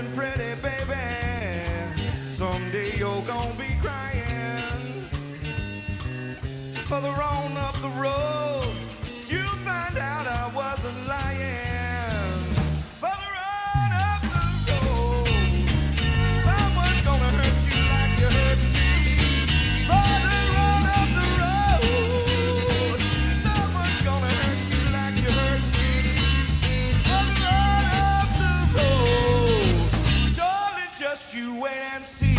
and pretty, baby. Someday you're gonna be crying. Further on up the road, you'll find out I wasn't lying. Further on up the road, someone's gonna hurt you like you hurt me. Further on up the road, someone's gonna hurt you like you hurt me. Further on up the road, darling, just you wait and see.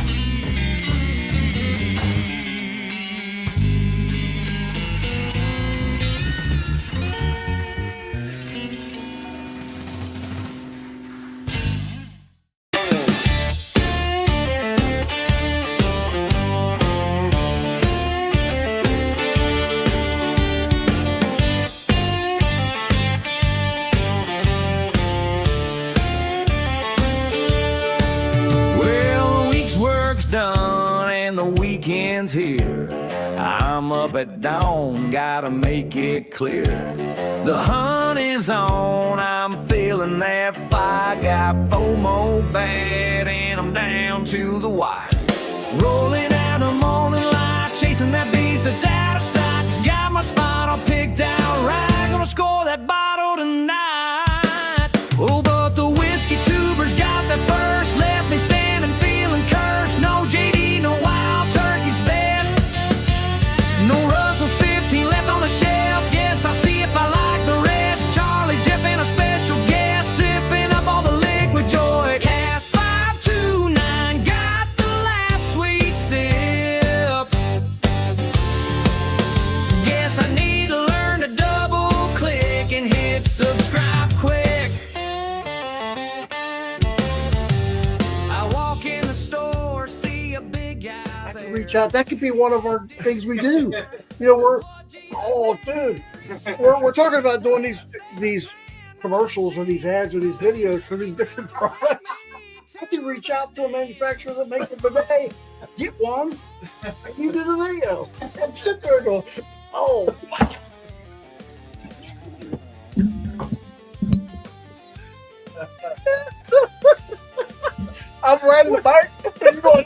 Done and the weekend's here. I'm up at dawn, gotta make it clear. The hunt is on, I'm feeling that fire. Got FOMO bad and I'm down to the wire. Rolling out the morning light, chasing that beast that's out of sight. Got my spot all picked out right, gonna score that bottle tonight. Oh, but the whiskey tuber's got that first, left me standing feeling cursed. No JD, no Wild Turkey's best. No Russell's 15 left on the shelf. Guess I'll see if I like the rest. Charlie, Jeff, and a special guest, sipping up all the liquid joy. Cast 529, got the last sweet sip. Guess I need to learn to double click and hit subscribe quick. I walk in the store, see a big guy. Reach out. That could be one of our things we do. You know, we're talking about doing these commercials or these ads or these videos for these different products. I can reach out to a manufacturer that makes it today, get one, and you do the video. And sit there and go, oh wow. I'm riding the bike and you're going,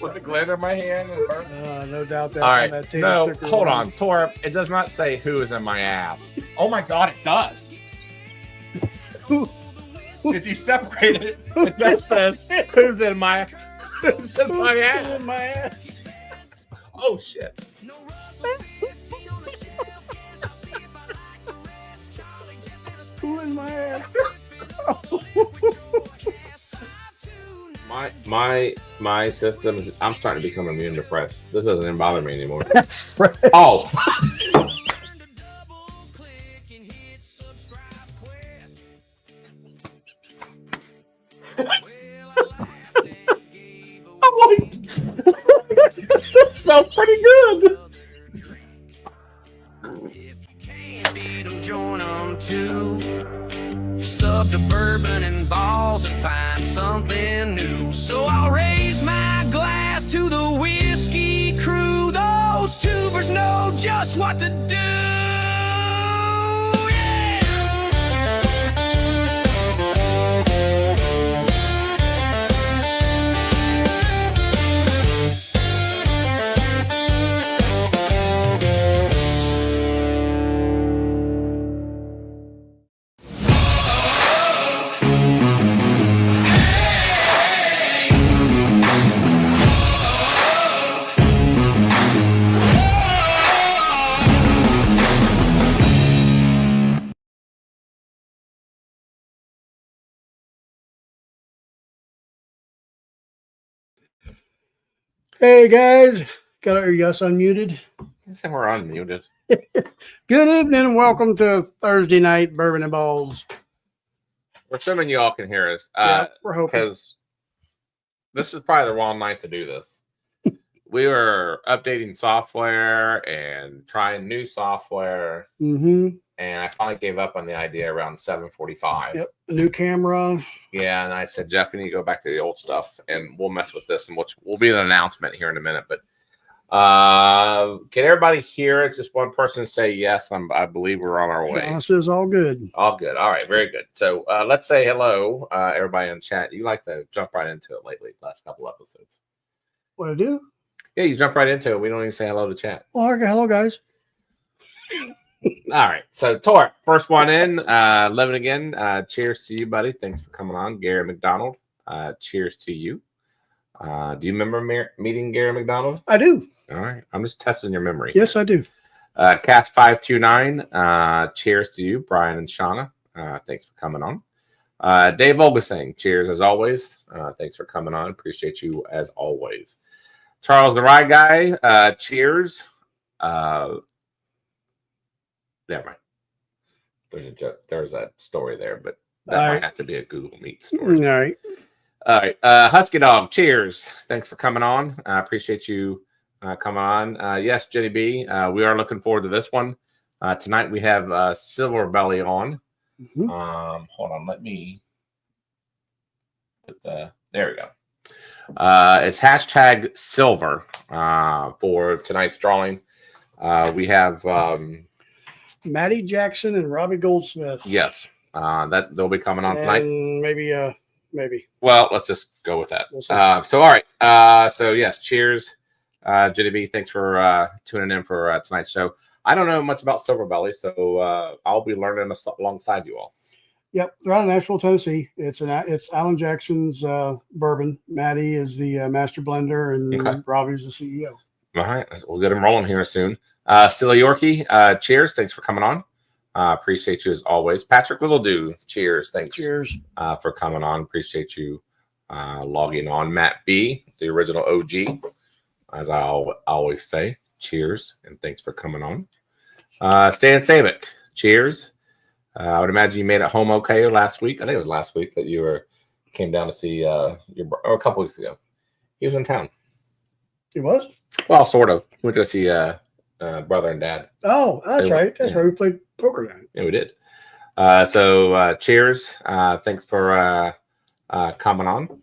with the glitter in my hand and burn. no doubt that. All right, that no, hold on, Tor. It does not say who is in my ass. Oh my God, it does. If you separate it, it just says who's in my ass. In my ass. Oh shit. Who in my ass? My system is. I'm starting to become immune to fresh. This doesn't even bother me anymore. That's fresh. Oh. That smells pretty good. If you can't beat them, join them too. Sub to Bourbon and Ballz and find something new. So I'll raise my glass to the whiskey crew. Those tubers know just what to do. Hey guys, are you guys unmuted? I said we're unmuted. Good evening and welcome to Thursday night Bourbon and Ballz. We're assuming you all can hear us. Yeah, we're hoping. Because this is probably the wrong night to do this. We were updating software and trying new software. Mm-hmm. And I finally gave up on the idea around 7:45. Yep, a new camera. Yeah, and I said, Jeff, you need to go back to the old stuff, and we'll mess with this, and we'll be an announcement here in a minute. But Can everybody hear it? Just one person say yes. I believe we're on our way. John says all good. All good. All right, very good. So let's say hello, everybody in chat. You like to jump right into it lately, last couple episodes. What I do? Yeah, you jump right into it. We don't even say hello to chat. Oh, okay. Hello, guys. All right. So, Tor, first one in. Living again. Cheers to you, buddy. Thanks for coming on. Gary McDonald. Cheers to you. Do you remember meeting Gary McDonald? I do. All right. I'm just testing your memory. Yes, I do. Cast529. Cheers to you, Brian and Shauna. Thanks for coming on. Dave Olgasing. Cheers as always. Thanks for coming on. Appreciate you as always. Charles the Rye Guy. Cheers. Never mind. There's a joke. There's a story there, but that might have to be a Google Meet story. All right. All right. Husky Dog, cheers. Thanks for coming on. I appreciate you coming on. Yes, Jenny B, we are looking forward to this one. Tonight we have Silverbelly on. Mm-hmm. Hold on. Let me put there we go. It's hashtag silver for tonight's drawing. We have Mattie Jackson and Robbie Goldsmith. yes, that they'll be coming on tonight. Maybe. Well, let's just go with that. We'll see. So, all right. So, yes, cheers, Jenny B. Thanks for tuning in for tonight's show. I don't know much about Silverbelly, so I'll be learning alongside you all. Yep, they're out of Nashville, Tennessee. It's Alan Jackson's bourbon. Mattie is the master blender, and Robbie's the CEO. All right, we'll get him rolling here soon. Silly Yorkie, cheers. Thanks for coming on. Appreciate you as always. Patrick Littledew, cheers. Thanks. Cheers. For coming on. Appreciate you logging on. Matt B, the original OG, as I always say. Cheers and thanks for coming on. Stan Savick, cheers. I would imagine you made it home okay last week. I think it was last week that you came down to see or a couple weeks ago. He was in town. He was? Well, sort of. Went to see brother and dad. Oh, that's right. That's right. We played poker night. Yeah, we did. So cheers. Thanks for coming on.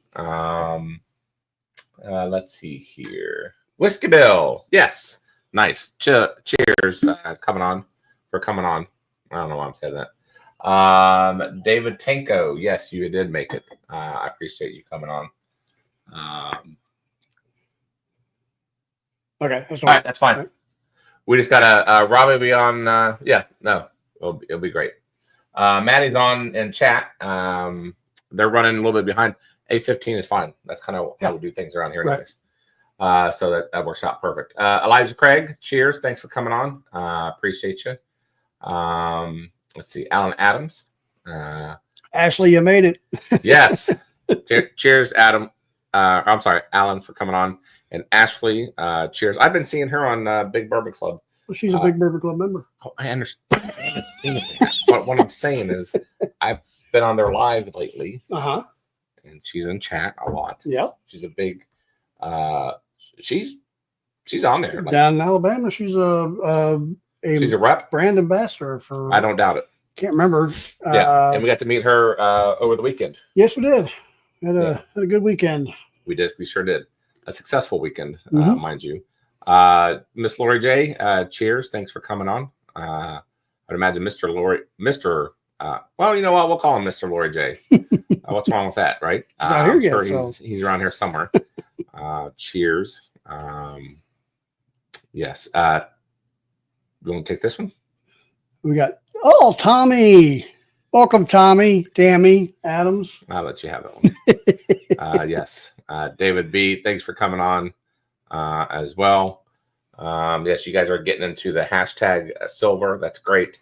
Let's see here. Whiskey Bill. Yes. Nice. Cheers. Coming on. I don't know why I'm saying that. David Tanko. Yes, you did make it. I appreciate you coming on. Okay. That's all right. That's fine. Right. We just got Robbie will be on. It'll be great. Maddie's on in chat. They're running a little bit behind. 8:15 is fine. That's kind of how we do things around here, anyways. So that works out perfect. Elijah Craig, cheers. Thanks for coming on. Appreciate you. Let's see. Alan Adams. Ashley, you made it. Yes. Cheers, Adam. I'm sorry, Alan, for coming on. And Ashley, cheers. I've been seeing her on Big Bourbon Club. Well, she's a Big Bourbon Club member. Oh, I understand. But what I'm saying is I've been on their live lately. Uh-huh. And she's in chat a lot. Yep. She's a big she's on there. Down in Alabama, she's a rep brand ambassador for I don't doubt it. Can't remember. And we got to meet her over the weekend. Yes, we did. Had a good weekend. We did. We sure did. A successful weekend, mind you. Miss Lori J, cheers. Thanks for coming on. I'd imagine well, you know what? We'll call him Mr. Lori J. What's wrong with that, right? He's not here yet, so. He's around here somewhere. Cheers. Yes. You want to take this one? We got, Tommy. Welcome, Tommy, Tammy, Adams. I'll let you have that one. Yes. David B, thanks for coming on as well. Yes, you guys are getting into the hashtag silver. That's great.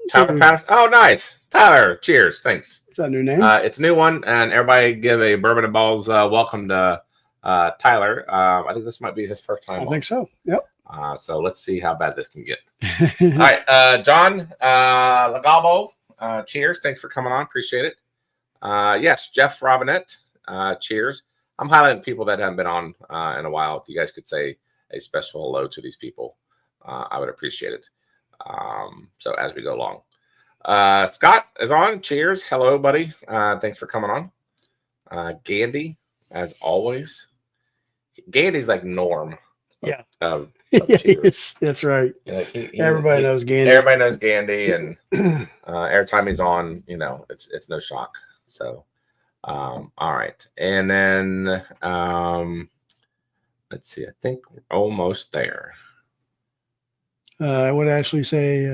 Tyler Patterson. Oh, nice. Tyler, cheers. Thanks. Is that a new name? It's a new one. And everybody give a Bourbon and Ballz welcome to Tyler. I think this might be his first time. I think so. Yep. So let's see how bad this can get. All right. John Lagabo, cheers. Thanks for coming on. Appreciate it. Yes, Jeff Robinette, cheers. I'm highlighting people that haven't been on in a while. If you guys could say a special hello to these people, I would appreciate it. So as we go along, Scott is on. Cheers. Hello, buddy. Thanks for coming on. Gandhi, as always. Gandhi's like Norm. Yeah. Of Yes, Cheers. that's right. Yeah, Everybody knows Gandy. Everybody knows Gandy, and every time he's on, it's no shock. So, all right, and then let's see. I think we're almost there. I would actually say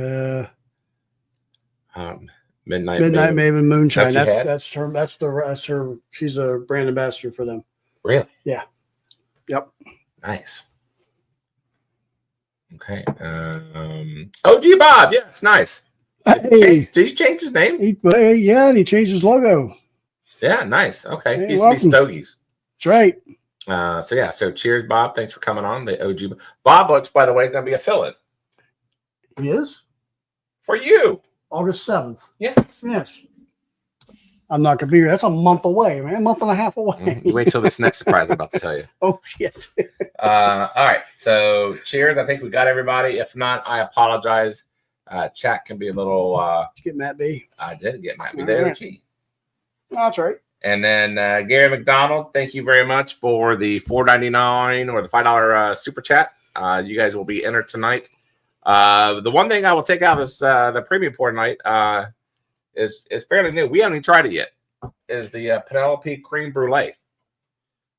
Midnight Maven Moonshine. Is that That's her. That's her. She's a brand ambassador for them. Really? Yeah. Yep. Nice. Okay. OG Bob. Yeah, it's nice. Hey, Did he change his name? Yeah, and he changed his logo. Yeah, nice. Okay. Hey, He used to be Stogies. That's right. So cheers, Bob. Thanks for coming on. The OG Bob, which by the way is going to be a fill-in. He is? For you. August 7th. Yes. Yes. I'm not going to be here. That's a month away, man. A month and a half away. You wait till this next surprise I'm about to tell you. Oh, shit. All right. So cheers. I think we got everybody. If not, I apologize. Chat can be a little. Did you get Matt B? I did get Matt B. All The right. OG. That's right. And then Gary McDonald, thank you very much for the $4.99 or the $5 super chat. You guys will be entered tonight. The one thing I will take out is the premium pour tonight is fairly new. We haven't even tried it yet. Is the Penelope Cream Brulee.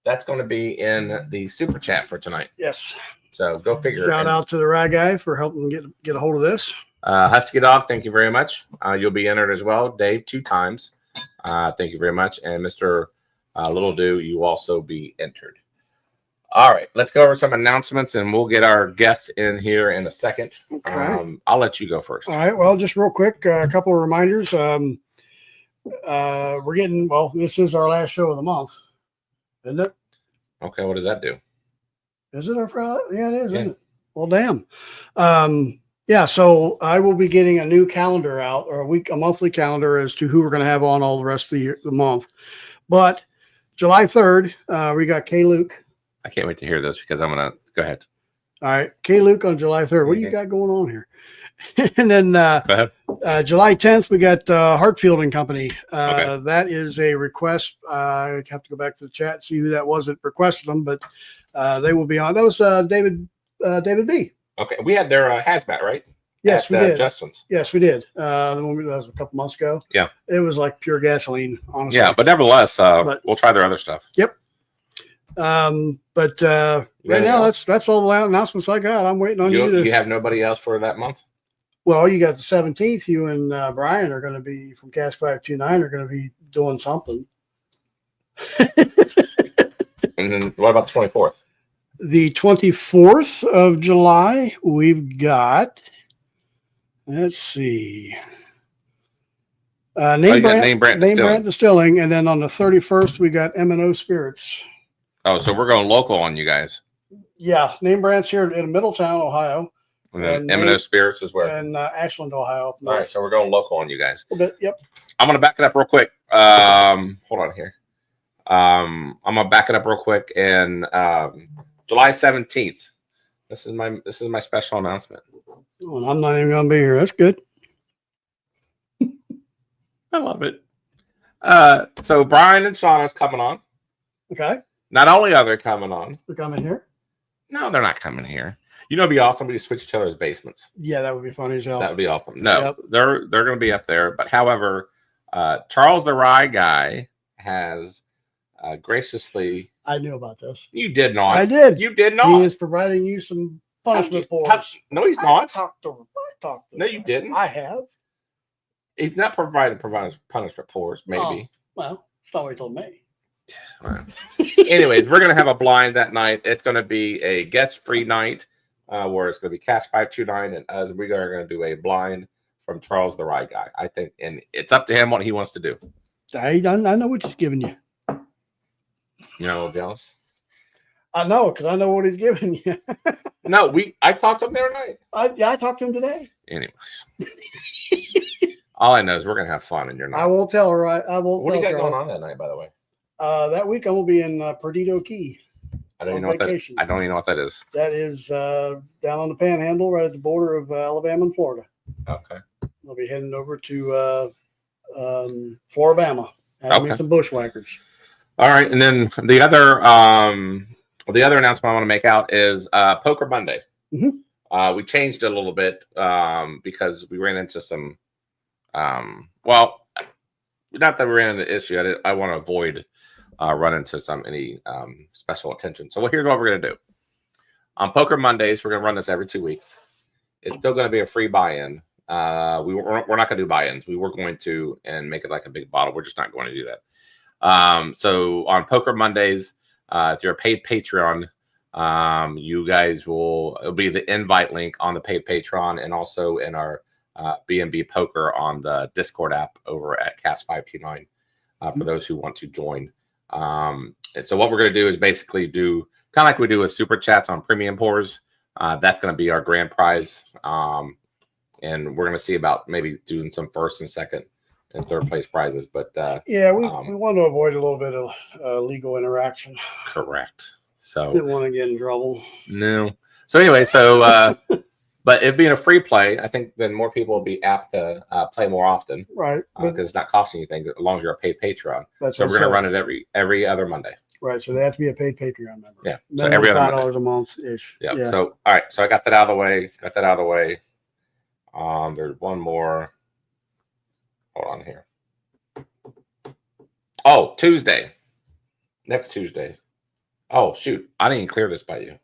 That's going to be in the super chat for tonight. Yes. So go figure. Shout out to the Rye Guy for helping get a hold of this. Husky Dog, thank you very much. You'll be entered as well. Dave, 2 times. Thank you very much. And Mr. Little Do, you also be entered. All right, let's go over some announcements, and we'll get our guest in here in a second. Okay. I'll let you go first. All right. Well, just real quick, a couple of reminders. We're getting, this is our last show of the month, isn't it? Okay, what does that do? Is it our Friday? Yeah, it is, Yeah. isn't it? Well, damn. Yeah, so I will be getting a new calendar out, or a monthly calendar as to who we're going to have on all the rest of the month. But July 3rd, we got K. Luke. I can't wait to hear this because I'm going to go ahead. All right, K. Luke on July 3rd. What do you got going on here? And then Go ahead. July 10th, we got Hartfield and Company. Okay. That is a request. I have to go back to the chat and see who that was that requested them, but they will be on. That was David B. Okay, we had their hazmat, right? Yes, we did. Justin's. Yes, we did. That was a couple months ago. Yeah. It was like pure gasoline, honestly. Yeah, but nevertheless, we'll try their other stuff. Yep. But right now, that's all the announcements I got. I'm waiting on you to. You have nobody else for that month? Well, you got the 17th. You and Brian are going to be from Cask 529 are going to be doing something. And then what about the 24th? The 24th of July, we've got. Let's see. Name brand distilling, and then on the 31st we got M&O Spirits. Oh, so we're going local on you guys. Yeah, name brands here in Middletown, Ohio, And then M&O Spirits is where? and Ashland, Ohio. All right, so we're going local on you guys. A little bit, yep. I'm gonna back it up real quick. Hold on here. I'm gonna back it up real quick. And July 17th. This is my special announcement. Oh, and I'm not even going to be here. That's good. I love it. So Brian and Shauna's coming on. Okay, Not only are they coming on, we're coming here. no, they're not coming here. You know, it'd be awesome. We switch each other's basements. Yeah, that would be funny as hell. That would be awesome. No, Yep. they're going to be up there. But however, Charles the Rye Guy has graciously. I knew about this. You did not. I did. You did He not. is providing you some punishment for No, he's not. I talked to No, you didn't. I have. He's not providing punishment pours. Maybe. Oh, well, it's not what he told me. Well. Anyways, we're gonna have a blind that night. It's gonna be a guest-free night, where it's gonna be Cash 529, and us. We are gonna do a blind from Charles the Rye Guy. I think, and it's up to him what he wants to do. I know what he's giving you. You know, jealous. I know because I know what he's giving you. No, I talked to him the other night. I talked to him today. Anyways, all I know is we're gonna have fun, and you're not. I won't tell her. I won't. What do you got tell going her. on that night, by the way? That week I'm gonna be in Perdido Key. I don't even on know what that. vacation. I don't even know what that is. That is down on the Panhandle, right at the border of Alabama and Florida. Okay. I'll be heading over to Floribama. Having me Okay. some bushwhackers. All right, and then the other the other announcement I want to make out is Poker Monday. Mm-hmm. We changed it a little bit because we ran into some, well, not that we ran into the issue. I want to avoid run into any special attention. So here's what we're going to do. On Poker Mondays, we're going to run this every 2 weeks. It's still going to be a free buy-in. We're not going to do buy-ins. We were going to and make it like a big bottle. We're just not going to do that. So on Poker Mondays, if you're a paid Patreon, you guys it'll be the invite link on the paid Patreon and also in our B&B Poker on the Discord app over at Cast 529 for those who want to join. And so what we're going to do is basically do kind of like we do with super chats on premium pours. That's going to be our grand prize. And we're going to see about maybe doing some first and second and third place prizes. But yeah, we want to avoid a little bit of legal interaction. Correct. So Didn't want to get in trouble. No. So anyway, but it being a free play, I think then more people will be apt to play more often. Right. Because it's not costing anything as long as you're a paid Patreon. That's so we're going to run it every other Monday. Right. So they have to be a paid Patreon member. Yeah. So every other Monday. $5 a month ish. Yeah. So all right. So I got that out of the way. There's one more. Hold on here. Oh, Tuesday. Next Tuesday. Oh, shoot. I didn't even clear this by you.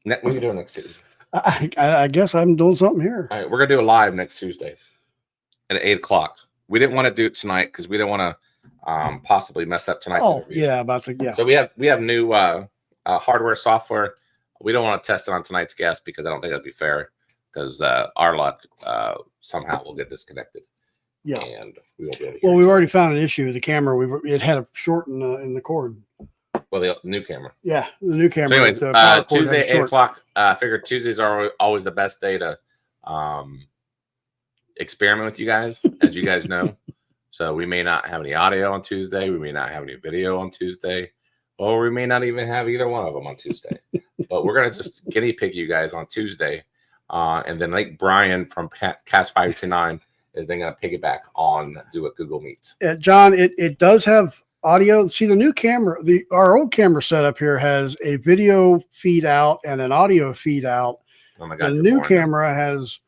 What are you doing next Tuesday? I guess I'm doing something here. All right. We're going to do a live next Tuesday at 8 o'clock. We didn't want to do it tonight because we didn't want to possibly mess up tonight's interview. Yeah. So we have new hardware, software. We don't want to test it on tonight's guest because I don't think that'd be fair because our luck somehow will get disconnected. Yeah. And we won't be able to Well, we've already found an issue with the camera. It had a short in the cord. Well, the new camera. Yeah, the new camera. So anyway, Tuesday, 8 o'clock. I figured Tuesdays are always the best day to experiment with you guys, as you guys know. So we may not have any audio on Tuesday. We may not have any video on Tuesday. Or we may not even have either one of them on Tuesday. But we're going to just guinea pig you guys on Tuesday. And then like Brian from Cast 529 is then going to piggyback on do what Google Meets. John, it does have audio. See, the new camera, our old camera setup here has a video feed out and an audio feed out. Oh my God, the new camera has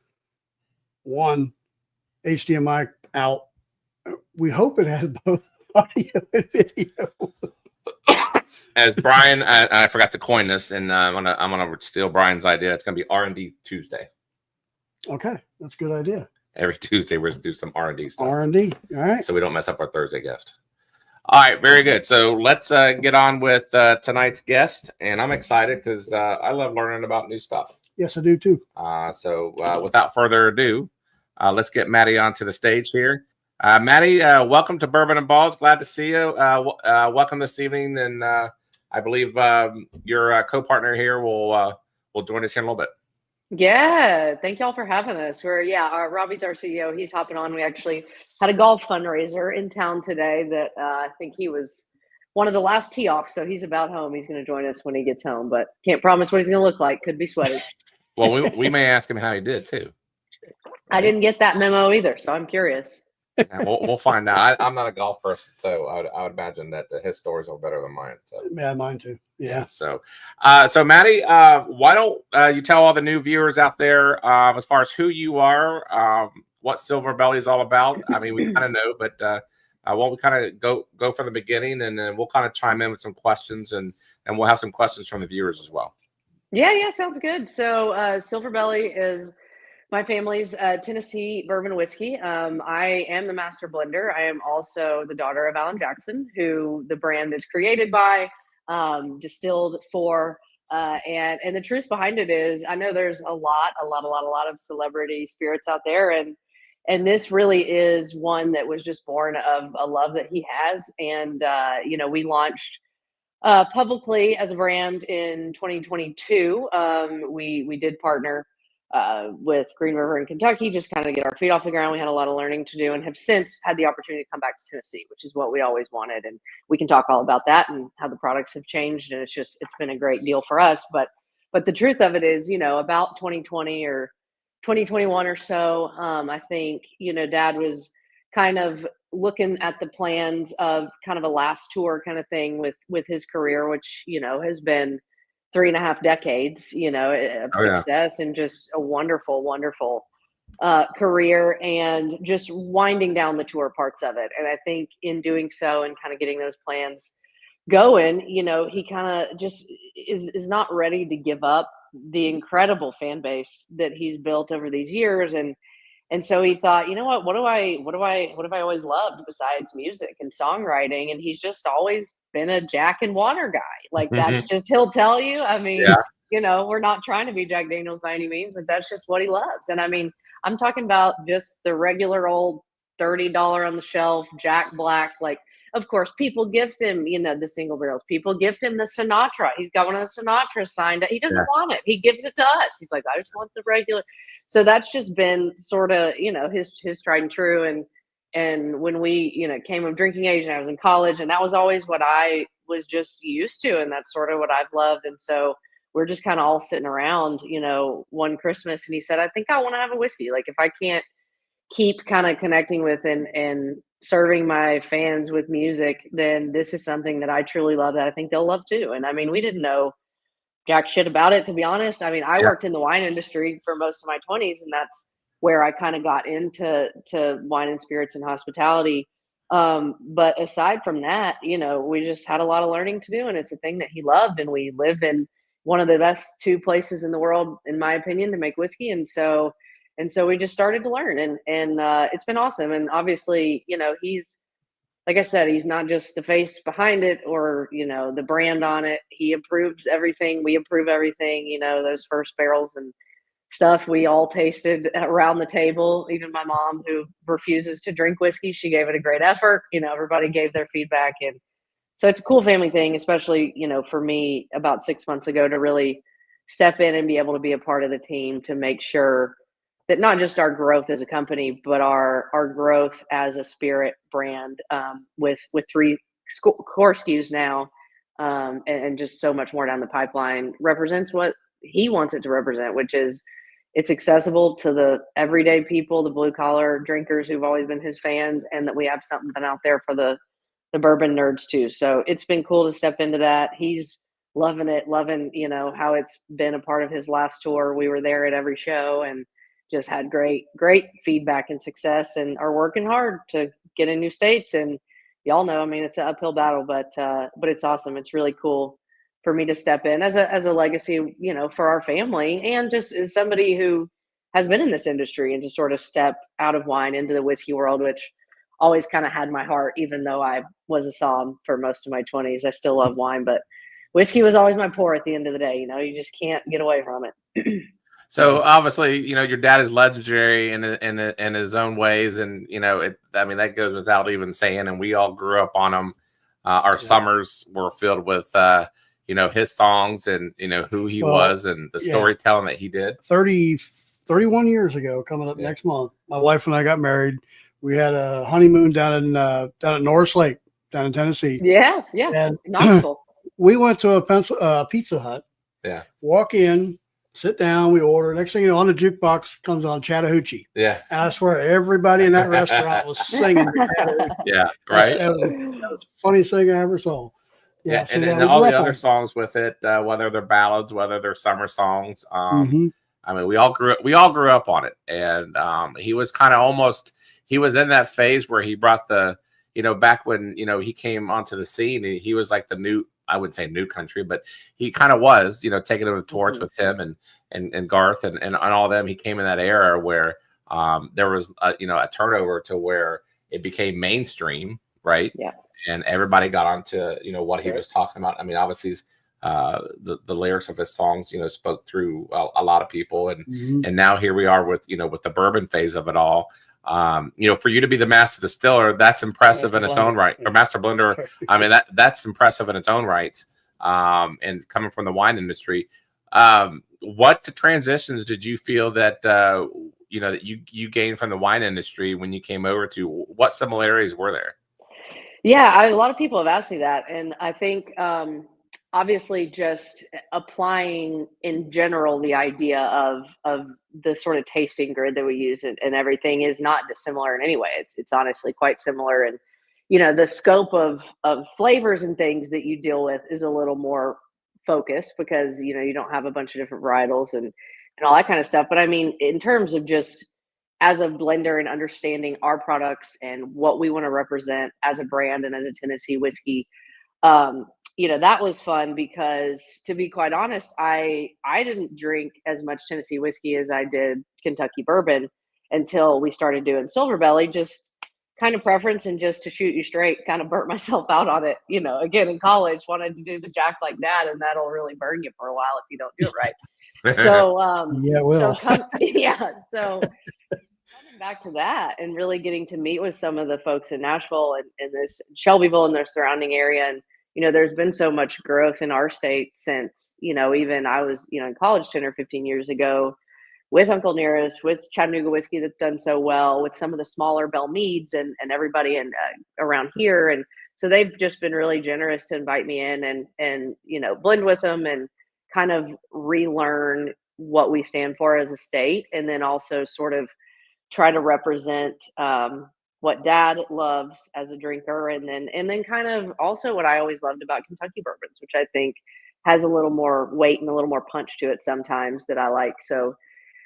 one HDMI out. We hope it has both audio and video. As Brian, I forgot to coin this, and I'm gonna steal Brian's idea. It's gonna be R&D Tuesday. Okay, that's a good idea. Every Tuesday we're gonna do some R&D stuff. R&D, all right. So we don't mess up our Thursday guest. All right, very good. So let's get on with tonight's guest, and I'm excited because I love learning about new stuff. Yes, I do too. So without further ado, let's get Mattie onto the stage here. Mattie, welcome to Bourbon and Ballz. Glad to see you. Welcome this evening, and I believe your co-partner here will join us here in a little bit. Yeah, thank y'all for having us. Robbie's our CEO. He's hopping on. We actually had a golf fundraiser in town today that I think he was one of the last tee off. So he's about home. He's going to join us when he gets home, but can't promise what he's going to look like. Could be sweaty. Well, we may ask him how he did too. I didn't get that memo either, so I'm curious. We'll find out. I'm not a golf person, so I would imagine that his stories are better than mine. So. Yeah, mine too. Yeah. So Mattie, why don't you tell all the new viewers out there as far as who you are, what Silverbelly is all about? I mean, we kind of know, but why don't we kind of go from the beginning, and then we'll kind of chime in with some questions, and we'll have some questions from the viewers as well. Yeah, sounds good. So Silverbelly is my family's Tennessee bourbon whiskey. I am the master blender. I am also the daughter of Alan Jackson, who the brand is created by, distilled for, and the truth behind it is, I know there's a lot of celebrity spirits out there, and this really is one that was just born of a love that he has. And we launched publicly as a brand in 2022. We did partner with Green River in Kentucky, just kind of get our feet off the ground. We had a lot of learning to do and have since had the opportunity to come back to Tennessee, which is what we always wanted. And we can talk all about that and how the products have changed. And it's been a great deal for us. But the truth of it is, about 2020 or 2021 or so, I think, Dad was kind of looking at the plans of kind of a last tour kind of thing with his career, which, you know, has been 3.5 decades, you know, of Oh yeah. success and just a wonderful, wonderful career, and just winding down the tour parts of it. And I think in doing so and kind of getting those plans going, you know, he kind of just is not ready to give up the incredible fan base that he's built over these years. And so he thought, you know what have I always loved besides music and songwriting? And he's just always been a Jack and water guy. Like, that's just, he'll tell you. I mean, Yeah. you know, we're not trying to be Jack Daniels by any means, but that's just what he loves. And I mean, I'm talking about just the regular old $30 on the shelf Jack Black. Like, of course, people gift him, you know, the single barrels. People gift him the Sinatra. He's got one of the Sinatra signed. He doesn't want it. He gives it to us. He's like, I just want the regular. So that's just been sort of, you know, his tried and true. And when we, you know, came of drinking age and I was in college, and that was always what I was just used to, and that's sort of what I've loved. And so we're just kind of all sitting around, you know, one Christmas, and he said, I think I want to have a whiskey. Like, if I can't keep kind of connecting with and serving my fans with music, then this is something that I truly love, that I think they'll love too. And I mean, we didn't know jack shit about it, to be honest. I mean, I worked in the wine industry for most of my 20s, and that's where I kind of got into wine and spirits and hospitality. But aside from that, you know, we just had a lot of learning to do, and it's a thing that he loved. And we live in one of the best 2 places in the world, in my opinion, to make whiskey. And so we just started to learn, and it's been awesome. And obviously, you know, he's, like I said, he's not just the face behind it or, you know, the brand on it. He approves everything. We approve everything. You know, those first barrels and stuff we all tasted around the table. Even my mom, who refuses to drink whiskey, she gave it a great effort. You know, everybody gave their feedback. And so it's a cool family thing, especially, you know, for me about 6 months ago, to really step in and be able to be a part of the team to make sure that not just our growth as a company, but our growth as a spirit brand, with 3 core SKUs now, and just so much more down the pipeline, represents what he wants it to represent, which is it's accessible to the everyday people, the blue collar drinkers who've always been his fans, and that we have something out there for the bourbon nerds too. So it's been cool to step into that. He's loving it, you know, how it's been a part of his last tour. We were there at every show and just had great feedback and success, and are working hard to get in new states. And y'all know, I mean, it's an uphill battle, but it's awesome. It's really cool for me to step in as a legacy, you know, for our family, and just as somebody who has been in this industry, and to sort of step out of wine into the whiskey world, which always kind of had my heart, even though I was a somm for most of my 20s. I still love wine, but whiskey was always my pour at the end of the day. You know, you just can't get away from it. So obviously, you know, your dad is legendary in his own ways, and you know, I mean, that goes without even saying. And we all grew up on him. Our summers were filled with, you know, his songs, and you know who he was, and the storytelling that he did. 31 years ago, coming up next month, my wife and I got married. We had a honeymoon down at Norris Lake, down in Tennessee. Yeah, and Nashville. We went to a Pizza Hut. Yeah, walk in. Sit down, we order. Next thing you know, on the jukebox comes on Chattahoochee. Yeah. And I swear everybody in that restaurant was singing. Yeah, right. That was the funniest thing I ever saw. Yeah, so and all the other songs with it, whether they're ballads, whether they're summer songs. I mean, we all grew up on it. And he was kind of he was in that phase where he brought the, you know, back when, you know, he came onto the scene, he was like the new, I wouldn't say new country, but he kind of was, you know, taking over the torch with him and Garth and all them. He came in that era where there was, you know, a turnover to where it became mainstream, right? Yeah. And everybody got onto, you know, what he was talking about. I mean, obviously, the lyrics of his songs, you know, spoke through a lot of people. And now here we are with, you know, with the bourbon phase of it all. You know, for you to be the master distiller, that's impressive in its own right. Or master blender, I mean, that's impressive in its own rights. And coming from the wine industry, what transitions did you feel that you know, that you gained from the wine industry when you came over to? What similarities were there? Yeah, a lot of people have asked me that, and I think obviously just applying in general the idea of the sort of tasting grid that we use, and everything is not dissimilar in any way. It's honestly quite similar, and the scope of flavors and things that you deal with is a little more focused because you don't have a bunch of different varietals and all that kind of stuff. But I mean, in terms of just as a blender and understanding our products and what we want to represent as a brand and as a Tennessee whiskey, um, that was fun because, to be quite honest, I didn't drink as much Tennessee whiskey as I did Kentucky bourbon until we started doing Silverbelly. Just kind of preference, and just to shoot you straight, kind of burnt myself out on it. Again, in college, wanted to do the Jack like that, and that'll really burn you for a while if you don't do it right. So, Yeah, it will. So coming back to that and really getting to meet with some of the folks in Nashville and this Shelbyville and their surrounding area. And, there's been so much growth in our state since, even I was, in college 10 or 15 years ago with Uncle Nearest, with Chattanooga whiskey that's done so well, with some of the smaller Bell Meads and everybody around here. And so they've just been really generous to invite me in and blend with them and kind of relearn what we stand for as a state. And then also sort of try to represent what Dad loves as a drinker, and then kind of also what I always loved about Kentucky bourbons, which I think has a little more weight and a little more punch to it sometimes that I like. So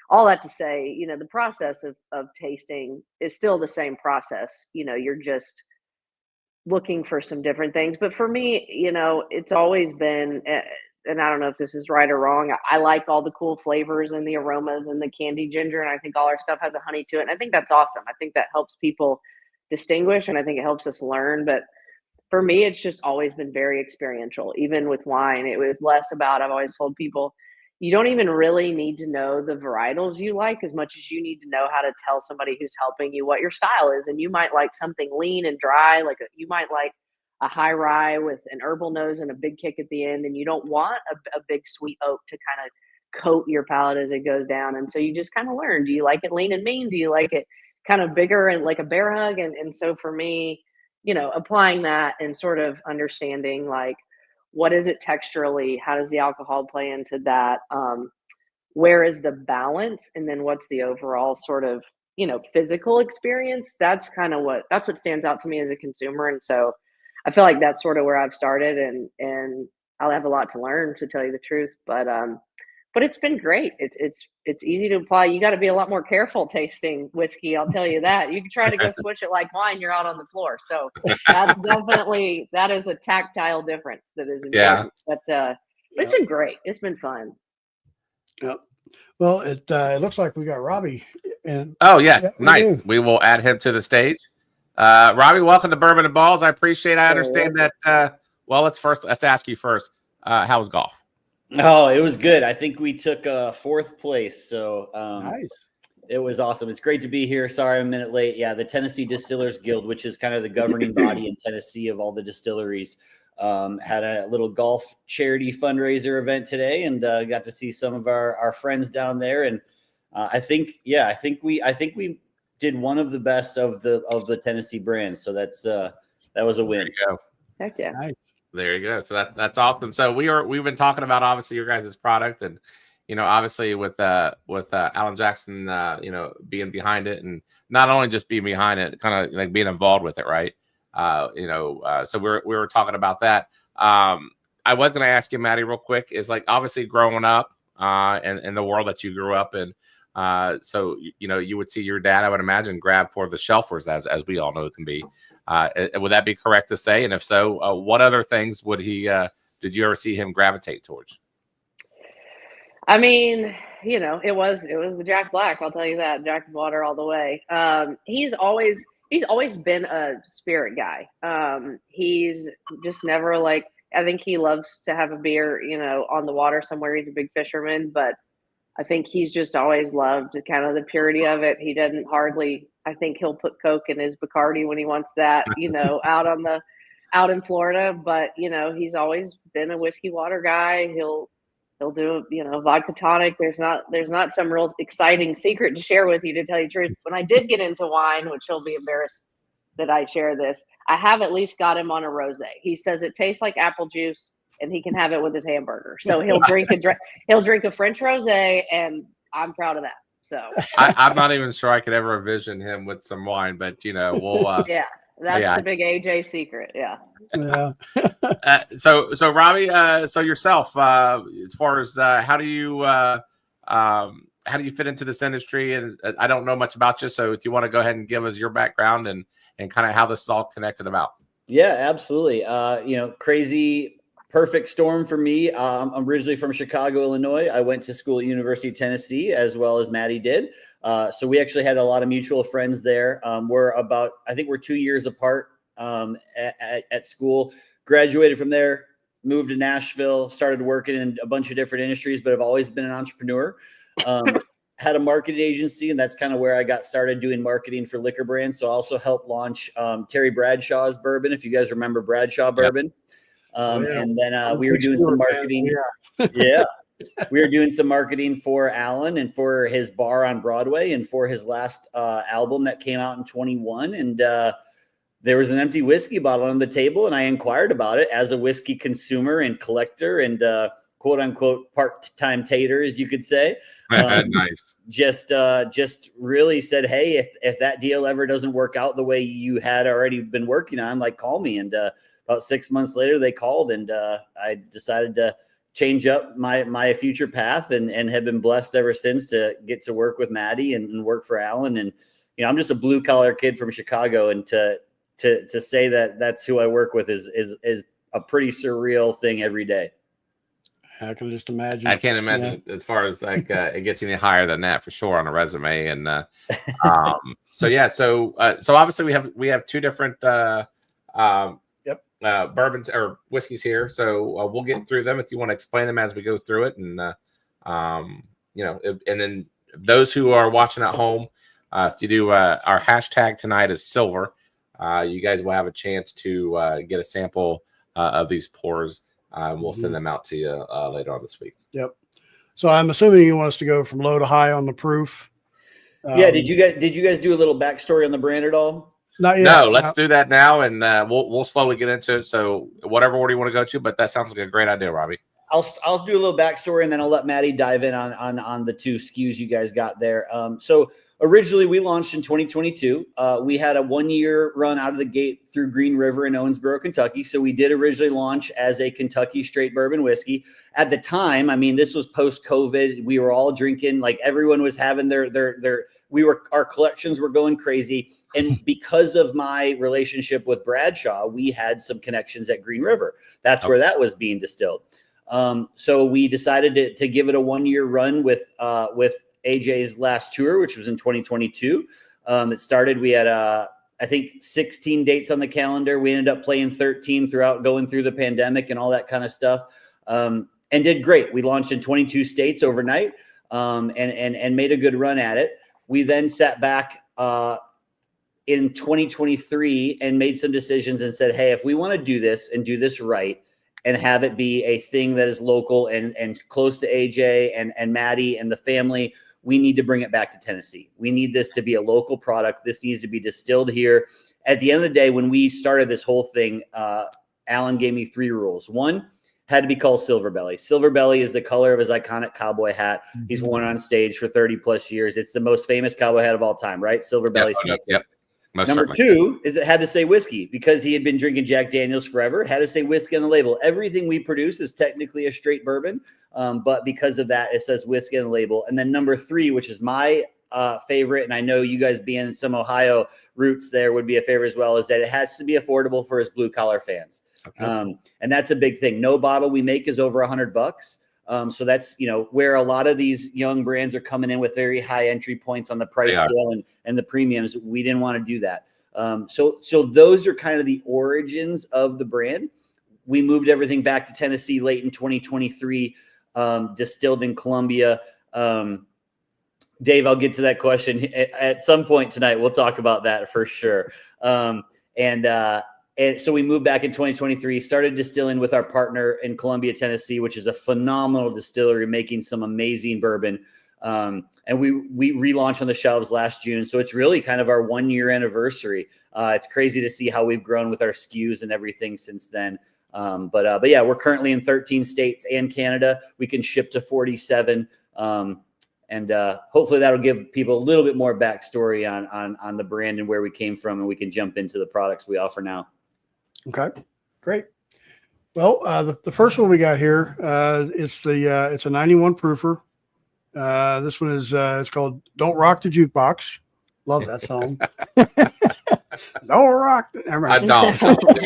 all that to say, the process of tasting is still the same process. You're just looking for some different things. But for me, it's always been, and I don't know if this is right or wrong, I like all the cool flavors and the aromas and the candy ginger. And I think all our stuff has a honey to it. And I think that's awesome. I think that helps people distinguish, and I think it helps us learn. But for me, it's just always been very experiential. Even with wine, it was less about, I've always told people, you don't even really need to know the varietals you like as much as you need to know how to tell somebody who's helping you what your style is. And you might like something lean and dry, you might like a high rye with an herbal nose and a big kick at the end, and you don't want a big sweet oak to kind of coat your palate as it goes down. And so you just kind of learn, do you like it lean and mean? Do you like it kind of bigger and like a bear hug? And so for me, applying that and sort of understanding what is it texturally? How does the alcohol play into that? Where is the balance? And then what's the overall sort of, physical experience? That's what stands out to me as a consumer. And so I feel like that's sort of where I've started, and I'll have a lot to learn, to tell you the truth. But it's been great. It's easy to apply. You got to be a lot more careful tasting whiskey. I'll tell you that. You can try to go switch it like wine, you're out on the floor. So that's that is a tactile difference that is important. But it's been great. It's been fun. Yep. Well, it looks like we got Robbie. And oh yeah, nice. We will add him to the stage. Robbie, welcome to Bourbon and Ballz. I appreciate. I understand that. Well, let's ask you first. How was golf? Oh, it was good. I think we took fourth place. So nice. It was awesome. It's great to be here. Sorry, I'm a minute late. Yeah, the Tennessee Distillers Guild, which is kind of the governing body in Tennessee of all the distilleries, had a little golf charity fundraiser event today, and got to see some of our friends down there. And I think we did one of the best of the Tennessee brands. So that was a win. There you go. Heck yeah. Nice. There you go. So that's awesome. So we've been talking about obviously your guys' product, and obviously with Alan Jackson being behind it, and not only just being behind it, kind of like being involved with it, right? So we were talking about that. I was going to ask you, Mattie, real quick, is like obviously growing up in the world that you grew up in. So you would see your dad, I would imagine, grab for the shelfers, as we all know it can be. Would that be correct to say? And if so, what other things would he? Did you ever see him gravitate towards? I mean, it was the Jack Black. I'll tell you that, Jack Water all the way. He's always been a spirit guy. He's just never I think he loves to have a beer, on the water somewhere. He's a big fisherman, but I think he's just always loved kind of the purity of it. He doesn't I think he'll put Coke in his Bacardi when he wants that, out in Florida. But, he's always been a whiskey water guy. He'll do, vodka tonic. There's not some real exciting secret to share with you, to tell you the truth. When I did get into wine, which he'll be embarrassed that I share this, I have at least got him on a rosé. He says it tastes like apple juice. and he can have it with his hamburger. So he'll drink a French rosé, and I'm proud of that. So I'm not even sure I could ever envision him with some wine, but we'll. yeah, that's the big AJ secret. Yeah. Yeah. So Robbie, so yourself, as far as how do you fit into this industry? And I don't know much about you, so if you want to go ahead and give us your background and kind of how this is all connected about. Yeah, absolutely. Crazy. Perfect storm for me. I'm originally from Chicago, Illinois. I went to school at University of Tennessee, as well as Mattie did. So we actually had a lot of mutual friends there. I think we're 2 years apart at school. Graduated from there, moved to Nashville, started working in a bunch of different industries, but I've always been an entrepreneur. Had a marketing agency, and that's kind of where I got started doing marketing for liquor brands. So I also helped launch Terry Bradshaw's bourbon, if you guys remember Bradshaw bourbon. And then we were doing some marketing. Yeah. We were doing some marketing for Alan and for his bar on Broadway and for his last album that came out in 21. And there was an empty whiskey bottle on the table, and I inquired about it as a whiskey consumer and collector and quote unquote part-time tater, as you could say. Nice. Just really said, hey, if that deal ever doesn't work out the way you had already been working on, like, call me. And about 6 months later, they called, and I decided to change up my future path and have been blessed ever since to get to work with Mattie and work for Alan. And, I'm just a blue collar kid from Chicago, and to say that that's who I work with is a pretty surreal thing every day. I can just imagine. I can't imagine as far as like it gets any higher than that for sure on a resume. And so obviously we have two different bourbons or whiskeys here. So we'll get through them if you want to explain them as we go through it. And and then those who are watching at home, if you do our hashtag tonight is silver, you guys will have a chance to get a sample of these pours. We'll send them out to you later on this week. Yep. So I'm assuming you want us to go from low to high on the proof. Yeah. Did you guys do a little backstory on the brand at all? Not yet. No, let's do that now, and we'll slowly get into it. So whatever order you want to go to, but that sounds like a great idea, Robbie. I'll do a little backstory, and then I'll let Mattie dive in on the two SKUs you guys got there. So originally we launched in 2022. We had a 1 year run out of the gate through Green River in Owensboro, Kentucky. So we did originally launch as a Kentucky straight bourbon whiskey. At the time, I mean, this was post-COVID. We were all drinking, like everyone was having our collections were going crazy. And because of my relationship with Bradshaw, we had some connections at Green River. That's where that was being distilled. So we decided to give it a 1 year run with AJ's last tour, which was in 2022. It started, we had, I think 16 dates on the calendar. We ended up playing 13 going through the pandemic and all that kind of stuff. And did great. We launched in 22 states overnight, and made a good run at it. We then sat back, in 2023 and made some decisions and said, hey, if we want to do this and do this right, and have it be a thing that is local and close to AJ and Mattie and the family, we need to bring it back to Tennessee. We need this to be a local product. This needs to be distilled here. At the end of the day, when we started this whole thing, Alan gave me 3 rules. One, had to be called Silverbelly. Silverbelly is the color of his iconic cowboy hat. He's worn on stage for 30 plus years. It's the most famous cowboy hat of all time, right? Silverbelly. Yep. Number 2 is it had to say whiskey because he had been drinking Jack Daniels forever. It had to say whiskey on the label. Everything we produce is technically a straight bourbon, but because of that, it says whiskey on the label. And then number 3, which is my favorite, and I know you guys being some Ohio roots there would be a favorite as well, is that it has to be affordable for his blue collar fans. Okay. And that's a big thing. No bottle we make is over $100. So that's, where a lot of these young brands are coming in with very high entry points on the price scale and the premiums. We didn't want to do that. So those are kind of the origins of the brand. We moved everything back to Tennessee late in 2023, distilled in Columbia. Dave, I'll get to that question at some point tonight. We'll talk about that for sure. And so we moved back in 2023, started distilling with our partner in Columbia, Tennessee, which is a phenomenal distillery making some amazing bourbon. And we relaunched on the shelves last June. So it's really kind of our 1 year anniversary. It's crazy to see how we've grown with our SKUs and everything since then. But yeah, we're currently in 13 states and Canada. We can ship to 47. And hopefully that'll give people a little bit more backstory on the brand and where we came from, and we can jump into the products we offer now. Okay, great. Well, the first one we got here, it's a 91 proofer. This one is it's called "Don't Rock the Jukebox." Love that song. Don't rock. I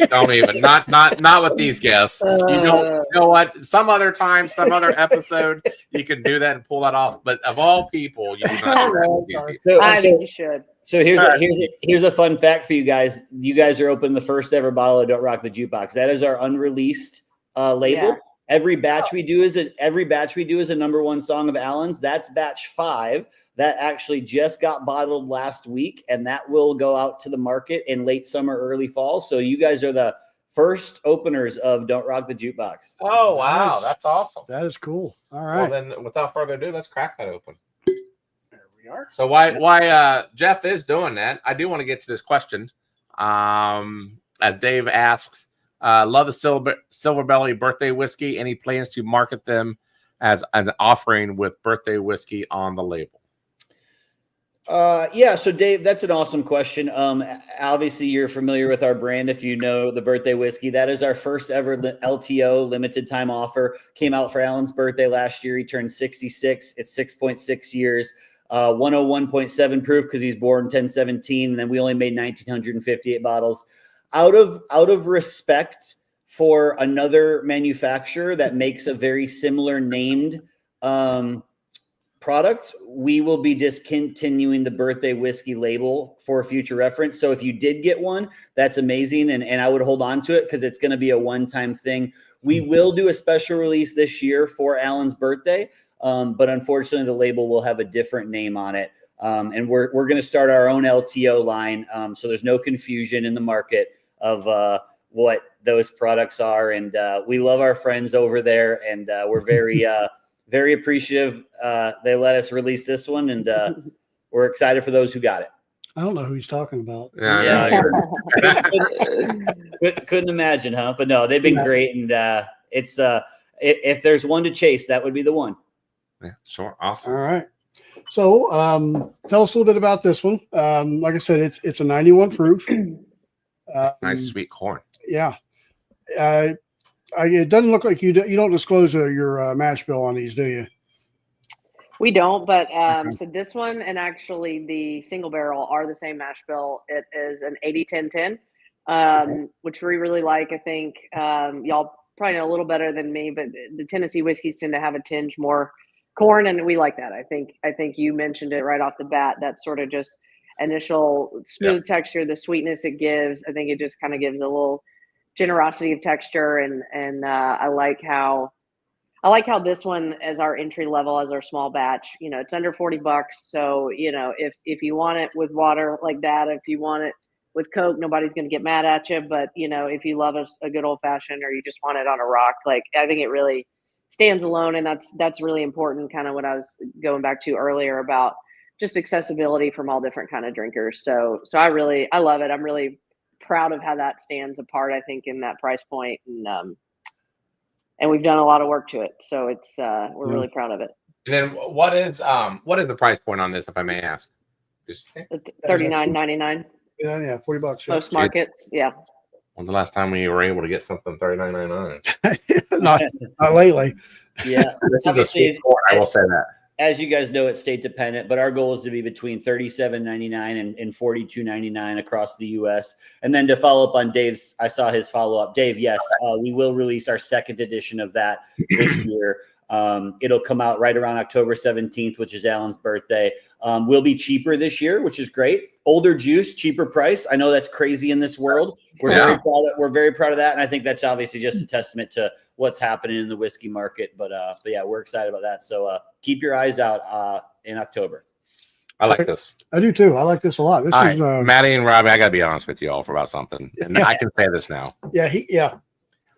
don't even not with these guests. You know what? Some other time, some other episode, you can do that and pull that off. But of all people, you do not do that. I think you should. So here's a fun fact for you guys. You guys are opening the first ever bottle of Don't Rock the Jukebox. That is our unreleased label. Yeah. Every batch we do is a number one song of Allen's. That's batch 5. That actually just got bottled last week, and that will go out to the market in late summer, early fall. So you guys are the first openers of Don't Rock the Jukebox. Oh, wow. That's awesome. That is cool. All right. Well, then without further ado, let's crack that open. There we are. So why Jeff is doing that, I do want to get to this question. As Dave asks, love the Silverbelly birthday whiskey. Any plans to market them as an offering with birthday whiskey on the label? Yeah. So Dave, that's an awesome question. Obviously you're familiar with our brand. If you know the birthday whiskey, that is our first ever LTO limited time offer. Came out for Allen's birthday last year. He turned 66. It's 6.6 years, 101.7 proof because he's born 10/17. And then we only made 1,958 bottles out of respect for another manufacturer that makes a very similar named, product. We will be discontinuing the birthday whiskey label for future reference. So if you did get one, that's amazing. And I would hold on to it because it's going to be a one-time thing. We will do a special release this year for Allen's birthday. But unfortunately the label will have a different name on it. And we're going to start our own LTO line. So there's no confusion in the market of what those products are. And we love our friends over there. And we're very, very appreciative. They let us release this one, and we're excited for those who got it. I don't know who he's talking about. Yeah. Couldn't imagine, huh? But no, they've been great, and it's if there's one to chase, that would be the one. Yeah, sure, awesome. All right. So, tell us a little bit about this one. Like I said, it's a 91 proof. Nice sweet corn. Yeah. It doesn't look like you don't disclose your mash bill on these, do you? We don't, but so this one and actually the single barrel are the same mash bill. It is an 80-10-10, which we really like. I think y'all probably know a little better than me, but the Tennessee whiskeys tend to have a tinge more corn, and we like that. I think you mentioned it right off the bat. That sort of just initial smooth texture, the sweetness it gives. I think it just kind of gives a little generosity of texture, and I like how this one as our entry level, as our small batch, it's under $40. So, if you want it with water like that, if you want it with Coke, nobody's going to get mad at you. But, if you love a good old fashioned, or you just want it on a rock, like, I think it really stands alone. And that's really important. Kind of what I was going back to earlier about just accessibility from all different kind of drinkers. So I love it. I'm really proud of how that stands apart, I think, in that price point, and we've done a lot of work to it, so it's we're really proud of it. And then what is the price point on this, if I may ask? Just $39.99. Yeah, $40. Most markets, yeah. When's the last time we were able to get something $39.99? not lately. Yeah, this is a sweet corn, I will say that. As you guys know, it's state dependent, but our goal is to be between $37.99 and $42.99 across the U.S. And then to follow up on Dave's, I saw his follow up. Dave, yes, we will release our second edition of that this year. It'll come out right around October 17th, which is Allen's birthday. We'll be cheaper this year, which is great. Older juice, cheaper price. I know that's crazy in this world. We're very proud of that, and I think that's obviously just a testament to what's happening in the whiskey market. But yeah, we're excited about that. So keep your eyes out in October. I like this. I do too. I like this a lot. This all is right. Mattie and Robbie, I got to be honest with you all about something, and I can say this now. Yeah.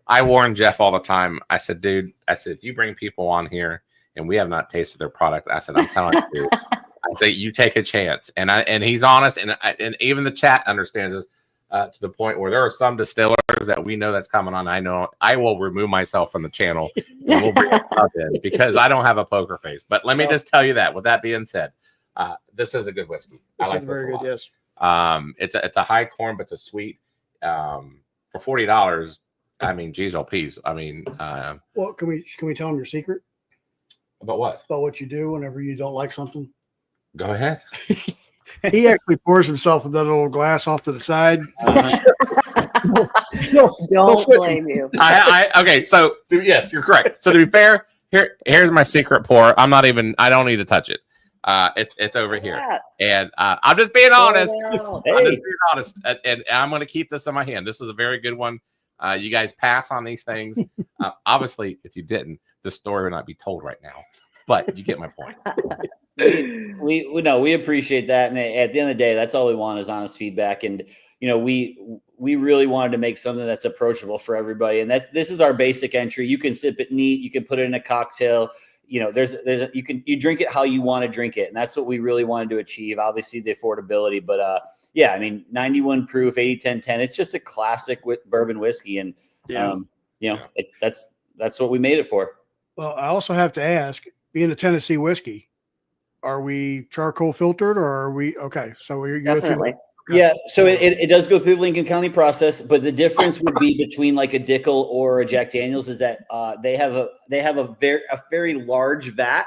I warn Jeff all the time. I said, dude, if you bring people on here and we have not tasted their product, I said, I'm telling you, dude, I think you take a chance. And he's honest, and even the chat understands this. to the point where there are some distillers that we know that's coming on. I know I will remove myself from the channel and we'll bring it up in because I don't have a poker face. But let me just tell you that. With that being said, this is a good whiskey. I like this very a good. lot. Yes. It's a high corn, but it's a sweet. For $40, I mean, geez, oh, peas. I mean, Well, can we tell them your secret about what? about what you do whenever you don't like something? Go ahead. He actually pours himself with that little glass off to the side. Don't blame you. Okay, so yes, you're correct. So to be fair, here's my secret pour. I don't need to touch it. It's over here, and I'm just being honest. Wow. I'm just being honest, and I'm going to keep this in my hand. This is a very good one. You guys pass on these things. Obviously, if you didn't, this story would not be told right now. But you get my point. We appreciate that, and at the end of the day, that's all we want is honest feedback. And we really wanted to make something that's approachable for everybody, and this is our basic entry. You can sip it neat, you can put it in a cocktail. You drink it how you want to drink it, and that's what we really wanted to achieve. Obviously, the affordability, but yeah, I mean, 91 proof, 80-10-10. It's just a classic bourbon whiskey, and that's what we made it for. Well, I also have to ask, being a Tennessee whiskey, are we charcoal filtered or are we okay? So we're Definitely. Yeah, so it does go through the Lincoln County process, but the difference would be between like a Dickel or a Jack Daniels is that they have a very large vat.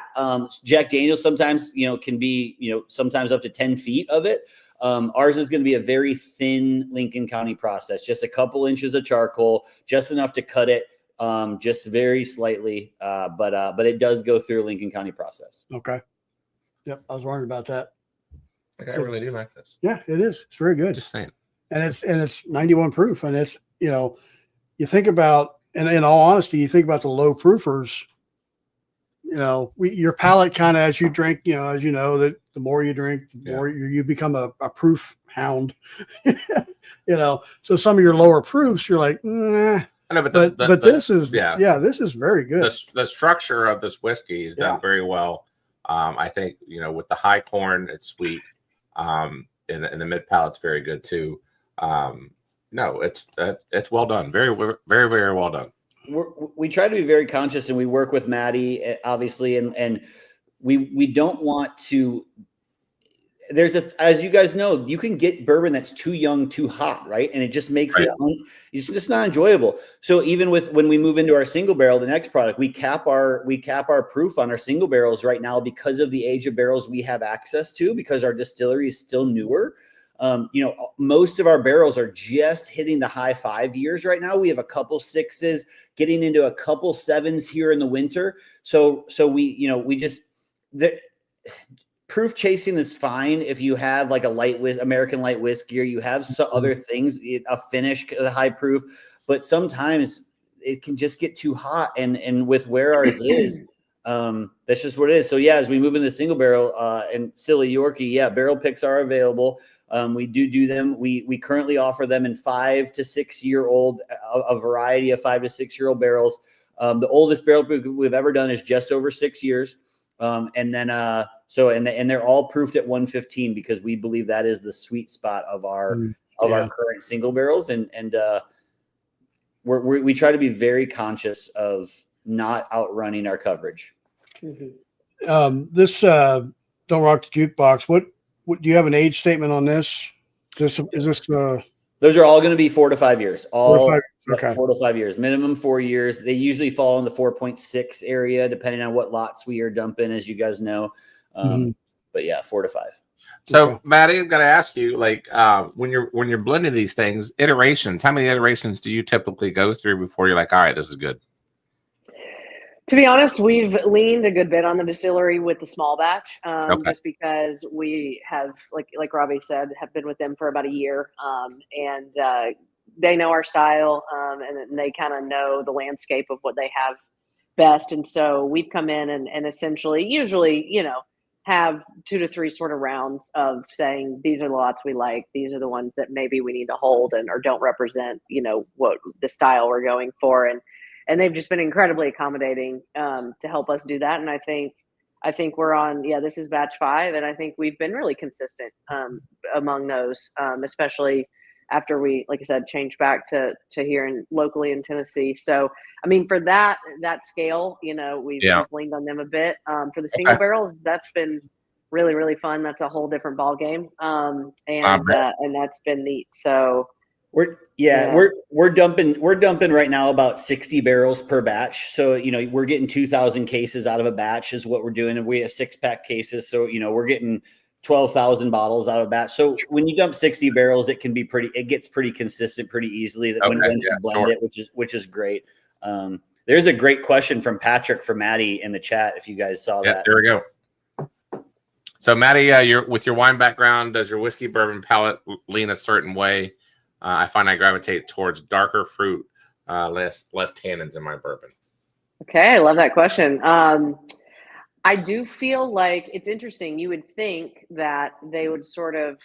Jack Daniels sometimes can be sometimes up to 10 feet of it. Ours is going to be a very thin Lincoln County process, just a couple inches of charcoal, just enough to cut it, just very slightly. But it does go through a Lincoln County process. Okay. Yep, I was wondering about that. Like, I really do like this. Yeah, it is. It's very good. Just saying. And it's 91 proof, and it's you think about, and in all honesty, you think about the low proofers. Your palate kind of, as you drink, as you know, that the more you drink, the more you become a proof hound. So some of your lower proofs, you're like, nah. I know, but this is this is very good. The structure of this whiskey is done very well. I think with the high corn, it's sweet. In the mid palate's very good too. No, it's well done. Very, very, very well done. We try to be very conscious, and we work with Mattie, obviously, and we don't want to. As you guys know, you can get bourbon that's too young, too hot, right? And it just makes it's just not enjoyable. So even when we move into our single barrel, the next product, we cap our proof on our single barrels right now because of the age of barrels we have access to, because our distillery is still newer. Most of our barrels are just hitting the high 5 years right now. We have a couple 6s, getting into a couple 7s here in the winter. So we just proof chasing is fine if you have like a American light whiskey, or you have some other things, a finish, a high proof, but sometimes it can just get too hot. And with where ours is, that's just what it is. So yeah, as we move into the single barrel, and Silly Yorkie, barrel picks are available. We do them. We currently offer them in 5 to 6 year old, a variety of 5 to 6 year old barrels. The oldest barrel we've ever done is just over 6 years. And they're all proofed at 115 because we believe that is the sweet spot of our current single barrels. And we try to be very conscious of not outrunning our coverage. This Don't Rock the Jukebox. What do you have an age statement on this? Is this Those are all going to be 4 to 5 years. All 4 to 5 years, minimum 4 years. They usually fall in the 4.6 area, depending on what lots we are dumping, as you guys know. But yeah, 4 to 5. So, Mattie, I'm going to ask you, like, when you're blending these things, iterations. How many iterations do you typically go through before you're like, all right, this is good? To be honest, we've leaned a good bit on the distillery with the small batch, just because we have, like Robbie said, have been with them for about a year, and they know our style, and they kind of know the landscape of what they have best. And so we've come in and essentially, usually, have 2 to 3 sort of rounds of saying, these are the lots we like. These are the ones that maybe we need to hold or don't represent, what the style we're going for. And they've just been incredibly accommodating to help us do that. And I think we're on, this is batch 5. And I think we've been really consistent among those, especially after we, like I said, changed back to here locally in Tennessee. So, I mean, for that scale, we've leaned on them a bit. For the single barrels, that's been really, really fun. That's a whole different ball game. And that's been neat. So we're dumping right now about 60 barrels per batch. So, we're getting 2,000 cases out of a batch is what we're doing. And we have 6-pack cases. So, we're getting 12,000 bottles out of a batch. So when you dump 60 barrels, it gets pretty consistent pretty easily when you blend it, which is great. There's a great question from Patrick from Mattie in the chat. If you guys saw that. There we go. So Mattie, with your wine background, does your whiskey bourbon palate lean a certain way? I find I gravitate towards darker fruit, less tannins in my bourbon. Okay, I love that question. I do feel like it's interesting. You would think that they would sort of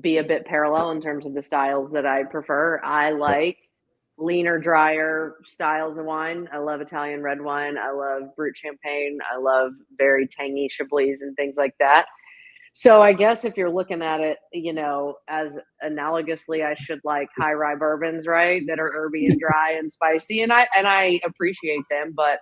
be a bit parallel in terms of the styles that I prefer. I like leaner, drier styles of wine. I love Italian red wine. I love Brut Champagne. I love very tangy Chablis and things like that. So I guess if you're looking at it, as analogously, I should like high rye bourbons, right? That are herby and dry and spicy. And I appreciate them, but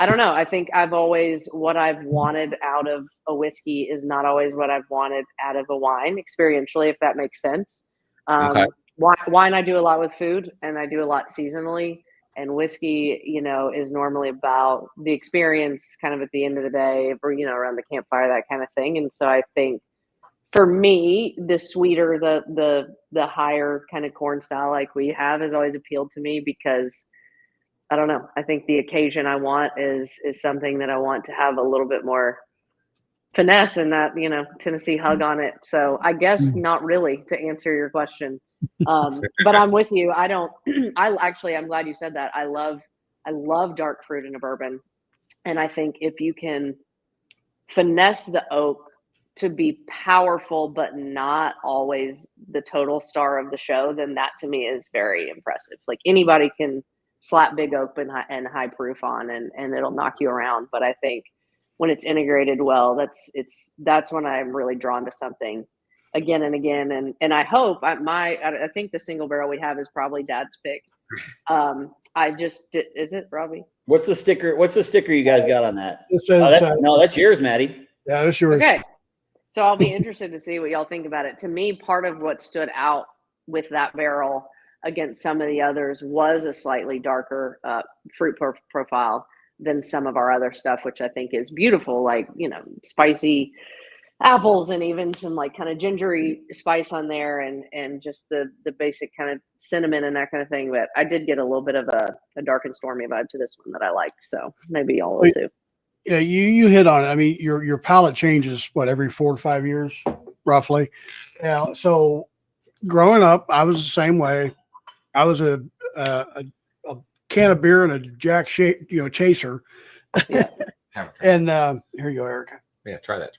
I don't know. I think what I've wanted out of a whiskey is not always what I've wanted out of a wine experientially, if that makes sense. Wine, I do a lot with food and I do a lot seasonally, and whiskey, is normally about the experience kind of at the end of the day or, around the campfire, that kind of thing. And so I think for me, the sweeter, the higher kind of corn style like we have has always appealed to me because I don't know. I think the occasion I want is something that I want to have a little bit more finesse and that, Tennessee hug on it. So I guess not really to answer your question. But I'm with you. I'm glad you said that. I love dark fruit in a bourbon. And I think if you can finesse the oak to be powerful, but not always the total star of the show, then that to me is very impressive. Like anybody can slap big oak and high proof on and it'll knock you around. But I think when it's integrated well, that's when I'm really drawn to something again and again. And I hope I think the single barrel we have is probably Dad's pick. Is it Robbie? What's the sticker you guys got on that? It says, that's yours, Mattie. Yeah, that's yours. Okay. So I'll be interested to see what y'all think about it. To me, part of what stood out with that barrel against some of the others was a slightly darker fruit profile than some of our other stuff, which I think is beautiful, like, spicy apples and even some like kind of gingery spice on there and just the basic kind of cinnamon and that kind of thing. But I did get a little bit of a dark and stormy vibe to this one that I liked. So maybe y'all will too. Yeah, you hit on it. I mean, your palate changes every 4 to 5 years, roughly. Yeah. So growing up, I was the same way. I was a can of beer and a Jack chaser. Yeah. And here you go, Erica. Yeah, try that.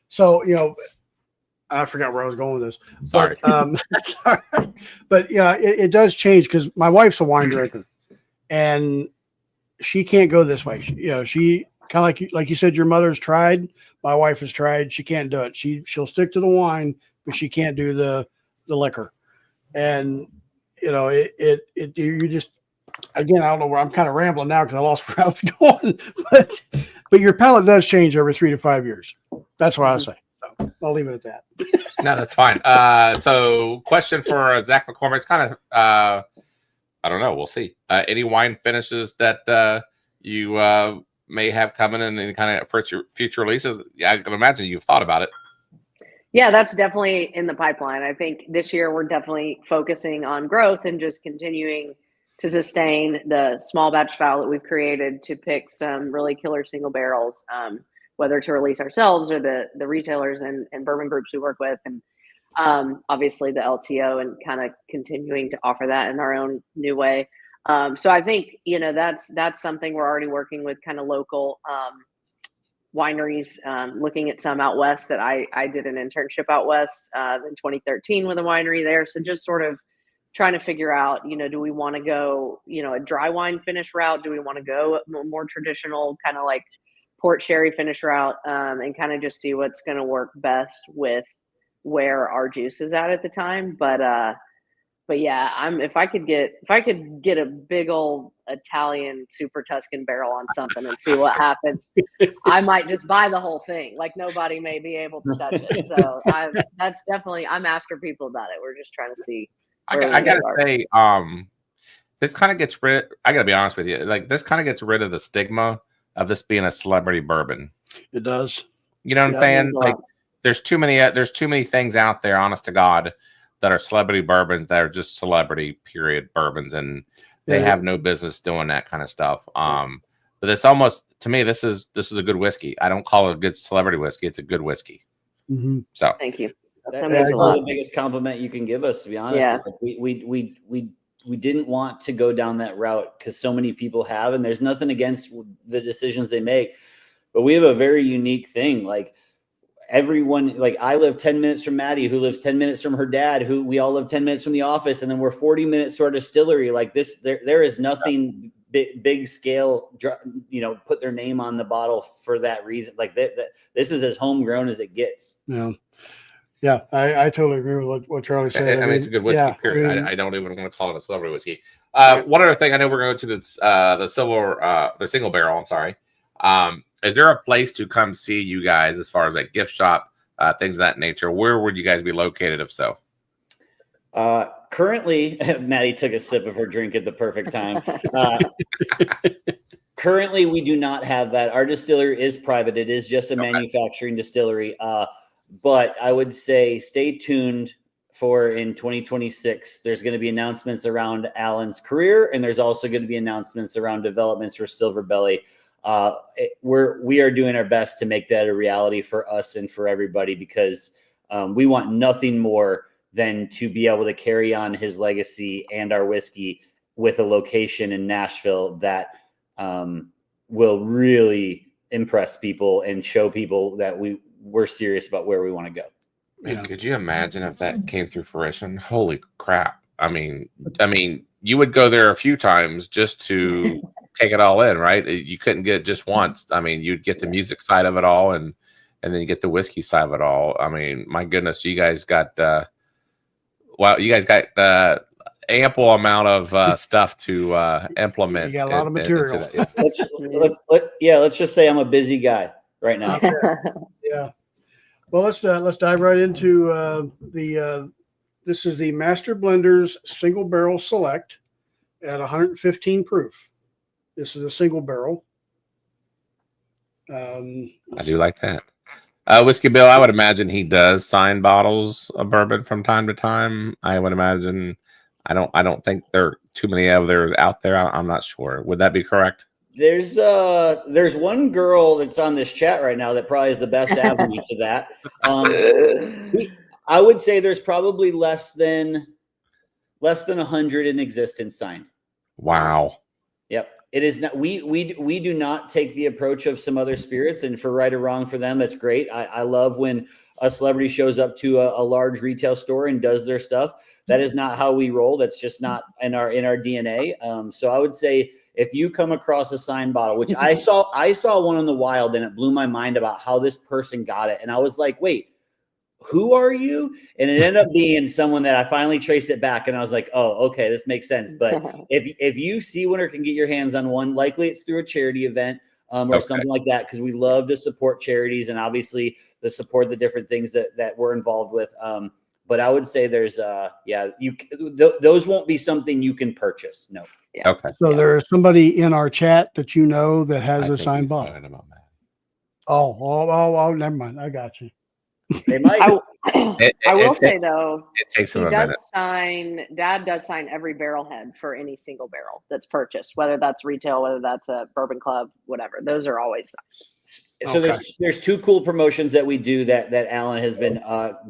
So I forgot where I was going with this. Sorry. Sorry. But yeah, it does change because my wife's a wine drinker, and she can't go this way. She kind of like you said, your mother's tried. My wife has tried. She can't do it. She'll stick to the wine, but she can't do the liquor. And you just, again, I don't know where I'm kind of rambling now because I lost where I was going, but your palate does change every 3 to 5 years. That's what I say. So I'll leave it at that. No, that's fine. So question for Zach McCormick. It's kind of, I don't know. We'll see. Any wine finishes that you may have coming in any kind of future releases? Yeah, I can imagine you've thought about it. Yeah, that's definitely in the pipeline. I think this year we're definitely focusing on growth and just continuing to sustain the small batch style that we've created to pick some really killer single barrels, whether to release ourselves or the retailers and bourbon groups we work with. And obviously the LTO and kind of continuing to offer that in our own new way. So I think, that's something we're already working with kind of local wineries, looking at some out west that I did an internship out west in 2013 with a winery there. So just sort of trying to figure out, do we want to go, a dry wine finish route? Do we want to go a more traditional kind of like port sherry finish route, and kind of just see what's going to work best with where our juice is at the time. But yeah, if I could get a big old Italian Super Tuscan barrel on something and see what happens, I might just buy the whole thing. Like nobody may be able to touch it. So that's definitely, I'm after people about it. We're just trying to see. I gotta say, this kind of gets rid. I gotta be honest with you. Like this kind of gets rid of the stigma of this being a celebrity bourbon. It does. You know what I'm saying? Like there's too many things out there, honest to God, that are celebrity bourbons that are just celebrity period bourbons, and they have no business doing that kind of stuff. But it's almost, to me, this is a good whiskey. I don't call it a good celebrity whiskey. It's a good whiskey. Mm-hmm. So thank you. That's the biggest compliment you can give us, to be honest. Yeah. Like we didn't want to go down that route because so many people have, and there's nothing against the decisions they make, but we have a very unique thing. Like everyone, like I live 10 minutes from Mattie, who lives 10 minutes from her dad, who we all live 10 minutes from the office, and then we're 40 minutes to our distillery. Like this, there is nothing big scale, you know, put their name on the bottle for that reason. Like this is as homegrown as it gets. Yeah. Yeah, I totally agree with what Charlie said. I mean, it's a good whiskey, period. I don't even want to call it a celebrity whiskey. One other thing, I know we're going to the single barrel. I'm sorry. Is there a place to come see you guys as far as like gift shop, things of that nature? Where would you guys be located if so? Currently, Mattie took a sip of her drink at the perfect time. Currently, we do not have that. Our distillery is private. It is just a manufacturing distillery. But I would say stay tuned for in 2026. There's going to be announcements around Alan's career, and there's also going to be announcements around developments for Silverbelly. We are doing our best to make that a reality for us and for everybody, because we want nothing more than to be able to carry on his legacy and our whiskey with a location in Nashville that will really impress people and show people that we're serious about where we want to go. Man, could you imagine if that came through fruition? Holy crap. I mean, you would go there a few times just to take it all in, right? You couldn't get it just once. I mean, you'd get the music side of it all, and then you get the whiskey side of it all. I mean, my goodness, you guys got ample amount of stuff to implement. You got a lot of material. Let's just say I'm a busy guy right now. Yeah. Well, let's dive right into this is the Master Blenders Single Barrel Select at 115 proof. This is a single barrel. I do like that. Whiskey Bill, I would imagine he does sign bottles of bourbon from time to time. I would imagine. I don't think there are too many of theirs out there. I'm not sure. Would that be correct? There's one girl that's on this chat right now that probably is the best avenue to that. I would say there's probably less than 100 in existence signed. Wow. Yep. It is not. We do not take the approach of some other spirits, and for right or wrong for them, that's great. I love when a celebrity shows up to a large retail store and does their stuff. That is not how we roll. That's just not in our DNA. So I would say, if you come across a signed bottle, which I saw one in the wild, and it blew my mind about how this person got it. And I was like, wait, who are you? And it ended up being someone that I finally traced it back. And I was like, oh, okay, this makes sense. But if you see one or can get your hands on one, likely it's through a charity event or something like that, because we love to support charities and obviously to support the different things that we're involved with. But I would say there's those won't be something you can purchase. No. Yeah. Okay. So there's somebody in our chat that you know that has a signed bottle. Oh, never mind. I got you. They might. I will say though, it takes him a minute. Dad does sign every barrel head for any single barrel that's purchased, whether that's retail, whether that's a bourbon club, whatever. Those are always signed. So there's two cool promotions that we do that Alan has been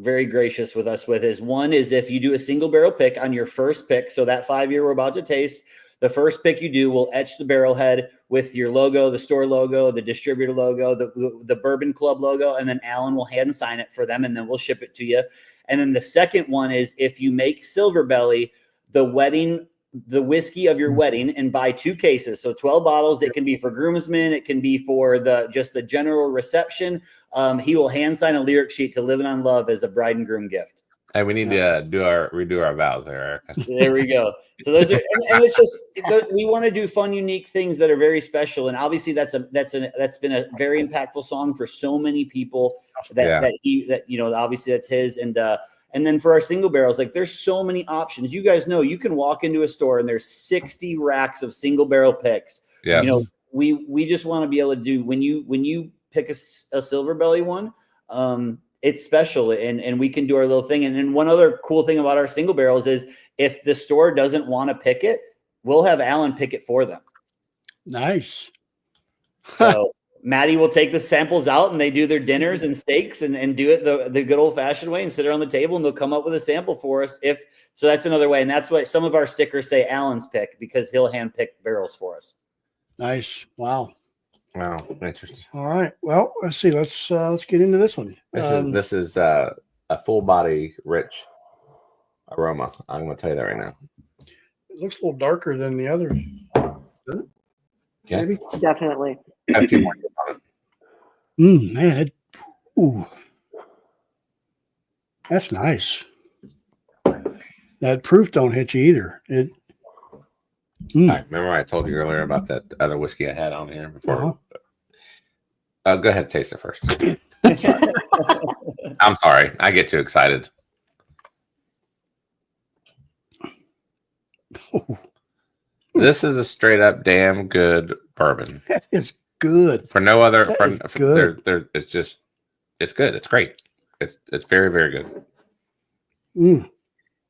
very gracious with us with. One is if you do a single barrel pick on your first pick, so that 5-year we're about to taste, the first pick you do will etch the barrel head with your logo, the store logo, the distributor logo, the Bourbon Club logo, and then Alan will hand sign it for them, and then we'll ship it to you. And then the second one is if you make Silverbelly the wedding the whiskey of your wedding and buy 2 cases. So 12 bottles. It can be for groomsmen. It can be for just the general reception. He will hand sign a lyric sheet to Living on Love as a bride and groom gift. Hey, we need to redo our vows there, Erica. There we go. So those are, and it's just, we want to do fun, unique things that are very special. And obviously that's been a very impactful song for so many people obviously that's his. And then for our single barrels, like there's so many options. You guys know you can walk into a store and there's 60 racks of single barrel picks. Yes. You know, we just want to be able to do when you pick a Silverbelly one, it's special and we can do our little thing. And then one other cool thing about our single barrels is if the store doesn't want to pick it, we'll have Alan pick it for them. Nice. So Mattie will take the samples out and they do their dinners and steaks and do it the good old fashioned way and sit around the table and they'll come up with a sample for us. So that's another way. And that's why some of our stickers say Alan's pick, because he'll hand pick barrels for us. Nice. Wow. Interesting. All right. Well, let's see. Let's get into this one. This is a full body rich aroma. I'm going to tell you that right now. It looks a little darker than the others. Doesn't it? Yeah. Maybe. Definitely. I have a few more on it. Man, that's nice. That proof don't hit you either. Remember I told you earlier about that other whiskey I had on here before? Go ahead, taste it first. I'm sorry. I get too excited. This is a straight up damn good bourbon. That is good. For no other, good. it's good. It's great. It's very, very good.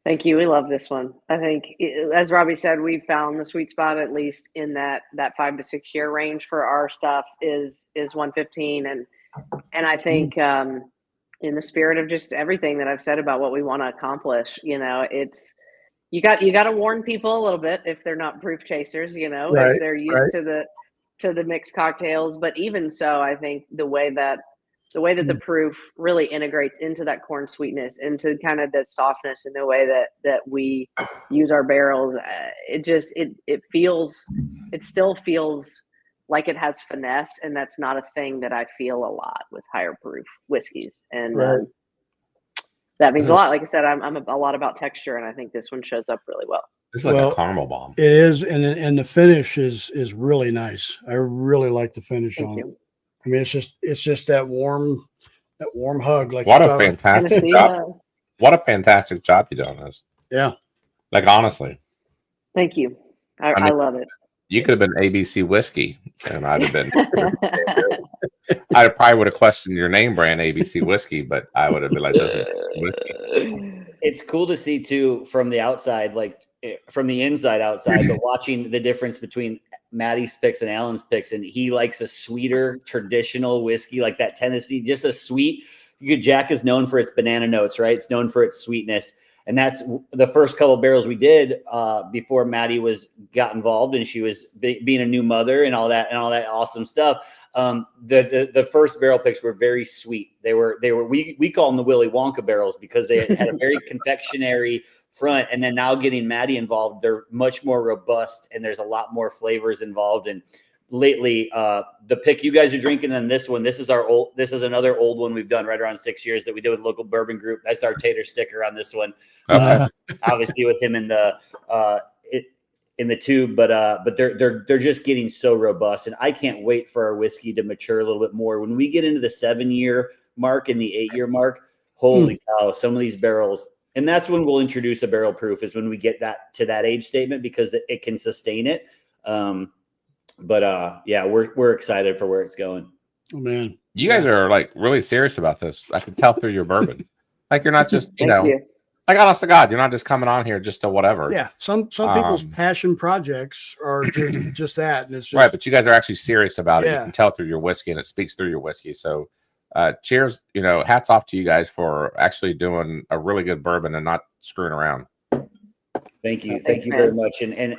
Thank you. We love this one. I think, as Robbie said, we've found the sweet spot, at least in that 5 to 6 year range for our stuff is 115. And I think in the spirit of just everything that I've said about what we want to accomplish, it's, you got to warn people a little bit if they're not proof chasers, if they're used to the mixed cocktails. But even so, I think the way that the proof really integrates into that corn sweetness, into kind of that softness in the way that we use our barrels, it still feels like it has finesse, and that's not a thing that I feel a lot with higher proof whiskeys. And that means a lot. Like I said, I'm a lot about texture, and I think this one shows up really well. It's like a caramel bomb. It is, and the finish is really nice. I really like the finish on it. I mean, it's just that warm hug. Like, what a fantastic job! What a fantastic job you did on this. Yeah, like honestly. Thank you. I love it. You could have been ABC Whiskey, and I'd have been. I probably would have questioned your name brand, ABC Whiskey, but I would have been like, "This is whiskey." It's cool to see too from the outside, like from the inside outside, but watching the difference between Mattie's picks and Alan's picks, and he likes a sweeter traditional whiskey like that Tennessee, just a sweet. Jack is known for its banana notes, right? It's known for its sweetness, and that's the first couple barrels we did before Mattie got involved, and she was being a new mother and all that awesome stuff. The first barrel picks were very sweet. We call them the Willy Wonka barrels because they had a very confectionery front, and then now getting Mattie involved, they're much more robust and there's a lot more flavors involved. And lately, the pick you guys are drinking, and this one, this is another old one we've done right around 6 years that we did with local bourbon group. That's our Tater sticker on this one. Obviously with him in the tube, but they're just getting so robust, and I can't wait for our whiskey to mature a little bit more. When we get into the 7-year mark and the 8-year mark, holy cow, some of these barrels. And that's when we'll introduce a barrel proof, is when we get that to that age statement, because it can sustain it. Yeah, we're excited for where it's going. Oh man, you guys are like really serious about this. I can tell through your bourbon. Like you're not just like honest to God, you're not just coming on here just to whatever. Yeah, some people's passion projects are just that, and it's just, right. But you guys are actually serious about it. You can tell through your whiskey, and it speaks through your whiskey. So. Cheers, hats off to you guys for actually doing a really good bourbon and not screwing around. Thank you. Thank you very much. And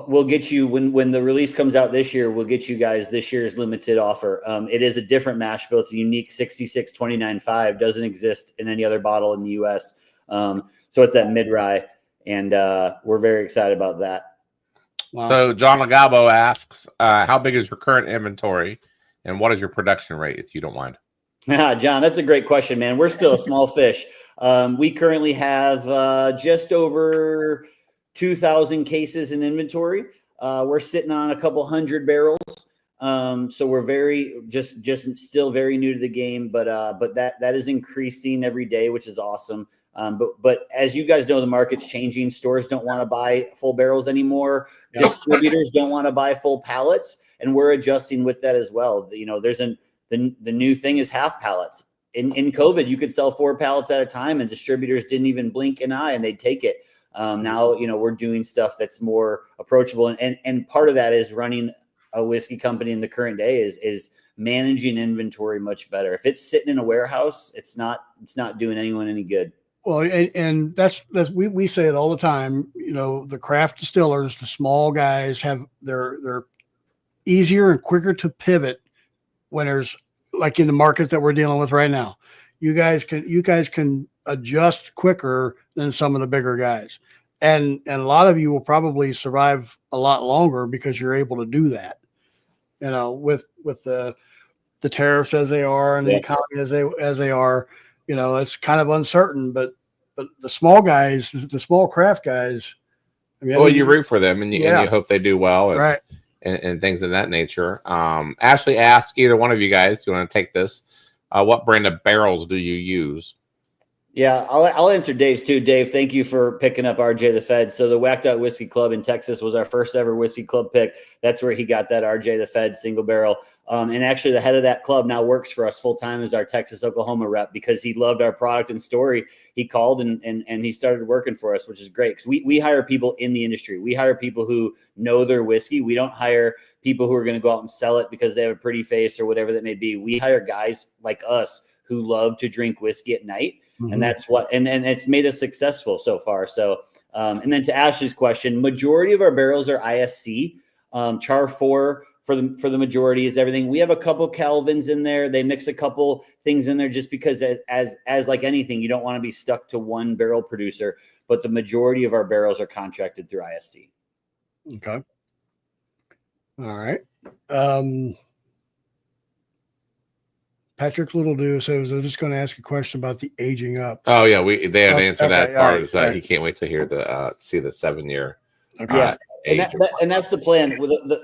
we'll get you when the release comes out this year, we'll get you guys this year's limited offer. It is a different mash bill. It's a unique 66-29.5, doesn't exist in any other bottle in the US. So it's that mid-rye. and we're very excited about that. Wow. So John Legabo asks, how big is your current inventory and what is your production rate, if you don't mind? John, that's a great question, man. We're still a small fish. We currently have just over 2,000 cases in inventory. We're sitting on a couple hundred barrels. So we're very just still very new to the game, but that is increasing every day, which is awesome. But as you guys know, the market's changing. Stores don't want to buy full barrels anymore. Yeah. Distributors don't want to buy full pallets, and we're adjusting with that as well. You know, there's the new thing is half pallets. In COVID, you could sell 4 pallets at a time, and distributors didn't even blink an eye, and they'd take it. Now, you know, we're doing stuff that's more approachable, and part of that is running a whiskey company in the current day is managing inventory much better. If it's sitting in a warehouse, it's not doing anyone any good. Well, and that's we say it all the time. You know, the craft distillers, the small guys they're easier and quicker to pivot when there's like in the market that we're dealing with right now. You guys can adjust quicker than some of the bigger guys. And a lot of you will probably survive a lot longer because you're able to do that. You know, with the tariffs as they are and the economy as they are, you know, it's kind of uncertain, but the small guys, the small craft guys, I mean, Well, you root for them and you hope they do well, and, right. and things of that nature. Ashley asked, either one of you guys, do you want to take this? What brand of barrels do you use? Yeah, I'll answer Dave's too. Dave, thank you for picking up RJ the Fed. So the Whacked Out Whiskey Club in Texas was our first ever whiskey club pick. That's where he got that RJ the Fed single barrel. And actually the head of that club now works for us full time as our Texas, Oklahoma rep because he loved our product and story. He called and he started working for us, which is great because we hire people in the industry. We hire people who know their whiskey. We don't hire people who are going to go out and sell it because they have a pretty face or whatever that may be. We hire guys like us who love to drink whiskey at night. Mm-hmm. And that's what, and it's made us successful so far. So, and then to Ashley's question, majority of our barrels are ISC, char 4 for the majority is everything. We have a couple Calvins in there. They mix a couple things in there just because as like anything, you don't want to be stuck to one barrel producer, but the majority of our barrels are contracted through ISC. Okay. All right. Patrick Littledew says, I'm just going to ask a question about the aging up. Oh yeah, they had answered that as far as right. He can't wait to hear see the 7-year. Okay. And that's the plan.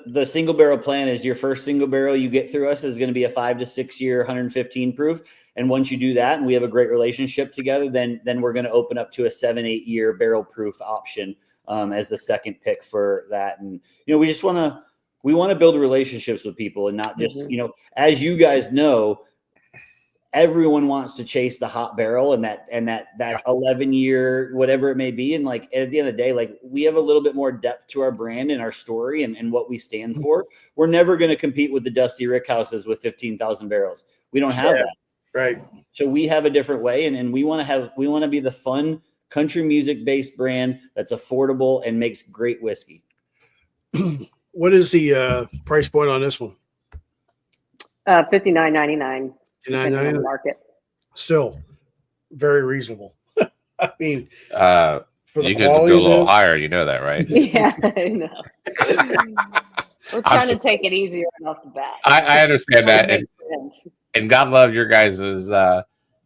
The single barrel plan is your first single barrel you get through us is going to be a 5 to 6 year 115 proof. And once you do that, and we have a great relationship together, then we're going to open up to a 7-8 year barrel proof option as the second pick for that. And you know, we want to build relationships with people and not just you know, as you guys know. Everyone wants to chase the hot barrel and that 11-year, whatever it may be. And like, at the end of the day, like we have a little bit more depth to our brand and our story and what we stand for. We're never going to compete with the Dusty Rickhouses with 15,000 barrels. We don't have that. Right. So we have a different way. And we want to be the fun country music based brand that's affordable and makes great whiskey. What is the price point on this one? $59.99. On the market. Still very reasonable. I mean, you could go a little higher. You know that, right? Yeah, I know. We're trying to take it easier off the bat. I understand that, and God love your guys's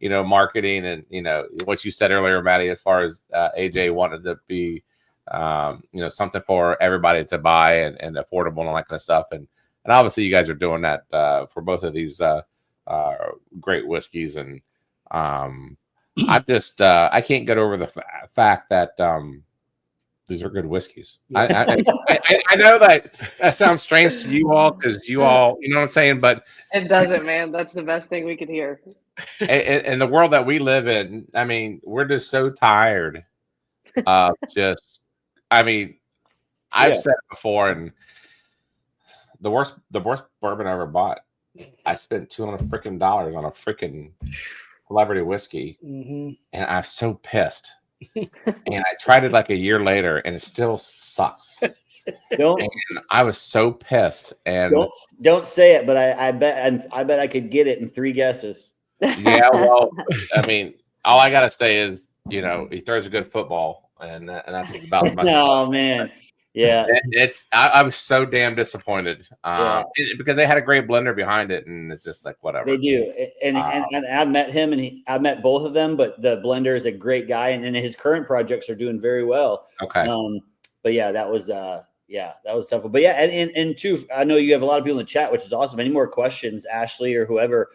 you know, marketing and you know what you said earlier, Mattie, as far as AJ wanted to be you know, something for everybody to buy and affordable and all that kind of stuff, and obviously you guys are doing that for both of these. Great whiskeys, and I just I can't get over the fact that these are good whiskeys. I know that sounds strange to you all because you all, you know what I'm saying, but it doesn't, man. That's the best thing we could hear. In the world that we live in, I mean, we're just so tired of just. I mean, I've said it before, and the worst bourbon I ever bought. I spent $200 freaking on a freaking celebrity whiskey, and I'm so pissed. And I tried it like a year later, and it still sucks. And I was so pissed. And don't say it, but I bet I could get it in 3 guesses. Yeah, well, I mean, all I gotta say is, you know, he throws a good football. and that's about as much. Oh man, yeah. I was so damn disappointed Yeah. because they had a great blender behind it, and it's just like whatever. They do, and I met him, and I met both of them. But the blender is a great guy, and his current projects are doing very well. Okay. But yeah, that was tough. But yeah, and too, I know you have a lot of people in the chat, which is awesome. Any more questions, Ashley or whoever?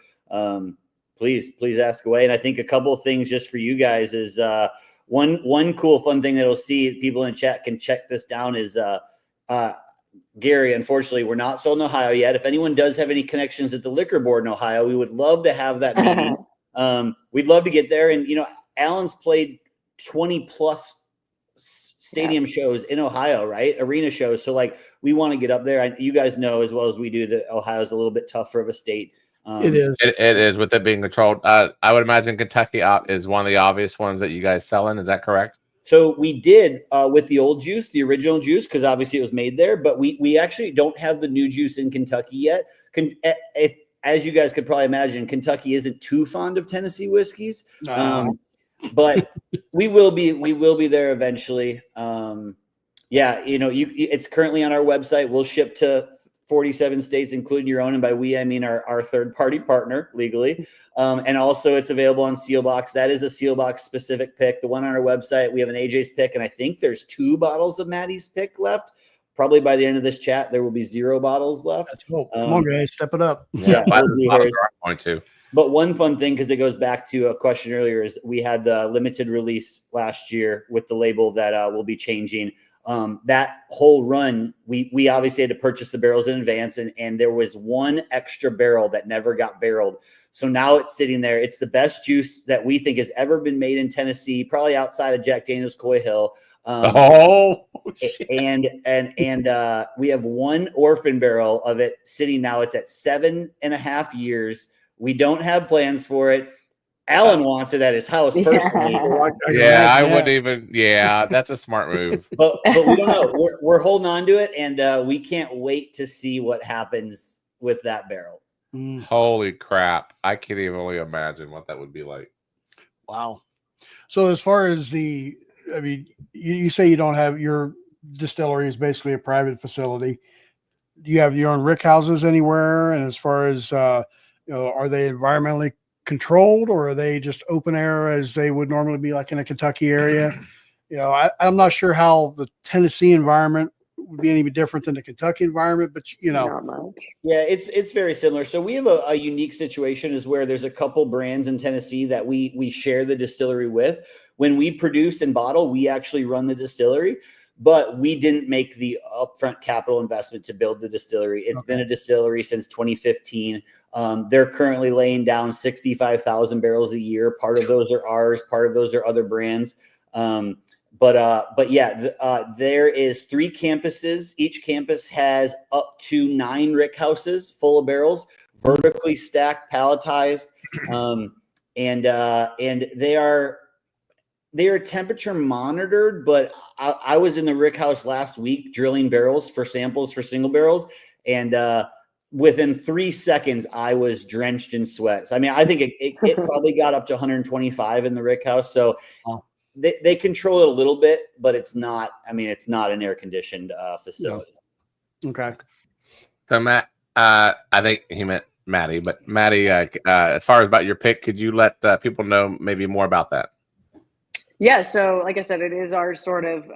Please ask away. And I think a couple of things just for you guys is one cool fun thing that'll see people in chat can check this down is Gary, unfortunately, we're not sold in Ohio yet. If anyone does have any connections at the liquor board in Ohio, we would love to have that meeting. We'd love to get there. And, Alan's played 20 plus stadium shows in Ohio, right? Arena shows. So we want to get up there. You guys know as well as we do that Ohio is a little bit tougher of a state. It is. It is with it being controlled. I would imagine Kentucky is one of the obvious ones that you guys sell in. Is that correct? So we did with the old juice, the original juice, because obviously it was made there. But we actually don't have the new juice in Kentucky yet. As you guys could probably imagine, Kentucky isn't too fond of Tennessee whiskeys, but we will be there eventually. It's currently on our website. We'll ship to 47 states, including your own. And by we, I mean our third-party partner legally. And also it's available on Sealbox. That is a Sealbox specific pick. The one on our website, we have an AJ's pick. And I think there's 2 bottles of Mattie's pick left. Probably by the end of this chat, there will be 0 bottles left. Come on, guys, step it up. Yeah, bottles are going to. But one fun thing, because it goes back to a question earlier, is we had the limited release last year with the label that will be changing. That whole run, we obviously had to purchase the barrels in advance, and there was 1 extra barrel that never got barreled. So now it's sitting there. It's the best juice that we think has ever been made in Tennessee, probably outside of Jack Daniel's Coy Hill. And we have 1 orphan barrel of it sitting now. It's at 7.5 years. We don't have plans for it. Alan wants it at his house personally. I wouldn't even. Yeah, that's a smart move. but we don't know. We're holding on to it, and we can't wait to see what happens with that barrel. Holy crap! I can't even only imagine what that would be like. Wow. So as far as you say you don't have your distillery is basically a private facility. Do you have your own rick houses anywhere? And as far as are they environmentally controlled, or are they just open air as they would normally be like in a Kentucky area? I'm not sure how the Tennessee environment would be any different than the Kentucky environment, but Not much. Yeah, it's very similar. So we have a unique situation is where there's a couple brands in Tennessee that we share the distillery with. When we produce and bottle, we actually run the distillery, but we didn't make the upfront capital investment to build the distillery. It's been a distillery since 2015. They're currently laying down 65,000 barrels a year. Part of those are ours. Part of those are other brands. There is 3 campuses. Each campus has up to 9 rick houses full of barrels, vertically stacked, palletized, and they are temperature monitored. But I was in the rick house last week drilling barrels for samples for single barrels, and within 3 seconds, I was drenched in sweat. So, I think it probably got up to 125 in the rick house. So they control it a little bit, but it's not an air conditioned facility. No. Okay. So Matt, I think he meant Mattie, but Mattie, as far as about your pick, could you let people know maybe more about that? Yeah, so like I said, it is our sort of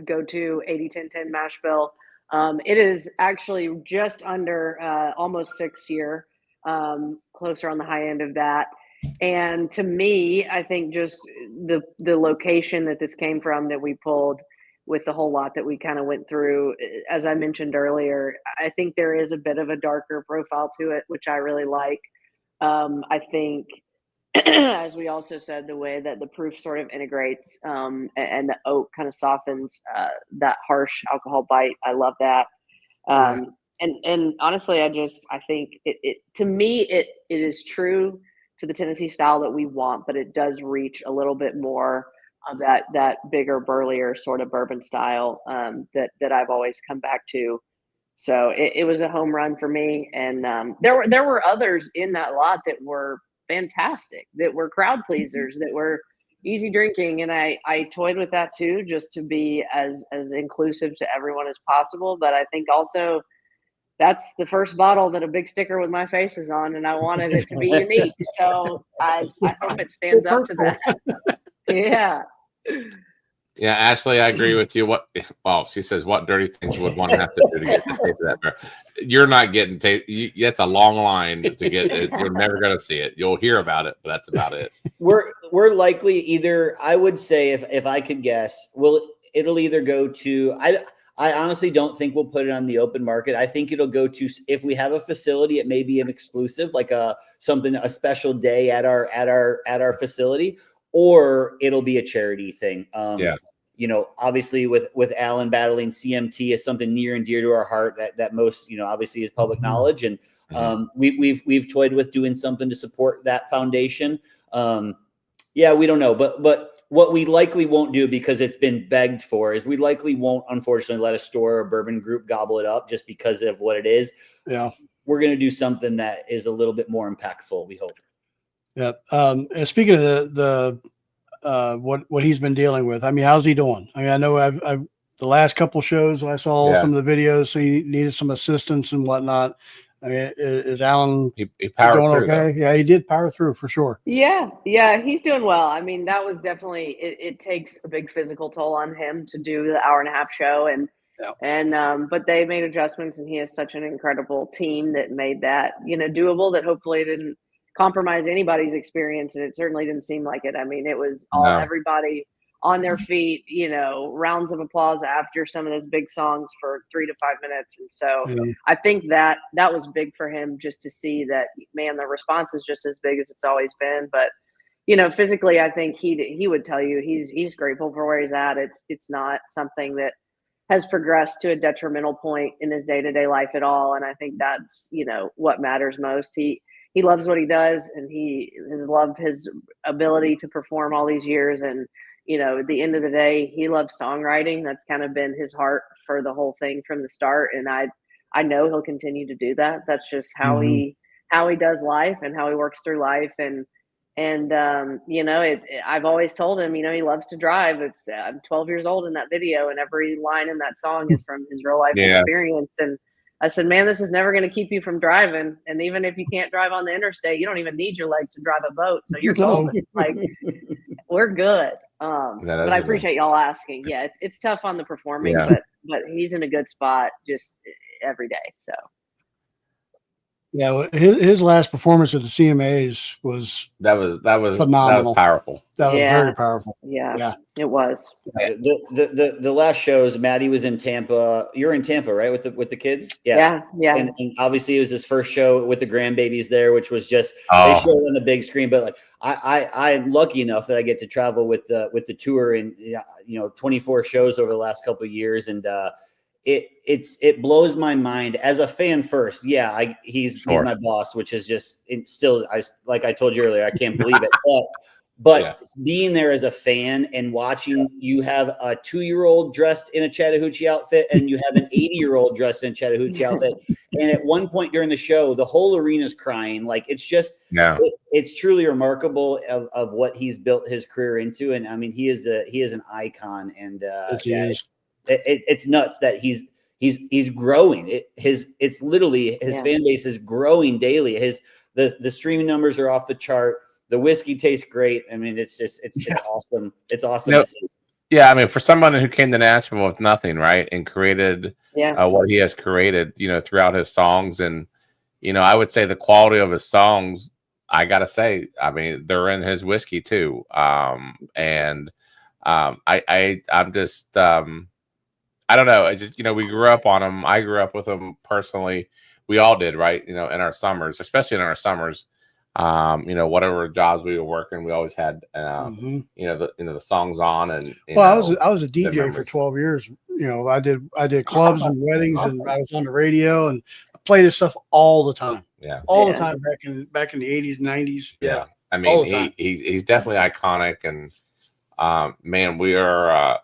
go-to 80-10-10 mash bill. It is actually just under almost 6 year, closer on the high end of that. And to me, I think just the location that this came from that we pulled with the whole lot that we kind of went through, as I mentioned earlier, I think there is a bit of a darker profile to it, which I really like. I think, as we also said, the way that the proof sort of integrates and the oak kind of softens that harsh alcohol bite. I love that. And honestly, I think it to me, it is true to the Tennessee style that we want, but it does reach a little bit more of that bigger, burlier sort of bourbon style that I've always come back to. So it was a home run for me. And there were others in that lot that were fantastic, that were crowd pleasers, that were, easy drinking, and I toyed with that too, just to be as inclusive to everyone as possible. But I think also that's the first bottle that a big sticker with my face is on, and I wanted it to be unique. So I hope it stands up to that. Yeah. Yeah, Ashley, I agree with you. Well, she says, what dirty things would one have to do to get the taste of that beer? You're not getting taste. It's a long line to get it. You're never going to see it. You'll hear about it, but that's about it. We're likely either, I would say, if I could guess, it'll either go to, I honestly don't think we'll put it on the open market. I think it'll go to, if we have a facility, it may be an exclusive, like a special day at our facility, or it'll be a charity thing. Yeah. You know, obviously with Alan battling CMT is something near and dear to our heart that most, you know, obviously is public knowledge. And we've toyed with doing something to support that foundation. Yeah, we don't know, but what we likely won't do, because it's been begged for, is we likely won't, unfortunately, let a store or bourbon group gobble it up just because of what it is. Yeah. We're going to do something that is a little bit more impactful, we hope. Yeah. And speaking of what he's been dealing with, I mean, how's he doing? I mean, I know I've the last couple shows I saw some of the videos, so he needed some assistance and whatnot. I mean, is Alan he powered doing through, okay? Though. Yeah, he did power through for sure. Yeah, he's doing well. I mean, that was definitely it takes a big physical toll on him to do the hour-and-a-half show, but they made adjustments, and he has such an incredible team that made that, you know, doable, that hopefully didn't compromise anybody's experience, and it certainly didn't seem like it. I mean, it was everybody on their feet, you know, rounds of applause after some of those big songs for 3 to 5 minutes. And so I think that was big for him, just to see that, man, the response is just as big as it's always been. But, you know, physically, I think he would tell you he's grateful for where he's at. It's not something that has progressed to a detrimental point in his day-to-day life at all. And I think that's, you know, what matters most. He loves what he does, and he has loved his ability to perform all these years. And, you know, at the end of the day, he loves songwriting. That's kind of been his heart for the whole thing from the start. And I know he'll continue to do that. That's just how he does life and how he works through life. And you know, I've always told him, you know, he loves to drive. I'm 12 years old in that video, and every line in that song is from his real life experience. And I said, man, this is never going to keep you from driving. And even if you can't drive on the interstate, you don't even need your legs to drive a boat. So you're golden. Like, we're good. But I appreciate y'all asking. Yeah, it's tough on the performing, but he's in a good spot just every day. So. Yeah, his last performance at the CMAs was phenomenal. That was powerful. That was very powerful. Yeah, it was. The last shows, Mattie was in Tampa. You're in Tampa, right? With the kids? Yeah. And obviously it was his first show with the grandbabies there, which was just they showed on the big screen. But like I'm lucky enough that I get to travel with the tour and 24 shows over the last couple of years, and it blows my mind as a fan first. Yeah, he's my boss, which is just still, like I told you earlier, I can't believe it. But being there as a fan and watching, you have a 2-year-old dressed in a Chattahoochee outfit, and you have an 80-year-old dressed in a Chattahoochee outfit. And at one point during the show, the whole arena's crying. Like, it's just, it's truly remarkable of what he's built his career into. And I mean, he is an icon, and it's nuts that he's growing. It's literally his fan base is growing daily. The streaming numbers are off the chart. The whiskey tastes great. I mean, it's awesome. It's awesome to see. Yeah, I mean, for someone who came to Nashville with nothing, right, and created what he has created, throughout his songs, and I would say the quality of his songs, I gotta say, I mean, they're in his whiskey too. I'm just I don't know. I just, we grew up on them. I grew up with them personally. We all did, right? In our summers, especially in our summers, whatever jobs we were working, we always had, the songs on. And I was a DJ for 12 years. I did clubs and weddings, and I was on the radio, and I played this stuff all the time. Yeah, all the time back in the 80s, 90s. Yeah, I mean, he's definitely iconic, and. Man, we are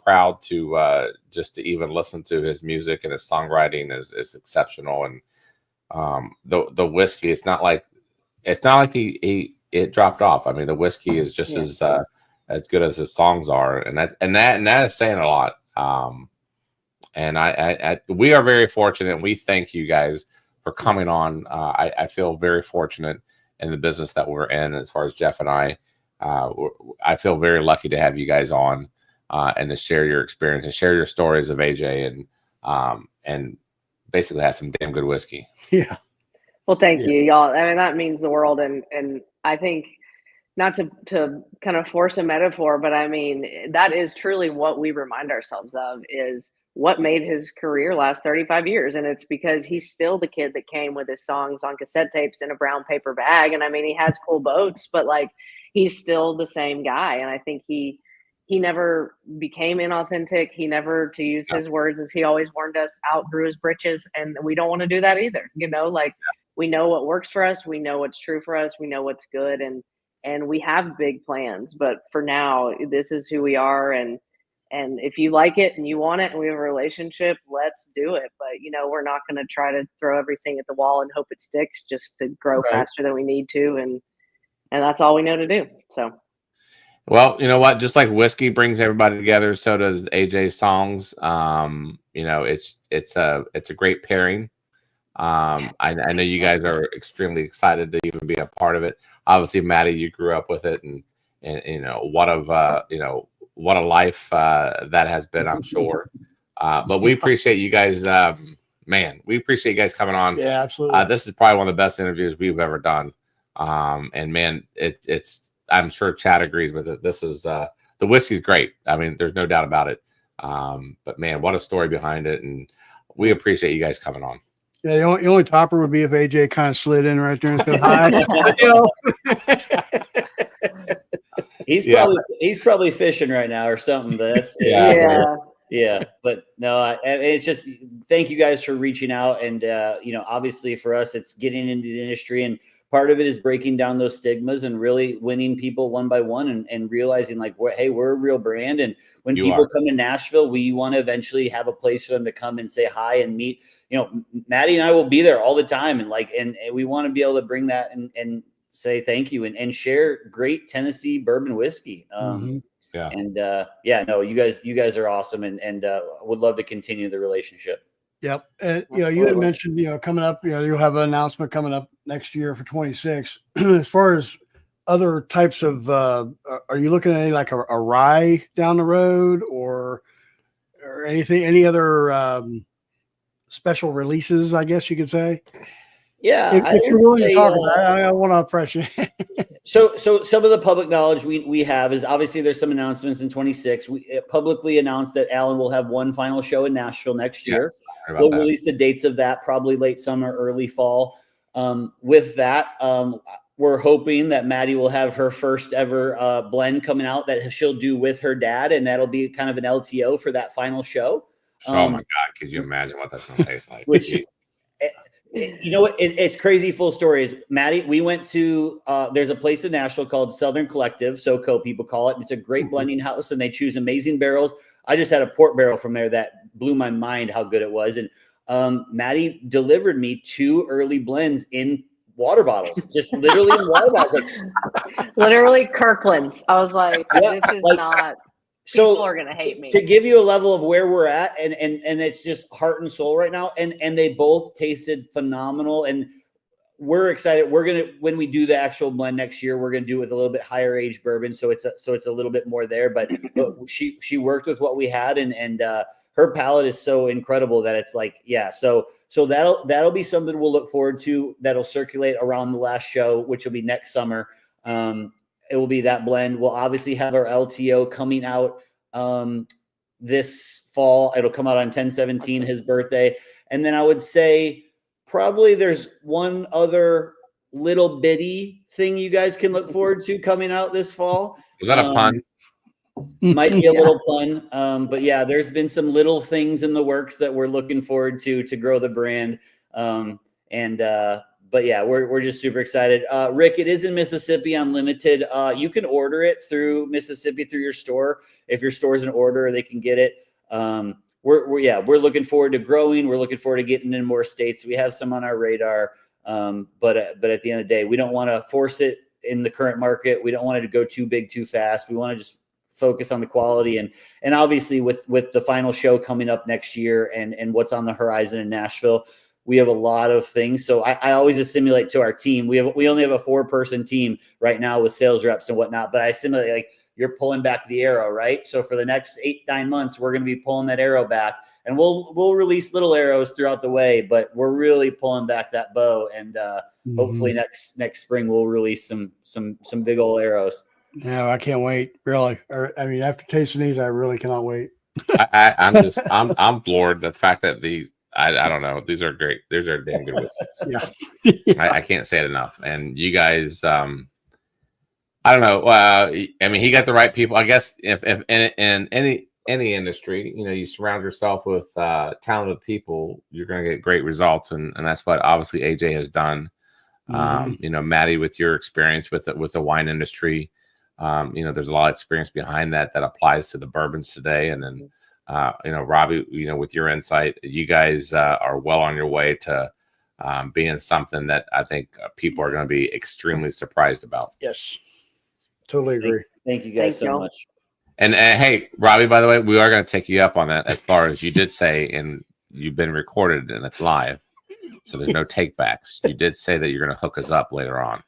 proud to just to even listen to his music, and his songwriting is exceptional. And the whiskey, it's not like he it dropped off. I mean, the whiskey is just as good as his songs are, and that is saying a lot. And we are very fortunate. We thank you guys for coming on. I feel very fortunate in the business that we're in, as far as Jeff and I feel very lucky to have you guys on and to share your experience and share your stories of AJ and basically have some damn good whiskey. Yeah. Well, thank you, y'all. I mean, that means the world. And I think, not to kind of force a metaphor, but I mean, that is truly what we remind ourselves of, is what made his career last 35 years. And it's because he's still the kid that came with his songs on cassette tapes in a brown paper bag. And I mean, he has cool boats, but like, he's still the same guy. And I think he never became inauthentic. He never, to use his words, as he always warned us, outgrew his britches. And we don't want to do that either. You know, like, we know what works for us. We know what's true for us. We know what's good. And we have big plans, but for now, this is who we are. And if you like it and you want it and we have a relationship, let's do it. But, you know, we're not going to try to throw everything at the wall and hope it sticks just to grow faster than we need to. And that's all we know to do. So. Well, you know what? Just like whiskey brings everybody together, so does AJ's songs. You know, it's a great pairing. I know you guys are extremely excited to even be a part of it. Obviously, Mattie, you grew up with it, and you know what a life that has been, I'm sure. But we appreciate you guys, man. We appreciate you guys coming on. Yeah, absolutely. This is probably one of the best interviews we've ever done. And man, it's I'm sure Chad agrees with it. This is the whiskey's great. I mean, there's no doubt about it. But man, what a story behind it, and we appreciate you guys coming on. Yeah, the only topper would be if AJ kind of slid in right there and said hi. You know. He's probably fishing right now or something. But that's yeah. But no, it's just, thank you guys for reaching out, and you know, obviously for us, it's getting into the industry, and part of it is breaking down those stigmas and really winning people one by one, and realizing like, hey, we're a real brand, and when people come to Nashville, we want to eventually have a place for them to come and say hi and meet. You know, Mattie and I will be there all the time, and like, and we want to be able to bring that and say thank you and share great Tennessee bourbon whiskey. No, you guys are awesome, and would love to continue the relationship. Yep. You know, you had mentioned, you know, coming up, you know, you'll have an announcement coming up next year for 26. As far as other types of, are you looking at any, like a rye down the road, or anything, any other special releases, I guess you could say? Yeah, if you're willing to talk about it, I don't want to press you. So some of the public knowledge we have is, obviously there's some announcements in 26. We publicly announced that Alan will have one final show in Nashville next year. We'll release the dates of that probably late summer, early fall. With that, we're hoping that Mattie will have her first ever blend coming out that she'll do with her dad, and that'll be kind of an LTO for that final show. Oh my God, could you imagine what that's going to taste like? You know what? It's crazy. Full story is, Mattie, we went to, there's a place in Nashville called Southern Collective, SoCo people call it. It's a great blending house, and they choose amazing barrels. I just had a port barrel from there that blew my mind how good it was. And Mattie delivered me 2 early blends in water bottles, just literally in water bottles. Literally Kirkland's. I was like, this is not... People are gonna hate me. To give you a level of where we're at, and it's just heart and soul right now, and they both tasted phenomenal, and we're excited. We're gonna, when we do the actual blend next year, we're gonna do it with a little bit higher aged bourbon, so it's a little bit more there. But she worked with what we had, and her palate is so incredible that it's like, yeah. So that'll be something we'll look forward to. That'll circulate around the last show, which will be next summer. It will be that blend. We'll obviously have our LTO coming out this fall. It'll come out on 10/17, his birthday. And then I would say probably there's one other little bitty thing you guys can look forward to coming out this fall. Was that a pun? Might be a little pun. But yeah, there's been some little things in the works that we're looking forward to grow the brand. But yeah, we're just super excited. Rick, it is in Mississippi Unlimited. You can order it through Mississippi through your store. If your store's an order, they can get it. We're looking forward to growing. We're looking forward to getting in more states. We have some on our radar. But at the end of the day, we don't want to force it. in the current market. We don't want it to go too big too fast. We want to just focus on the quality, and obviously with the final show coming up next year and what's on the horizon in Nashville, we have a lot of things. So I always assimilate to our team. We only have a 4-person team right now with sales reps and whatnot, but I assimilate, like, you're pulling back the arrow, right? So for the next 8-9 months, we're going to be pulling that arrow back, and we'll release little arrows throughout the way, but we're really pulling back that bow. And hopefully next spring we'll release some big old arrows. Yeah, I can't wait. Really. I mean, after tasting these, I really cannot wait. I'm floored. The fact that these, I don't know, these are great. These are damn good whiskeys. Yeah. I can't say it enough. And you guys, I don't know. I mean, he got the right people. I guess if in any industry, you know, you surround yourself with talented people, you're going to get great results, and that's what obviously AJ has done. You know, Mattie, with your experience with the wine industry, you know, there's a lot of experience behind that applies to the bourbons today. And then, you know, Robbie, you know, with your insight, you guys are well on your way to being something that I think people are going to be extremely surprised about. Yes. Totally agree. Thank you guys so much. And hey, Robbie, by the way, we are going to take you up on that, as far as you did say, and you've been recorded and it's live, so there's no take backs. You did say that you're going to hook us up later on.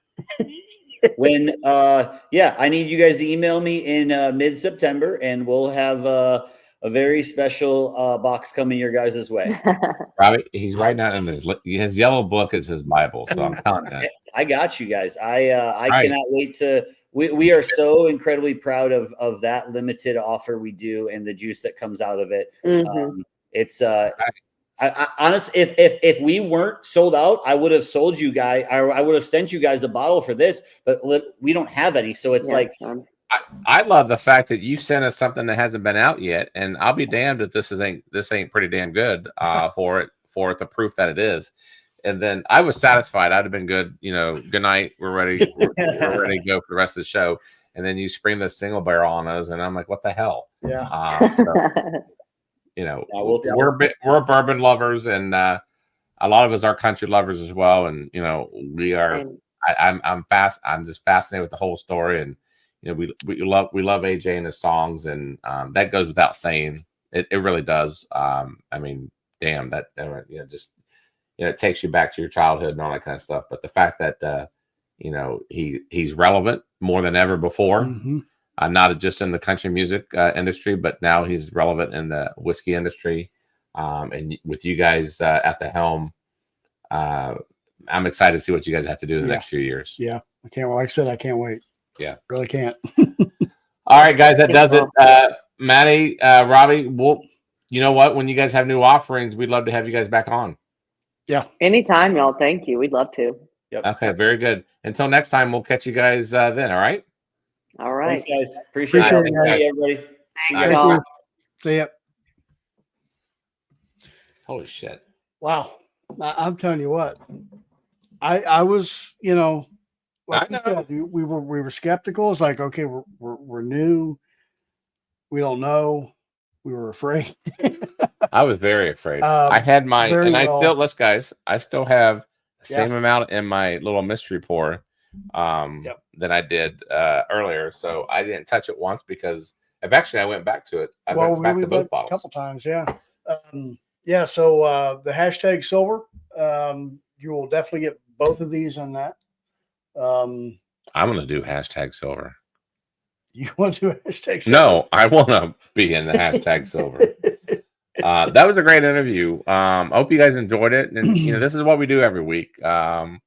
When I need you guys to email me in mid-September, and we'll have a very special box coming your guys' way. Robbie, he's writing out in his yellow book is his Bible, so I'm telling you. I got you guys. I cannot wait to. We are so incredibly proud of that limited offer we do and the juice that comes out of it. It's I honestly, if we weren't sold out, I would have sold you guys. I would have sent you guys a bottle for this, but we don't have any. So it's I love the fact that you sent us something that hasn't been out yet, and I'll be damned if this ain't pretty damn good for it, the proof that it is. And then I was satisfied. I'd have been good. You know, good night. We're ready. We're ready to go for the rest of the show. And then you spring this single barrel on us, and I'm like, what the hell? Yeah. So, you know, we're bourbon lovers, and a lot of us are country lovers as well. And you know, we are. I'm just fascinated with the whole story, and you know, we love AJ and his songs, and that goes without saying. It really does. I mean, damn, that you know, just. You know, it takes you back to your childhood and all that kind of stuff. But the fact that, you know, he's relevant more than ever before, not just in the country music industry, but now he's relevant in the whiskey industry. And with you guys at the helm, I'm excited to see what you guys have to do in the next few years. Yeah, I can't. Like I said, I can't wait. Yeah, really can't. All right, guys, that does it. Mattie, Robbie, you know what? When you guys have new offerings, we'd love to have you guys back on. Yeah. Anytime, y'all. Thank you. We'd love to. Yep. Okay, very good. Until next time, we'll catch you guys then, all right? All right. Thanks, guys. Appreciate it. Guys. See everybody. Thank you. See ya. Holy shit. Wow. I'm telling you what. I was, you know, like I said, we were skeptical. It's like, okay, we're new. We don't know. We were afraid. I was very afraid. I had mine, and I still have the same amount in my little mystery pour that I did earlier. So I didn't touch it once because I went back to it. I went back to both bottles a couple times. Yeah. So the hashtag silver, you will definitely get both of these on that. I'm going to do hashtag silver. You want to do hashtag silver? No, I want to be in the hashtag silver. That was a great interview. I hope you guys enjoyed it. And you know, this is what we do every week. You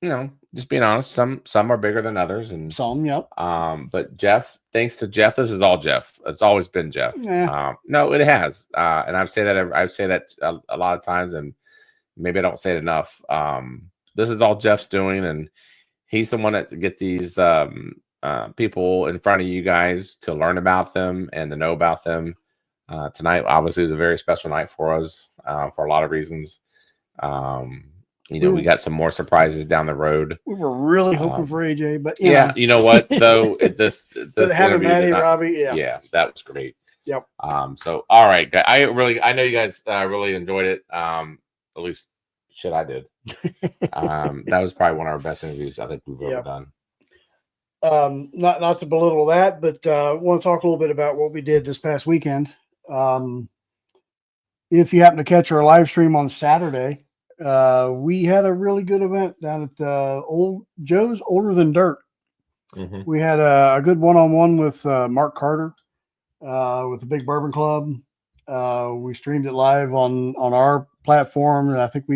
know, just being honest, some are bigger than others, and some, yep. But Jeff, thanks to Jeff, this is all Jeff. It's always been Jeff. Yeah. No, it has. And I say that a lot of times, and maybe I don't say it enough. This is all Jeff's doing, and he's the one that get these people in front of you guys to learn about them and to know about them. Tonight, obviously, was a very special night for us for a lot of reasons. You know, we got some more surprises down the road. We were really hoping for AJ, but yeah, you know what though, having Mattie, Robbie, yeah, that was great. Yep. So all right, I know you guys really enjoyed it. At least shit, I did. That was probably one of our best interviews I think we've ever done. Not to belittle that, but I want to talk a little bit about what we did this past weekend. If you happen to catch our live stream on Saturday, we had a really good event down at Old Joe's Older Than Dirt. Mm-hmm. We had a good one-on-one with Mark Carter with the Big Bourbon Club. We streamed it live on our platform, and I think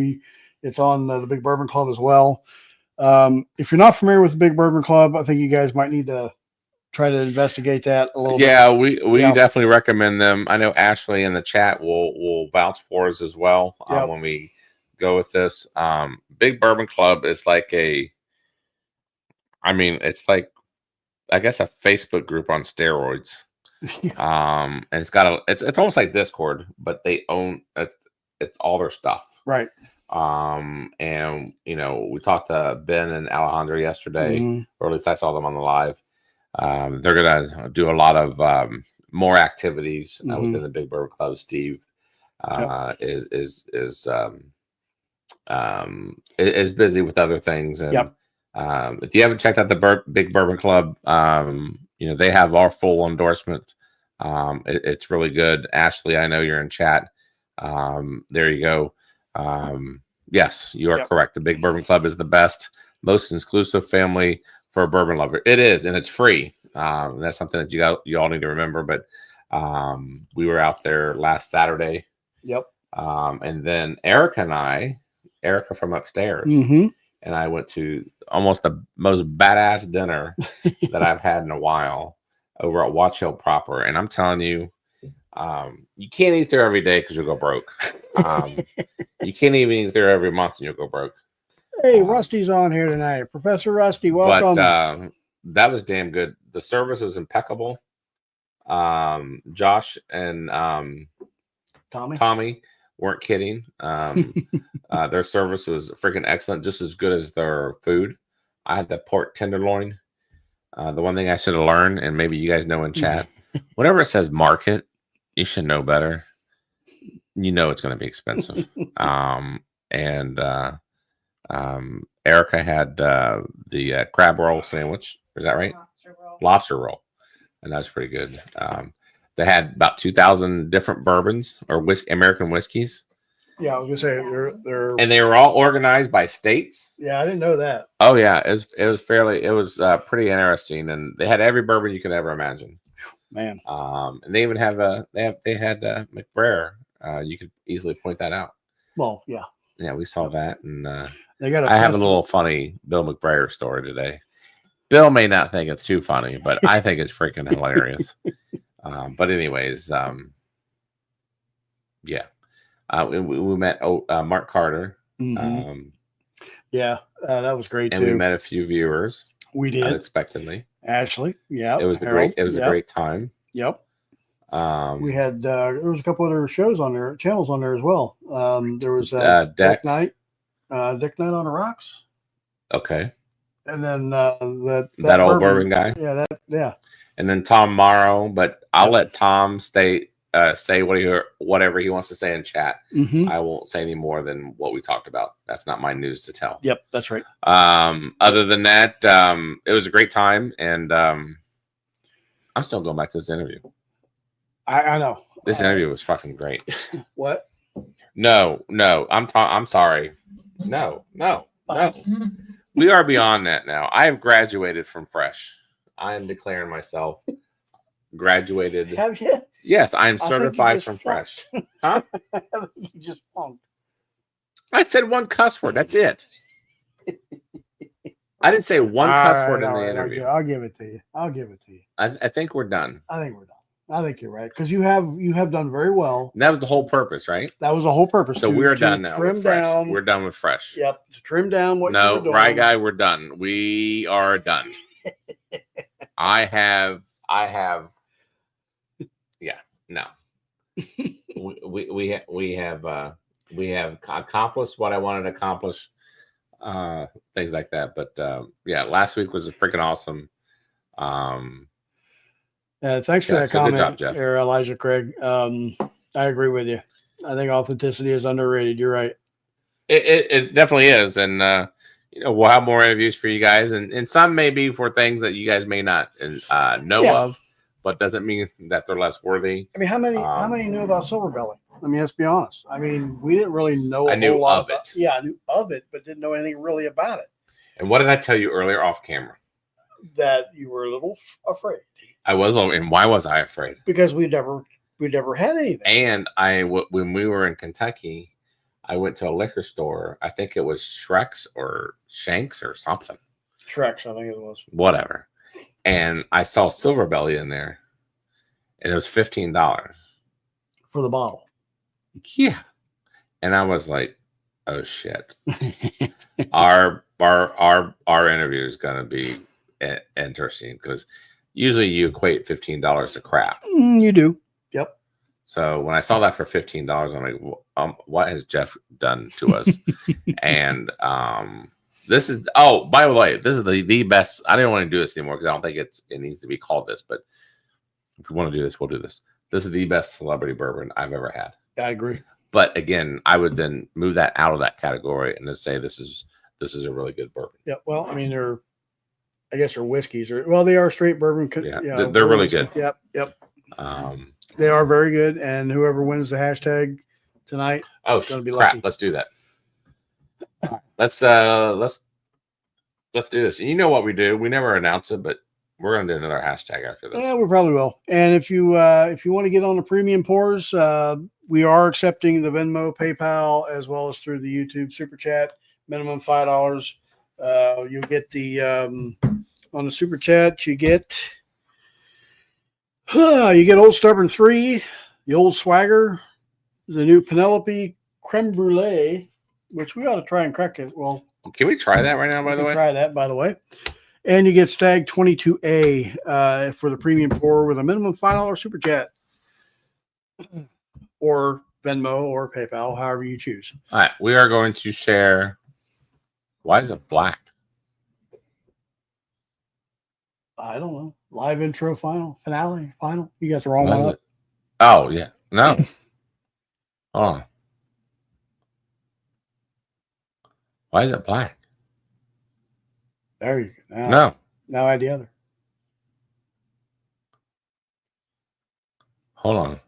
it's on the Big Bourbon Club as well. If you're not familiar with the Big Bourbon Club, I think you guys might need to try to investigate that a little bit. Yeah, we definitely recommend them. I know Ashley in the chat will vouch for us as well when we go with this. Big Bourbon Club is like it's like, I guess, a Facebook group on steroids. And it's almost like Discord, but they own it's all their stuff. Right. And we talked to Ben and Alejandro yesterday, or at least I saw them on the live. They're gonna do a lot of more activities within the Big Bourbon Club. Steve is busy with other things, and if you haven't checked out the Big Bourbon Club, they have our full endorsement. It's really good. Ashley, I know you're in chat. There you go. Yes, you are correct. The Big Bourbon Club is the best, most exclusive family for a bourbon lover. It is, and it's free. That's something that you all need to remember. But we were out there last Saturday. Yep. And then Erica from upstairs, and I went to almost the most badass dinner that I've had in a while over at Watch Hill proper. And I'm telling you, you can't eat there every day because you'll go broke. You can't even eat there every month and you'll go broke. Hey, Rusty's on here tonight. Professor Rusty, welcome. But that was damn good. The service was impeccable. Josh and Tommy weren't kidding. Their service was freaking excellent, just as good as their food. I had the pork tenderloin. The one thing I should have learned, and maybe you guys know in chat, whenever it says market, you should know better. You know it's going to be expensive. Erica had the crab roll sandwich. Is that right? Lobster roll. And that's pretty good. They had about 2,000 different bourbons or American whiskeys. Yeah, I was gonna say they're and they were all organized by states. Yeah, I didn't know that. Oh yeah, it was pretty interesting, and they had every bourbon you could ever imagine. Man. And they even have they had McBrayer. You could easily point that out. Well, yeah. Yeah, we saw that, and they got. I have a little funny Bill McBrayer story today. Bill may not think it's too funny, but I think it's freaking hilarious. But anyways, yeah. We met Mark Carter. Yeah, that was great and too. We met a few viewers. We did unexpectedly. Ashley, yeah, it was a great time. Yep. We had there was a couple other shows on there, channels on there as well. There was Deck Night on the Rocks. Okay. And then that old bourbon guy. Yeah. And then Tom Morrow, but I'll let Tom say whatever he wants to say in chat. I won't say any more than what we talked about. That's not my news to tell. Yep, that's right. Other than that, it was a great time, and I'm still going back to this interview. I know this interview was fucking great. What? No, I'm sorry. No. We are beyond that now. I have graduated from Fresh. I am declaring myself graduated. Have you? Yes, I am certified from Fresh. Huh? You just punked. I said one cuss word. That's it. I didn't say one cuss word in the interview. I'll give it to you. I think we're done. I think you're right, because you have done very well. And that was the whole purpose, right? That was the whole purpose. So we're done now. Trim down. We're done with Fresh. Yep. To trim down what no, you were doing. Right, guy. We're done. We are done. I have. Yeah. No. we have accomplished what I wanted to accomplish. Things like that. But yeah, last week was freaking awesome. Thanks for that comment, good job, Jeff. there, Elijah Craig. I agree with you. I think authenticity is underrated. You're right. It definitely is, and we'll have more interviews for you guys, and some may be for things that you guys may not know of, but doesn't mean that they're less worthy. I mean, how many knew about Silverbelly? I mean, let's be honest. I mean, we didn't really know. I knew of it. Yeah, I knew of it, but didn't know anything really about it. And what did I tell you earlier off camera? That you were a little afraid. I was, and why was I afraid? Because we never had anything. And when we were in Kentucky, I went to a liquor store. I think it was Shrek's or Shank's or something. Shrek's, I think it was. Whatever. And I saw Silverbelly in there, and it was $15 for the bottle. Yeah. And I was like, oh shit. our interview is gonna be interesting because usually you equate $15 to crap. You do. Yep. So when I saw that for $15, I'm like, what has Jeff done to us? And this is, oh, by the way, this is the best. I didn't want to do this anymore because I don't think it needs to be called this, but if we want to do this, we'll do this. This is the best celebrity bourbon I've ever had. I agree. But again, I would then move that out of that category and just say this is a really good bourbon. Yeah. Well, I mean, I guess they're whiskeys, they are straight bourbon. Yeah, they're really good. Yep. They are very good, and whoever wins the hashtag tonight, oh, going to be crap! lucky. Let's do that. Let's do this. You know what we do? We never announce it, but we're going to do another hashtag after this. Yeah, we probably will. And if you want to get on the premium pours, we are accepting the Venmo, PayPal, as well as through the YouTube Super Chat. Minimum $5. You'll get the on the Super Chat. You get Old Stubborn 3, the Old Swagger, the new Penelope Creme Brulee, which we ought to try and crack it. Well, can we try that right now? By the way, try that. By the way. And you get Stag 22A for the premium pour with a minimum $5 Super Chat or Venmo or PayPal, however you choose. All right. We are going to share. Why is it black? I don't know. Live intro, final. You got the wrong one up. Oh, yeah. No. Hold on. Why is it black? There you go. No. Now add the other. Hold on.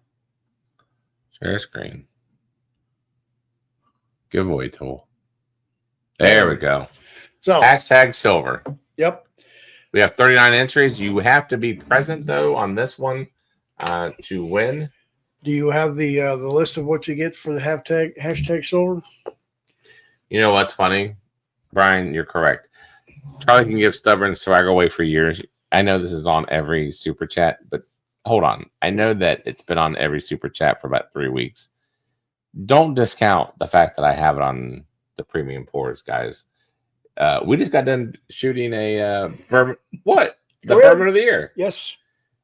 Share screen. Giveaway tool. There we go. So hashtag silver. Yep. We have 39 entries. You have to be present though on this one to win. Do you have the list of what you get for the hashtag silver? You know what's funny? Brian, you're correct. Charlie can give stubborn swag away for years. I know this is on every super chat, but hold on. I know that it's been on every super chat for about 3 weeks. Don't discount the fact that I have it on the premium pours, guys. We just got done shooting a bourbon. What? The bourbon of the year. Yes.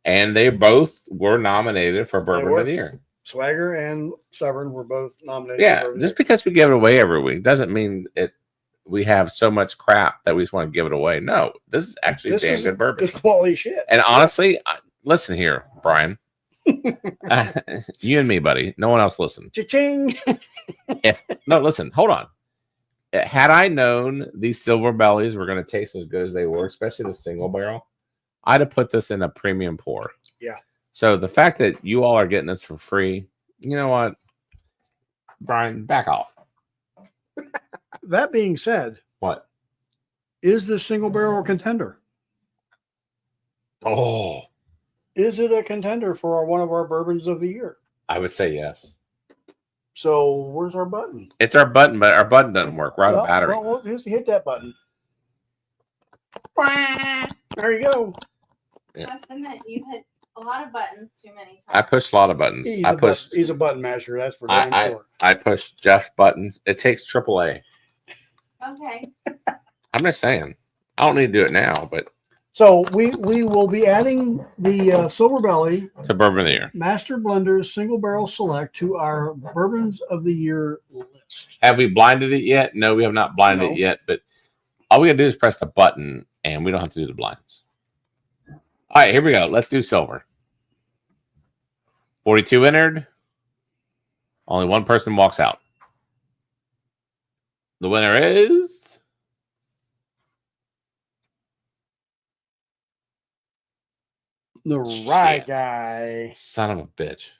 And they both were nominated for bourbon of the year. Swagger and Stubborn were both nominated. Yeah, just because we give it away every week doesn't mean we have so much crap that we just want to give it away. No, this is actually damn good bourbon. Good quality shit. And honestly, listen here, Brian. You and me, buddy. No one else listen. Cha-ching. Listen, hold on. Had I known these Silverbellies were going to taste as good as they were, especially the single barrel, I'd have put this in a premium pour. Yeah. So the fact that you all are getting this for free, you know what, Brian, back off. That being said, what is this single barrel a contender? Oh, is it a contender for one of our bourbons of the year? I would say yes. So where's our button? It's our button, but our button doesn't work. We're out of battery. Well, just hit that button. There you go. I must admit, you hit a lot of buttons too many times. I pushed a lot of buttons. He's a button masher. That's for damn sure. I pushed Jeff buttons. It takes AAA. Okay. I'm just saying. I don't need to do it now, but so we will be adding the Silverbelly to bourbon of the year Master Blenders Single Barrel Select to our bourbons of the year list. Have we blinded it yet? No, we have not blinded it yet. But all we gotta do is press the button, and we don't have to do the blinds. All right, here we go. Let's do silver. 42 entered. Only one person walks out. The winner is The Rye Shit. Guy. son of a bitch.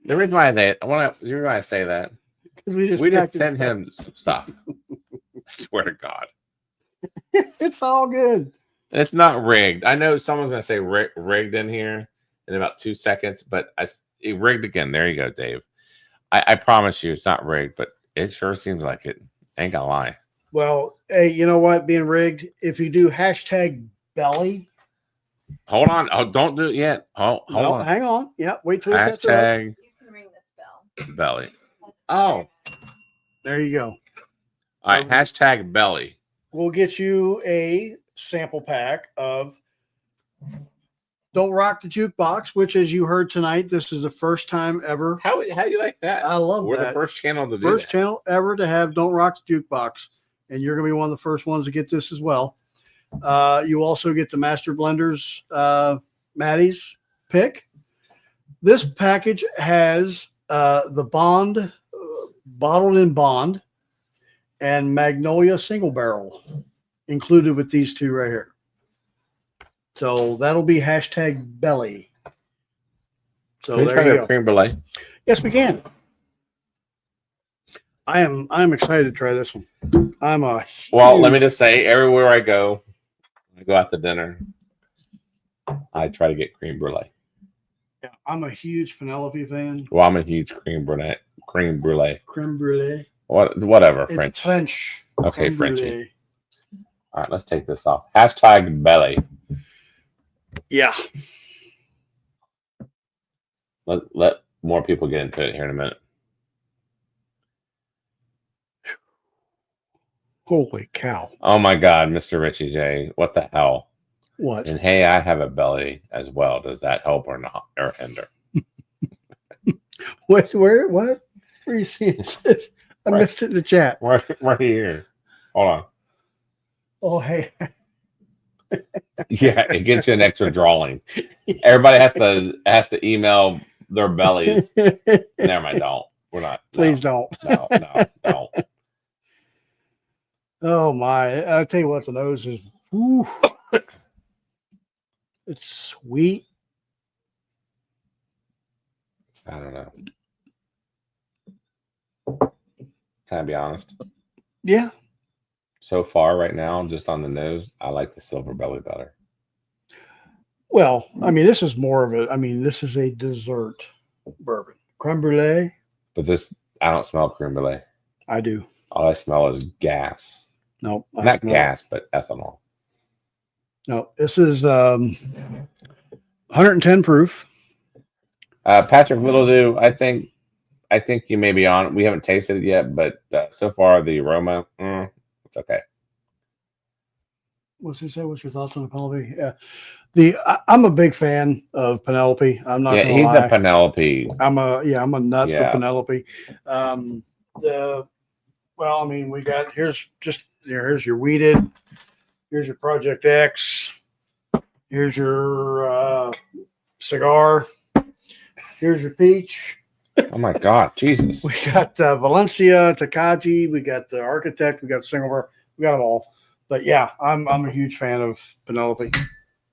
The reason why I say that, Because we just sent practiced him some stuff. I swear to God. that. It's all good. It's not rigged. I know someone's going to say rigged in here in about 2 seconds, but it rigged again. There you go, Dave. I promise you it's not rigged, but it sure seems like it. Ain't gonna lie. Well, hey, you know what? Being rigged, if you do #belly. Hold on. Oh, don't do it yet. Hold on. Hang on. Yeah, wait till it sets it up. Hashtag You can ring this bell. belly. Oh, There you go. all right. Hashtag belly. We'll get you a sample pack of Don't Rock the Jukebox, which, as you heard tonight, this is the first time ever. How do you like that? I love We're that. the first channel to do First that. channel ever to have Don't Rock the Jukebox. And you're going to be one of the first ones to get this as well. You also get the Master Blenders, Mattie's pick. This package has the Bond, Bottled in Bond, and Magnolia Single Barrel included with these two right here. So that'll be #belly. So Can we try there you the go. cream brulee? Yes, we can. I'm excited to try this one. Well, let me just say, everywhere I go out to dinner, I try to get cream brulee. Yeah, I'm a huge Penelope fan. Well, I'm a huge cream brulee. Creme brulee. Creme brulee. Whatever, It's French. French. Okay, Creme Frenchie. brulee. All right, let's take this off. #belly. Yeah. Let more people get into it here in a minute. Holy cow. Oh my God, Mr. Richie J, what the hell? What? And hey, I have a belly as well. Does that help or not, or hinder? What? Where? What? Where are you seeing this? I Right. missed it in the chat. Right here. Hold on. Oh, hey. Yeah, it gets you an extra drawing. Everybody has to email their bellies. Never mind, don't. We're not. Please don't. No, don't. Oh my! I'll tell you what, the nose is. Whew. It's sweet. I don't know. Can I be honest? Yeah. So far, right now, just on the nose, I like the Silverbelly better. Well, I mean, this is more of a. I mean, this is a dessert bourbon. Creme brulee. But this, I don't smell creme brulee. I do. All I smell is gas. No, I Not smell- gas, but ethanol. No, this is 110 proof. Patrick Littledew, I think you may be on. We haven't tasted it yet, but so far the aroma, it's okay. What's he say? What's your thoughts on the Penelope? Yeah, I'm a big fan of Penelope. I'm not. Yeah, gonna he's lie. the Penelope. I'm a nut Yeah. for Penelope. Well, I mean, we got here's your weeded. Here's your Project X. Here's your cigar. Here's your peach. Oh my God, Jesus! We got Valencia, Takagi. We got the Architect. We got Singapore. We got them all. But yeah, I'm a huge fan of Penelope.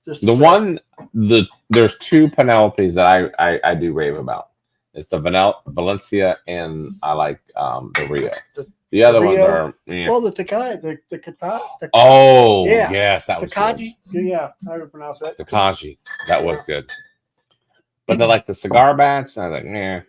Just to say. There's two Penelopes that I do rave about. It's the Valencia, and I like the Rio. The other ones Rio? are. Well, the Takagi, the Kata. Oh Yeah. yes, that was Takagi. Yeah, how do you pronounce that? good. Takagi. That was good. But the cigar batch, I was like, nah.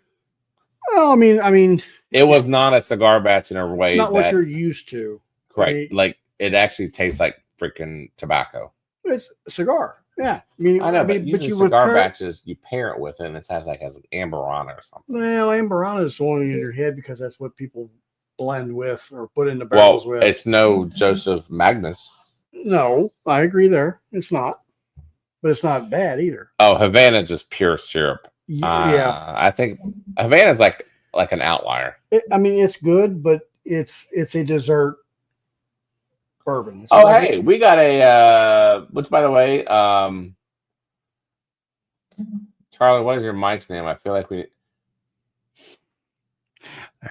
Well, I mean, It was not a cigar batch in a way not what that you're used to. right. I mean, Like it actually tastes like freaking tobacco. it's a cigar. Yeah, I mean, I know, but but usually you would cigar pair- batches you pair it with, and it has like Amberana or something. Well, Amberana is only in your head because that's what people blend with or put in the Well, barrels with. it's no Joseph Magnus. No, I agree there. It's not, but it's not bad either. Oh, Havana just pure syrup. Yeah, I think Havana's like an outlier. I mean, it's good, but it's a dessert bourbon. It's Oh, like- hey, we got a which, by the way, Charlie, what is your mic's name? I feel like I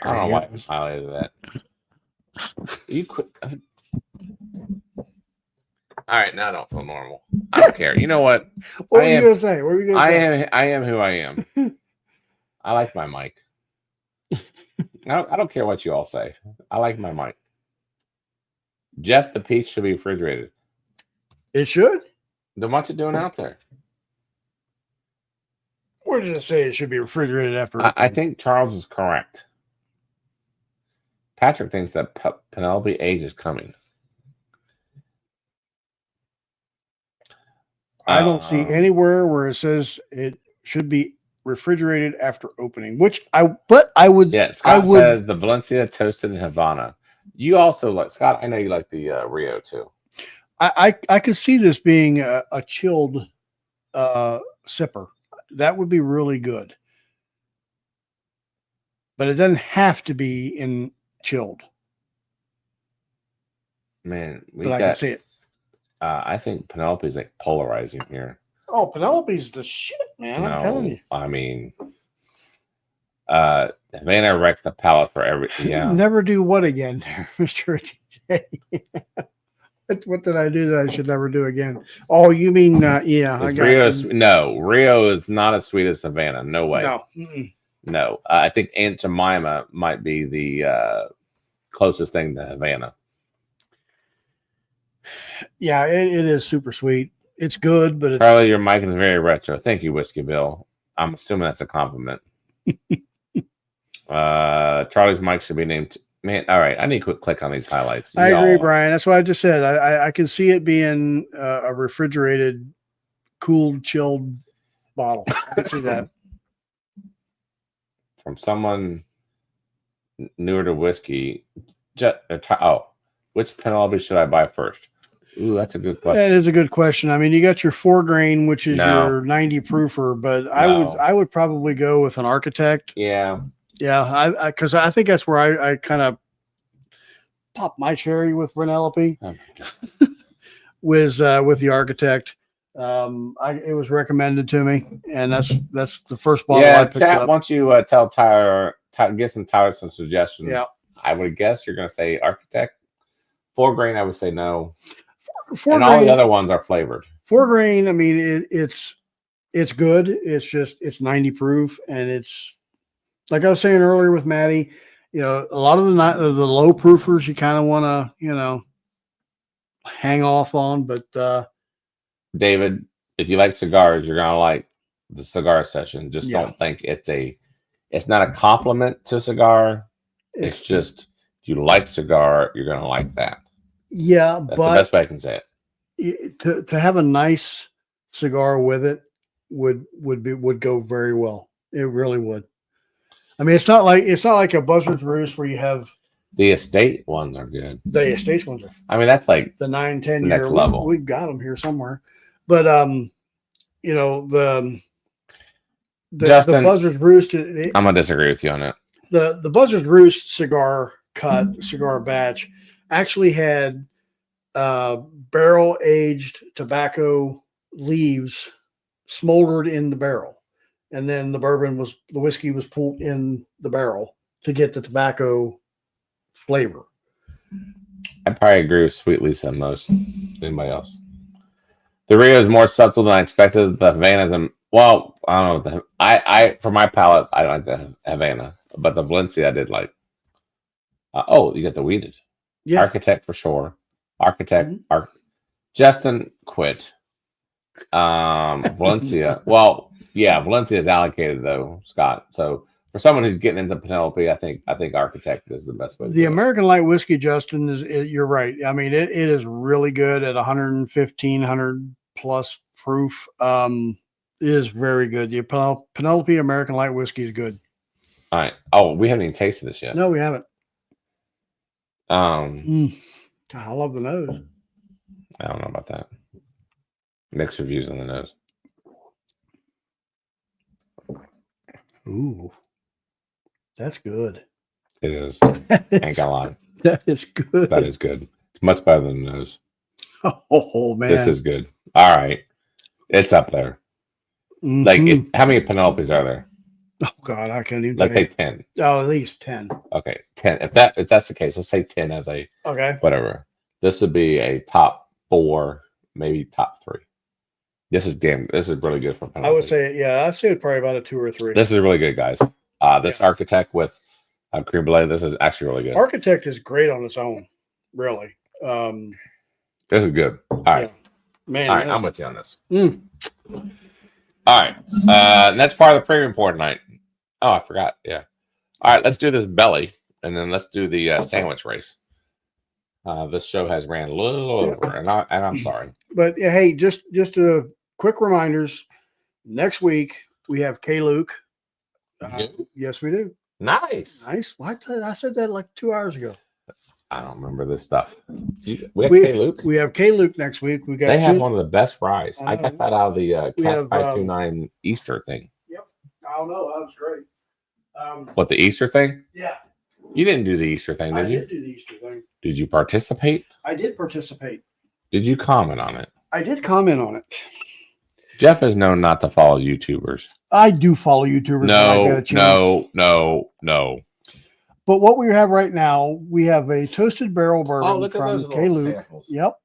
don't know why I highlighted that. You quit. All right, now I don't feel normal. I don't care. You know what? What were you going to say? What were you going to say? I am who I am. I like my mic. I don't care what you all say. I like my mic. Jeff, the peach should be refrigerated. It should? Then what's it doing out there? Where does it say it should be refrigerated after? I think Charles is correct. Patrick thinks that Penelope age is coming. I don't see anywhere where it says it should be refrigerated after opening. But I would. Yeah, Scott says the Valencia toasted in Havana. You also like Scott. I know you like the Rio too. I could see this being a chilled sipper. That would be really good. But it doesn't have to be in chilled. Man, I can see it. I think Penelope's like polarizing here. Oh, Penelope's the shit, man. I'm telling you. I mean, Havana wrecks the palate for every. Yeah. Never do what again, there, Mr. TJ? What did I do that I should never do again? Oh, you mean yeah? Rio is not as sweet as Havana. No way. No. No. I think Aunt Jemima might be the closest thing to Havana. Yeah, it is super sweet. It's good, but Charlie, your mic is very retro. Thank you, Whiskey Bill. I'm assuming that's a compliment. Charlie's mic should be named. Man, all right. I need to click on these highlights. I agree, Brian. That's what I just said. I can see it being a refrigerated, cooled, chilled bottle. I can see that. From someone newer to whiskey. Which Penelope should I buy first? Ooh, that's a good question. That is a good question. I mean, you got your 4 grain, which is your 90 proofer, but I would probably go with an Architect. Yeah. Yeah, because I think that's where I kind of popped my cherry with Penelope. Oh with the Architect. It was recommended to me, and that's the first bottle I picked up. Once you tell Tyler, give Tyler some suggestions. Yeah, I would guess you're going to say Architect. 4 grain, I would say no. 4 and grain, all the other ones are flavored. 4 grain, I mean, it's good. It's 90 proof, and it's like I was saying earlier with Mattie. You know, a lot of the low proofers you kind of want to hang off on, but David, if you like cigars, you're gonna like the cigar session. Just don't think it's not a compliment to cigar. It's just if you like cigar, you're gonna like that. Yeah, that's but the best way I can say it. To have a nice cigar with it would go very well. It really would. I mean, it's not like a Buzzard's Roost where you have the estate ones are good. The estate ones are. I mean, that's like the 9-10 next year level. We've got them here somewhere, but the Buzzard's Roost. I'm gonna disagree with you on it. The Buzzard's Roost cigar batch actually had barrel aged tobacco leaves smoldered in the barrel, and then the whiskey was pulled in the barrel to get the tobacco flavor. I probably agree with Sweet Lisa most anybody else. The Rio is more subtle than I expected. The Havana's I don't know. I for my palate, I don't like the Havana, but the Valencia I did like. You got the weeded. Yeah. Architect for sure. Architect. Justin quit. Valencia. Valencia is allocated though, Scott. So for someone who's getting into Penelope, I think Architect is the best way. The American Light Whiskey, Justin, you're right. I mean, it is really good at 115, 100 plus proof. It is very good. The Penelope American Light Whiskey is good. All right. Oh, we haven't even tasted this yet. No, we haven't. I love the nose. I don't know about that. Mixed reviews on the nose. Ooh, that's good. It is. Ain't gonna lie. That is good. That is good. It's much better than the nose. Oh man, this is good. All right, it's up there. Like, how many Penelopes are there? Oh God, I can't even. Like 10. Oh, at least 10. Okay. Okay, 10. If that's the case, let's say 10 as a Okay. whatever. This would be a top 4, maybe top 3. This is really good for I would say, yeah, I'd say probably about a 2 or 3. this is really good, guys. This Architect with cream brulee. This is actually really good. Architect is great on its own, really. This is good. All right, man. all right, I'm with you on this. Mm. All right, and that's part of the premium pour tonight. Oh, I forgot. Yeah. All right, let's do this belly, and then let's do the sandwich race. This show has ran a little over, and I'm sorry. But yeah, hey, just a quick reminders. Next week we have K. Luke. Yes, we do. Nice. Why I said that like 2 hours ago. I don't remember this stuff. We have K. Luke. We have K. Luke next week. We got. They have one of the best fries. I got that out of the we have, 529 Easter thing. Yep. I don't know. That was great. What, the Easter thing? Yeah. You didn't do the Easter thing, did you? I did do the Easter thing. Did you participate? I did participate. Did you comment on it? I did comment on it. Jeff is known not to follow YouTubers. I do follow YouTubers. No. But what we have right now, we have a toasted barrel bourbon from K. Luke. Samples. Yep.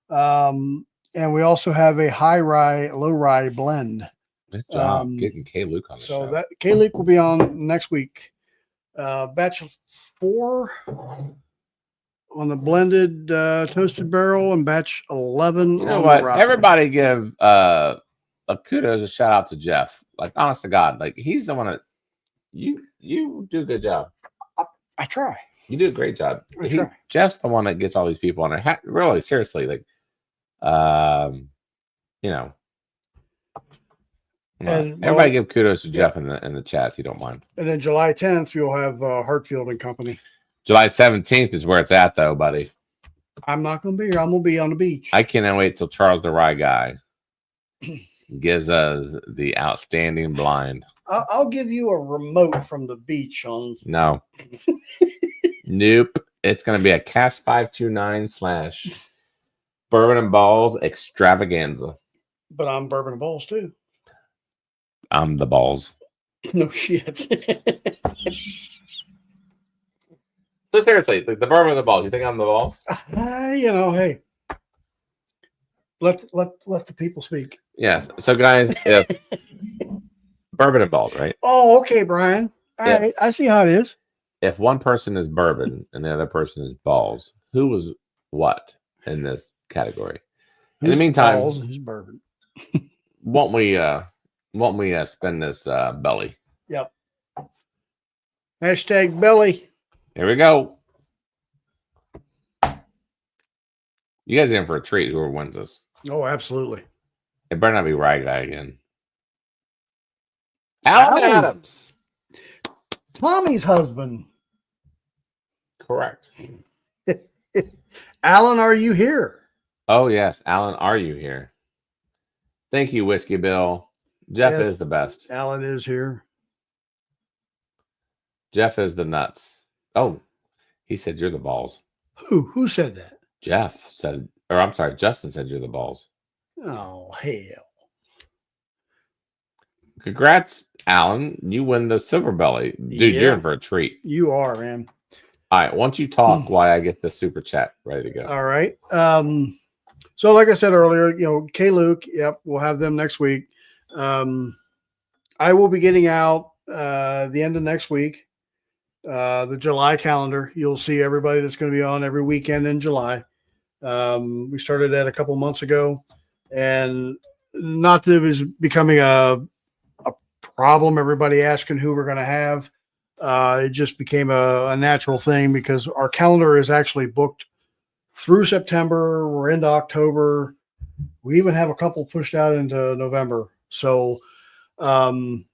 And we also have a high rye, low rye blend. Good job getting K. Luke on the show. So that K. Luke will be on next week. Batch 4 on the blended toasted barrel, and batch 11. You know on what? the rye. Everybody give a kudos, a shout out to Jeff. Like, honest to God, like he's the one that you do a good job. I try. You do a great job. I try. Jeff's the one that gets all these people on there. Really, seriously, like, you know. And everybody give kudos to Jeff in the chat if you don't mind. And then July 10th, we'll have Hartfield and Company. July 17th is where it's at, though, buddy. I'm not going to be here. I'm going to be on the beach. I cannot wait till Charles the Rye Guy gives us the outstanding blind. I'll give you a remote from the beach on. No. Nope. It's going to be a Cast 529 / Bourbon and Ballz extravaganza. But I'm Bourbon and Ballz too. I'm the balls. No shit. So seriously, the Bourbon and the Balls. You think I'm the balls? You know, hey, let the people speak. Yes. So guys, if Bourbon and Balls, right? Oh, okay, Brian. All right, I see how it is. If one person is bourbon and the other person is balls, who was what in this category? In the meantime, Balls, who's bourbon? won't we spin this belly? Yep. Hashtag belly. Here we go. You guys are in for a treat. Whoever wins this. Oh, absolutely. It better not be Rye Guy again. Alan Adams. Tommy's husband. Correct. Alan, are you here? Oh, yes. Alan, are you here? Thank you, Whiskey Bill. Jeff Yes. is the best. Alan is here. Jeff is the nuts. Oh, he said you're the balls. Who said that? Jeff said, or I'm sorry, Justin said you're the balls. Oh, hell. Congrats, Alan. You win the Silverbelly. Dude, Yeah. you're in for a treat. You are, man. All right, once you talk, why I get the super chat ready to go. All right. So like I said earlier, K. Luke, yep, we'll have them next week. I will be getting out the end of next week, the July calendar. You'll see everybody that's going to be on every weekend in July. We started that a couple months ago, and not that it was becoming a problem, everybody asking who we're going to have. It just became a natural thing because our calendar is actually booked through September. We're into October. We even have a couple pushed out into November. So, the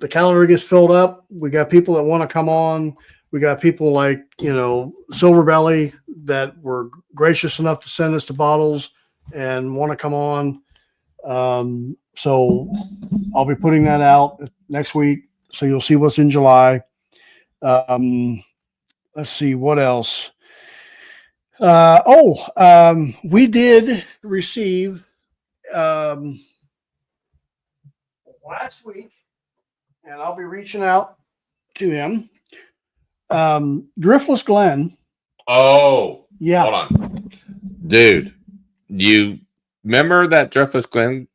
calendar gets filled up. We got people that want to come on. We got people like, Silverbelly that were gracious enough to send us the bottles and want to come on. So I'll be putting that out next week. So you'll see what's in July. Let's see what else. We did receive last week, and I'll be reaching out to him. Driftless Glen. Oh, Yeah. hold on, dude. You remember that Driftless Glen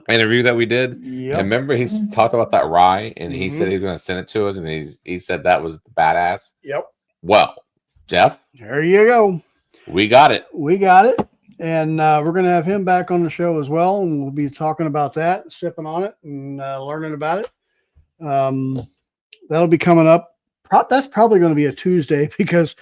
interview that we did? Yep. And remember he talked about that rye, and he Mhm. said he was going to send it to us, and he said that was badass. Yep. Well, Jeff, There you go. we got it. We got it. And we're going to have him back on the show as well. And we'll be talking about that, sipping on it and learning about it. That'll be coming up. That's probably going to be a Tuesday because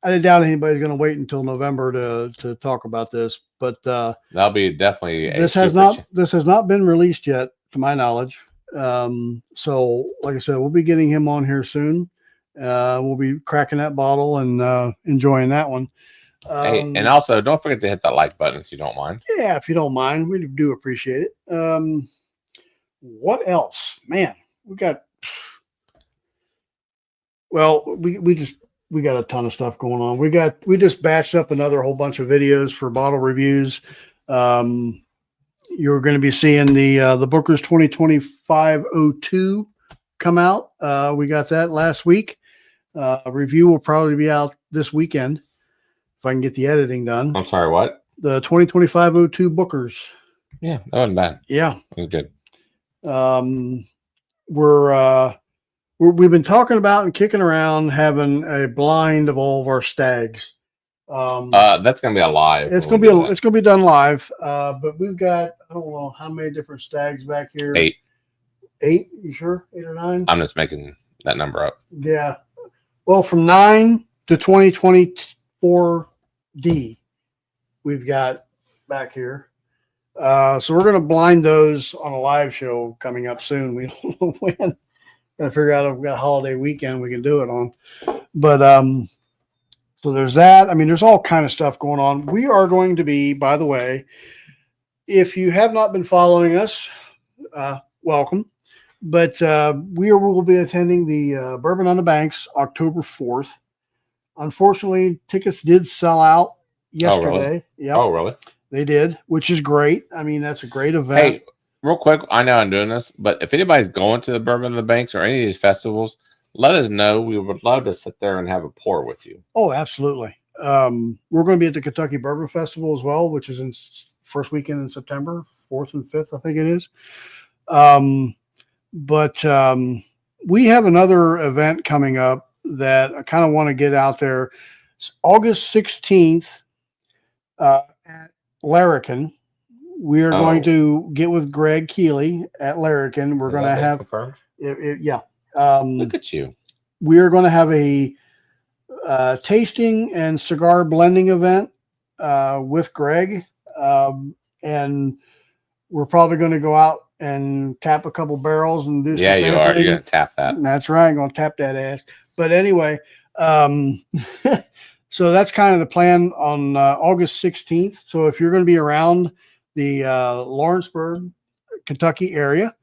I doubt anybody's going to wait until November to talk about this. But That'll be definitely this has not been released yet, to my knowledge. So, like I said, we'll be getting him on here soon. We'll be cracking that bottle and enjoying that one. Hey, and also don't forget to hit that like button if you don't mind. Yeah, if you don't mind, we do appreciate it. What else, man? We got. Well, we got a ton of stuff going on. We just batched up another whole bunch of videos for bottle reviews. You're going to be seeing the Booker's 2025-02 come out. We got that last week. A review will probably be out this weekend if I can get the editing done. I'm sorry, what? The 2025-02 Bookers. Yeah, that wasn't bad. Yeah. It was good. We've been talking about and kicking around having a blind of all of our stags. That's gonna be a live. It's gonna be done live. But we've got, I don't know how many different stags back here. 8. 8? You sure? 8 or 9? I'm just making that number up. Yeah. Well, from 9 to 2024D, we've got back here. So we're gonna blind those on a live show coming up soon. We don't know when. Gotta figure out if we've got a holiday weekend we can do it on. But so there's that. I mean, there's all kind of stuff going on. We are going to be, by the way, if you have not been following us, welcome. But we will be attending the Bourbon on the Banks October 4th. Unfortunately, tickets did sell out yesterday. Oh, really? Yep, Oh, really? they did, which is great. I mean, that's a great event. Hey, real quick, I know I'm doing this, but if anybody's going to the Bourbon on the Banks or any of these festivals, let us know. We would love to sit there and have a pour with you. Oh, absolutely. We're going to be at the Kentucky Bourbon Festival as well, which is in first weekend in September, 4th and 5th, I think it is. But we have another event coming up that I kind of want to get out there. It's August 16th at Larrikin. We are going to get with Greg Keeley at Larrikin. We're going to have, yeah. Look at you. We are going to have a tasting and cigar blending event with Greg. And we're probably going to go out and tap a couple barrels and do some Yeah, you are. sampling. You're going to tap that. That's right. I'm going to tap that ass. But anyway, so that's kind of the plan on August 16th. So if you're going to be around the Lawrenceburg, Kentucky area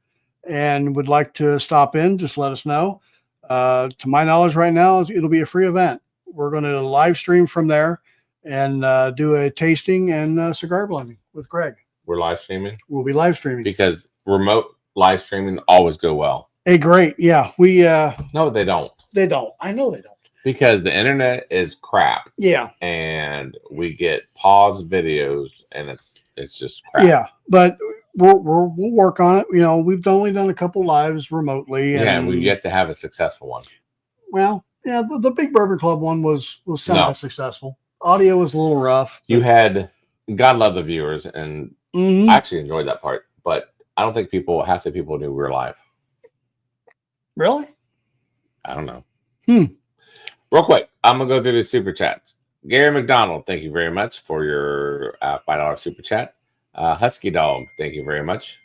and would like to stop in, just let us know. To my knowledge right now, it'll be a free event. We're going to live stream from there and do a tasting and cigar blending with Greg. We're live streaming? We'll be live streaming. Because remote live streaming always go well. Hey, great. Yeah. We No, they don't. They don't. I know they don't. Because the internet is crap. Yeah. And we get paused videos and it's just crap. Yeah. But we'll work on it. You know, we've only done a couple lives remotely. Yeah, and we've yet to have a successful one. Well, yeah, the Big Bourbon Club one was semi-successful. Audio was a little rough. You had, God love the viewers, and I actually enjoyed that part, but I don't think half the people knew we were live. Really? I don't know. Real quick, I'm going to go through the super chats. Gary McDonald, thank you very much for your $5 super chat. Husky Dog, thank you very much.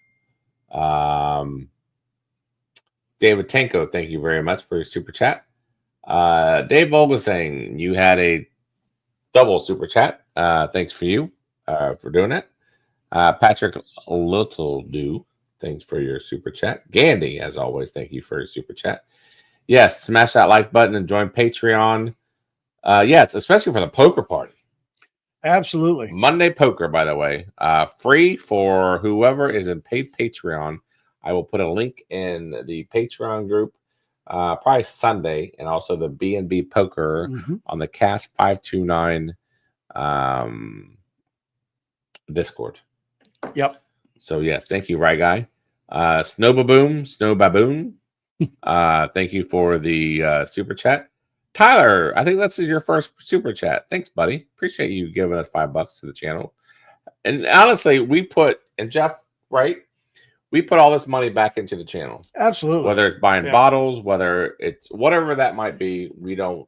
David Tanko, thank you very much for your super chat. Dave Vogel saying you had a double super chat. Thanks for you for doing it. Patrick Littledew, thanks for your super chat. Gandhi, as always, thank you for your super chat. Yes, smash that like button and join Patreon. Yes, especially for the poker party. Absolutely. Monday poker, by the way, free for whoever is in paid Patreon. I will put a link in the Patreon group probably Sunday, and also the B&B Poker on the Cast 529 Discord. Yep. So yes, thank you, Right Guy. Snow Baboon. Thank you for the super chat. Tyler, I think that's your first super chat. Thanks, buddy. Appreciate you giving us $5 to the channel. And honestly, Jeff, right? We put all this money back into the channel. Absolutely. Whether it's buying bottles, whether it's whatever that might be, we don't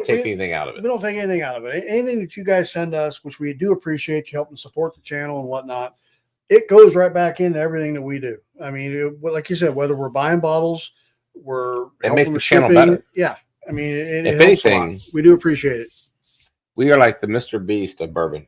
take anything out of it. We don't take anything out of it. Anything that you guys send us, which we do appreciate you helping support the channel and whatnot, it goes right back into everything that we do. I mean, like you said, whether we're buying bottles, it makes the channel better. Yeah. I mean, if anything, we do appreciate it. We are like the Mr. Beast of bourbon.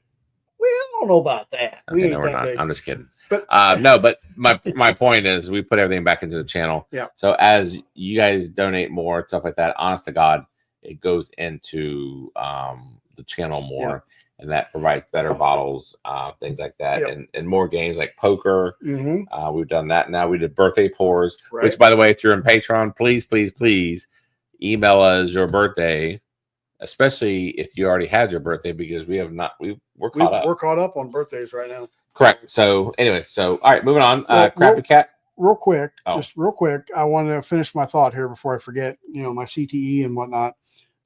We don't know about that. Okay, no, we're not. I'm just kidding. But no, but my point is we put everything back into the channel. Yeah. So as you guys donate more, stuff like that, honest to God, it goes into the channel more, and that provides better bottles, things like that, and more games like poker. We've done that now. We did birthday pours, which, by the way, if you're in Patreon, please email us your birthday, especially if you already had your birthday, because we have not. We're caught up. We're caught up on birthdays right now. Correct. So anyway, all right, moving on. Crappy Cat. Real quick, I want to finish my thought here before I forget. My CTE and whatnot.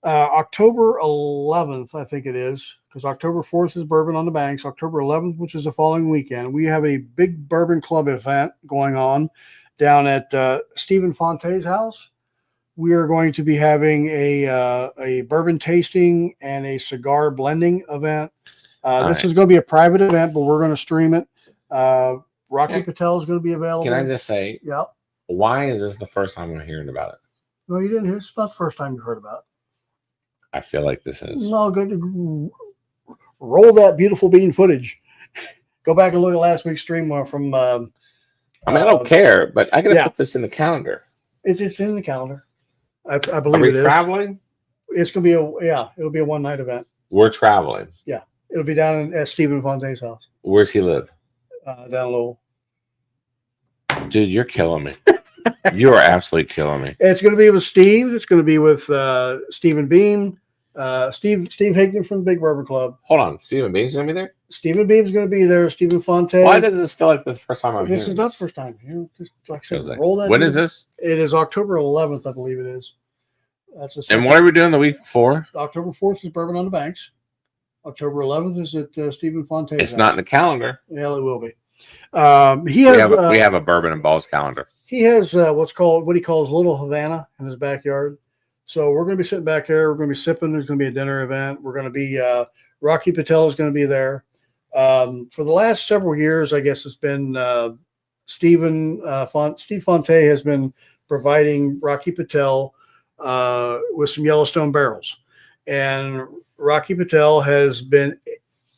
October 11th, I think it is, because October 4th is Bourbon on the Banks. October 11th, which is the following weekend, we have a big bourbon club event going on down at Stephen Fonte's house. We are going to be having a bourbon tasting and a cigar blending event. This is going to be a private event, but we're going to stream it. Rocky Patel is going to be available. Can I just say, why is this the first time I'm hearing about it? No, you didn't hear. It's not the first time you've heard about it. I feel like this is. No, good. Roll that beautiful bean footage. Go back and look at last week's stream from. I don't care, but I got to put this in the calendar. It's in the calendar. I believe it is. Traveling? It's going to be it'll be a one-night event. We're traveling. Yeah. It'll be down at Stephen Fonte's house. Where's he live? Down low. Dude, you're killing me. You are absolutely killing me. It's going to be with Steve. It's going to be with Stephen Beam, Steve Hickman from the Big Bourbon Club. Hold on. Stephen Beam's going to be there? Stephen Beam's going to be there. Stephen Fonte. Why does this feel like the first time I'm hearing this? Is not the first time. Just like I said, roll that. When is this? It is October 11th, I believe it is. And what are we doing the week before? October 4th is Bourbon on the Banks. October 11th is at Stephen Fonte. It's not in the calendar. Yeah, it will be. We have a Bourbon and Ballz calendar. He has what he calls Little Havana in his backyard. So we're going to be sitting back there. We're going to be sipping. There's going to be a dinner event. We're going to be Rocky Patel is going to be there. For the last several years, I guess it's been Steve Fonte has been providing Rocky Patel with some Yellowstone barrels, and Rocky Patel has been,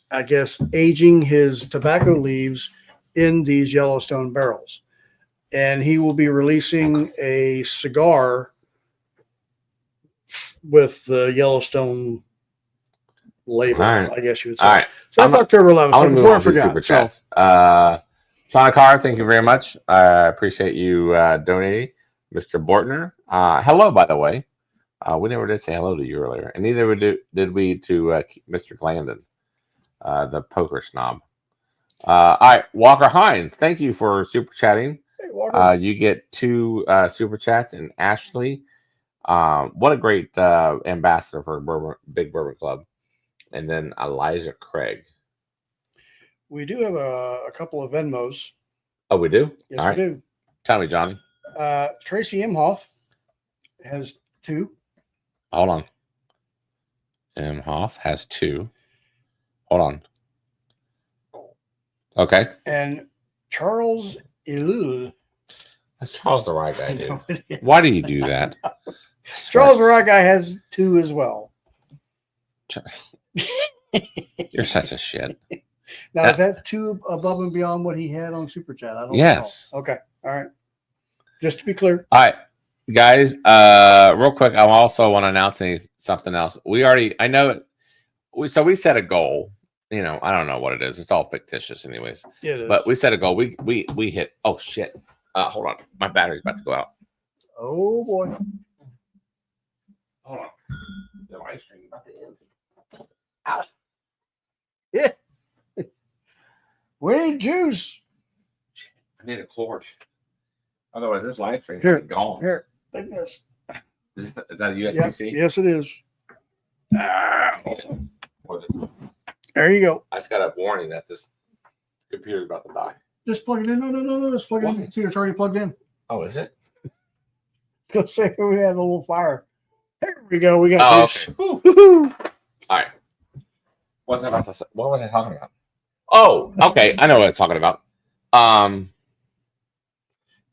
I guess, aging his tobacco leaves in these Yellowstone barrels. And he will be releasing a cigar with the Yellowstone label, I guess you would say. All right. So that's October 11th. So before I forgot. Super chats. Sonic Car, thank you very much. I appreciate you donating. Mr. Bortner. Hello, by the way. We never did say hello to you earlier. And neither did we to Mr. Glandon, the poker snob. All right. Walker Hines, thank you for super chatting. Hey, you get 2 super chats. And Ashley, what a great ambassador for Big Bourbon Club. And then Elijah Craig. We do have a couple of Venmos. Oh, we do? Yes, all right. We do. Tell me, Johnny. Tracy Imhoff has 2. Hold on. Imhoff has 2. Hold on. Okay. And Charles Elul. That's Charles the right guy, dude. Why do you do that? Charles the right guy has 2 as well. You're such a shit. Now, is that 2 above and beyond what he had on Super Chat? I don't know. Okay. All right. Just to be clear. All right. Guys, real quick, I also want to announce something else. We set a goal. I don't know what it is. It's all fictitious, anyways. It is. But we set a goal. We hit. Oh shit! Hold on, my battery's about to go out. Oh boy. Hold on. The live stream about to end. Yeah. We need juice. I need a cord. Otherwise, this live stream Here, is gone. Here, take this. Is that a Yep. USB-C? Yes, it is. Or There you go. I just got a warning that this computer's about to die. Just plug it in. No. Just plug it in. Why? See, it's already plugged in. Oh, is it? Go say we had a little fire. There we go. We got Oh, juice. okay. Whew. Woohoo. All right. What was I talking about? Oh, okay. I know what I was talking about.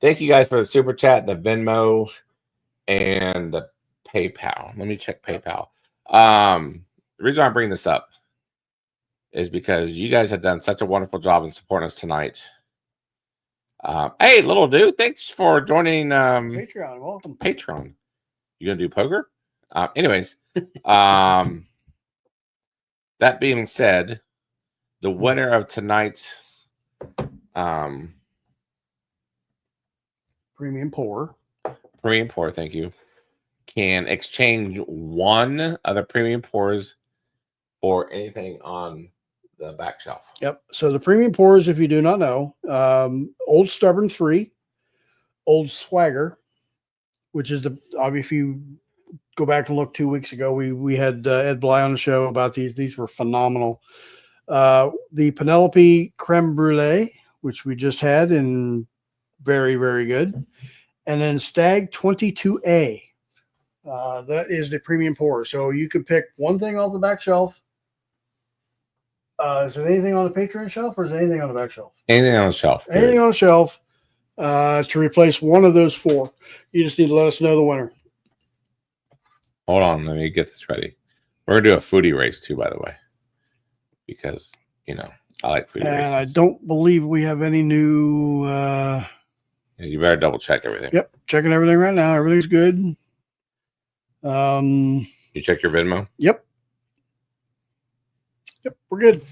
Thank you guys for the super chat, the Venmo, and the PayPal. Let me check PayPal. The reason I bring this up is because you guys have done such a wonderful job in supporting us tonight. Hey, little dude, thanks for joining Patreon, welcome. Patreon. You gonna do poker? Anyways, that being said, the winner of tonight's Premium pour. premium pour, thank you, can exchange one of the premium pours for anything on the back shelf. Yep. So the premium pours, if you do not know, Old Stubborn 3, Old Swagger, which is if you go back and look 2 weeks ago, we had Ed Bly on the show about these. These were phenomenal. The Penelope Creme Brulee, which we just had, and very, very good. And then Stag 22A. That is the premium pour. So you could pick one thing off the back shelf. Is there anything on the Patreon shelf, or is there anything on the back shelf? Anything on the shelf. Anything on the shelf to replace one of those four. You just need to let us know the winner. Hold on, let me get this ready. We're gonna do a foodie race too, by the way, because I like foodie And races. I don't believe we have any new. Yeah, you better double check everything. Yep, checking everything right now. Everything's good. You check your Venmo. Yep. Yep, we're good.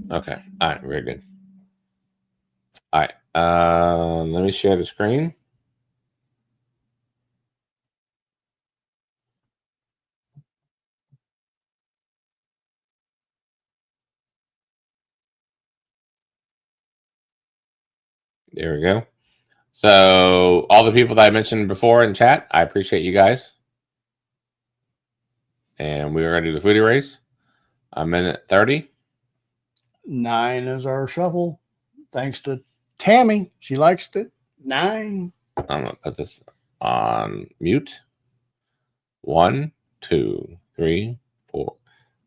Okay. All right. Very good. All right. Let me share the screen. There we go. So all the people that I mentioned before in chat, I appreciate you guys. And we are going to do the foodie race. A minute 30. 9 is our shuffle. Thanks to Tammy. She likes it. 9. I'm going to put this on mute. 1, 2, 3, 4,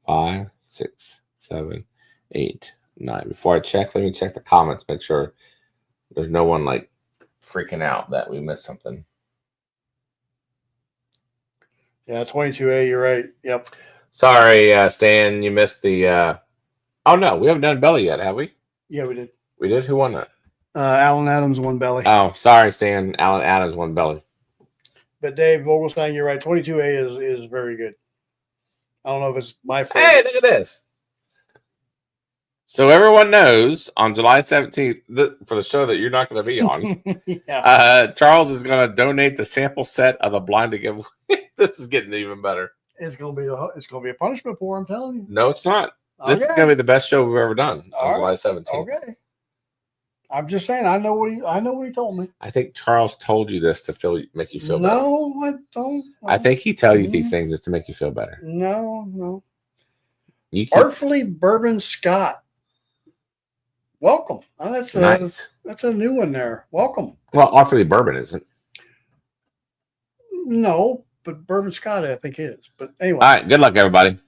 5, 6, 7, 8, 9. Before I check, let me check the comments. Make sure there's no one like freaking out that we missed something. Yeah, 22A, you're right. Yep. Sorry, Stan, you missed the... Oh, no, we haven't done Belly yet, have we? Yeah, we did. We did? Who won that? Alan Adams won Belly. Oh, sorry, Stan. Alan Adams won Belly. But Dave Vogelstein, you're right. 22A is very good. I don't know if it's my favorite. Hey, look at this. So everyone knows on July 17th, for the show that you're not going to be on, Yeah. Charles is going to donate the sample set of the blind to giveaway. This is getting even better. It's gonna be a punishment pour, I'm telling you. No, it's not. This is Okay. going to be the best show we've ever done on All July right. 17th. Okay. I'm just saying, I know what he told me. I think Charles told you this to make you feel better. No, I don't. I think he tells you these things just to make you feel better. No. You keep, Artfully Bourbon Scott. Welcome. Oh, nice. that's a new one there. Welcome. Well, Artfully Bourbon isn't. No, but Bourbon Scott I think is. But anyway. All right. Good luck, everybody.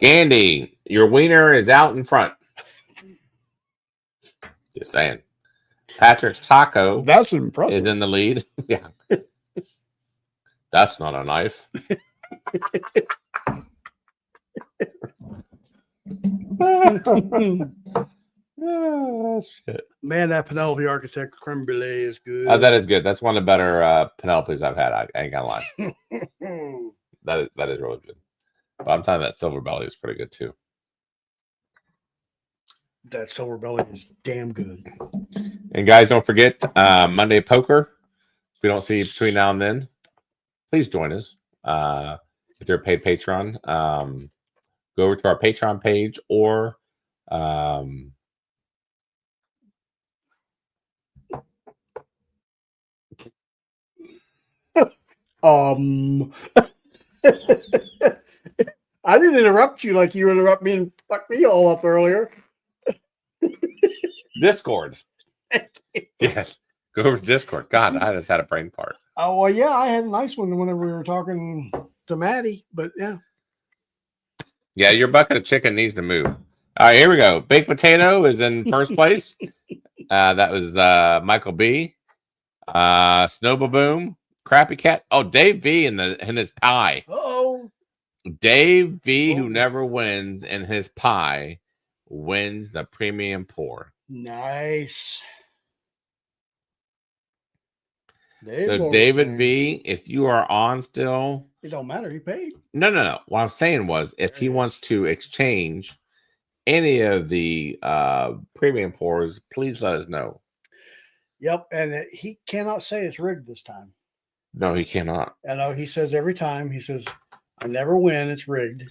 Gandy, your wiener is out in front. Just saying. Patrick's Taco That's impressive. is in the lead. Yeah. That's not a knife. Oh, shit. Man, that Penelope Architect creme brulee is good. That is good. That's one of the better Penelopes I've had. I ain't gonna lie. That is really good. But I'm telling you that Silverbelly is pretty good too. that Silverbelly is damn good. And guys, don't forget Monday Poker. If we don't see you between now and then, please join us. If you're a paid Patreon, go over to our Patreon page or I didn't interrupt you like you interrupt me and fuck me all up earlier. Discord. Yes, go over to Discord. God, I just had a brain fart. Oh well, yeah, I had a nice one whenever we were talking to Mattie, but yeah. Yeah, your bucket of chicken needs to move. All right, here we go. Baked potato is in first place. That was Michael B. Snowball Boom, Crappy Cat. Oh, Dave V in his pie. Oh, Dave V, who never wins in his pie, wins the premium pour. nice. So David V, if you are on still, it don't matter. He paid. no. What I'm saying was, if he wants to exchange any of the premium pours, please let us know. Yep, and he cannot say it's rigged this time. No, he cannot. I know he says every time. He says, "I never win. It's rigged."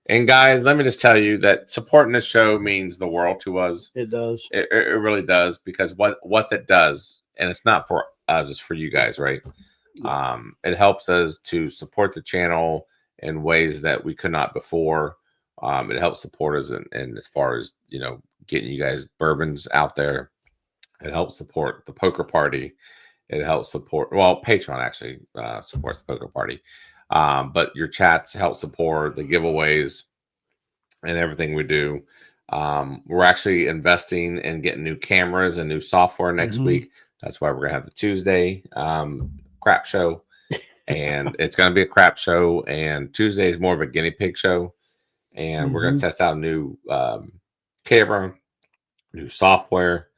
And guys, let me just tell you that supporting this show means the world to us. It does. It really does, because what it does, and it's not for us, it's for you guys, right? It helps us to support the channel in ways that we could not before. It helps support us in as far as, getting you guys bourbons out there. It helps support the poker party. It helps support, Patreon actually supports the poker party. But your chats help support the giveaways and everything we do. We're actually investing in getting new cameras and new software next week. That's why we're going to have the Tuesday crap show. And it's going to be a crap show. And Tuesday is more of a guinea pig show. And we're going to test out a new camera, new software.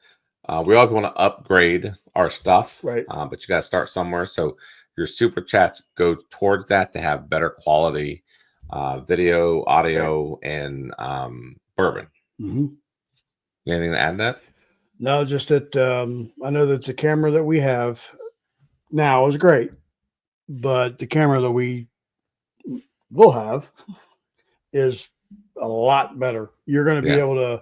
We always want to upgrade our stuff. Right. But you got to start somewhere. So your super chats go towards that to have better quality video, audio, and bourbon. Anything to add to that? No, just that I know that the camera that we have now is great, but the camera that we will have is a lot better. You're going to be able to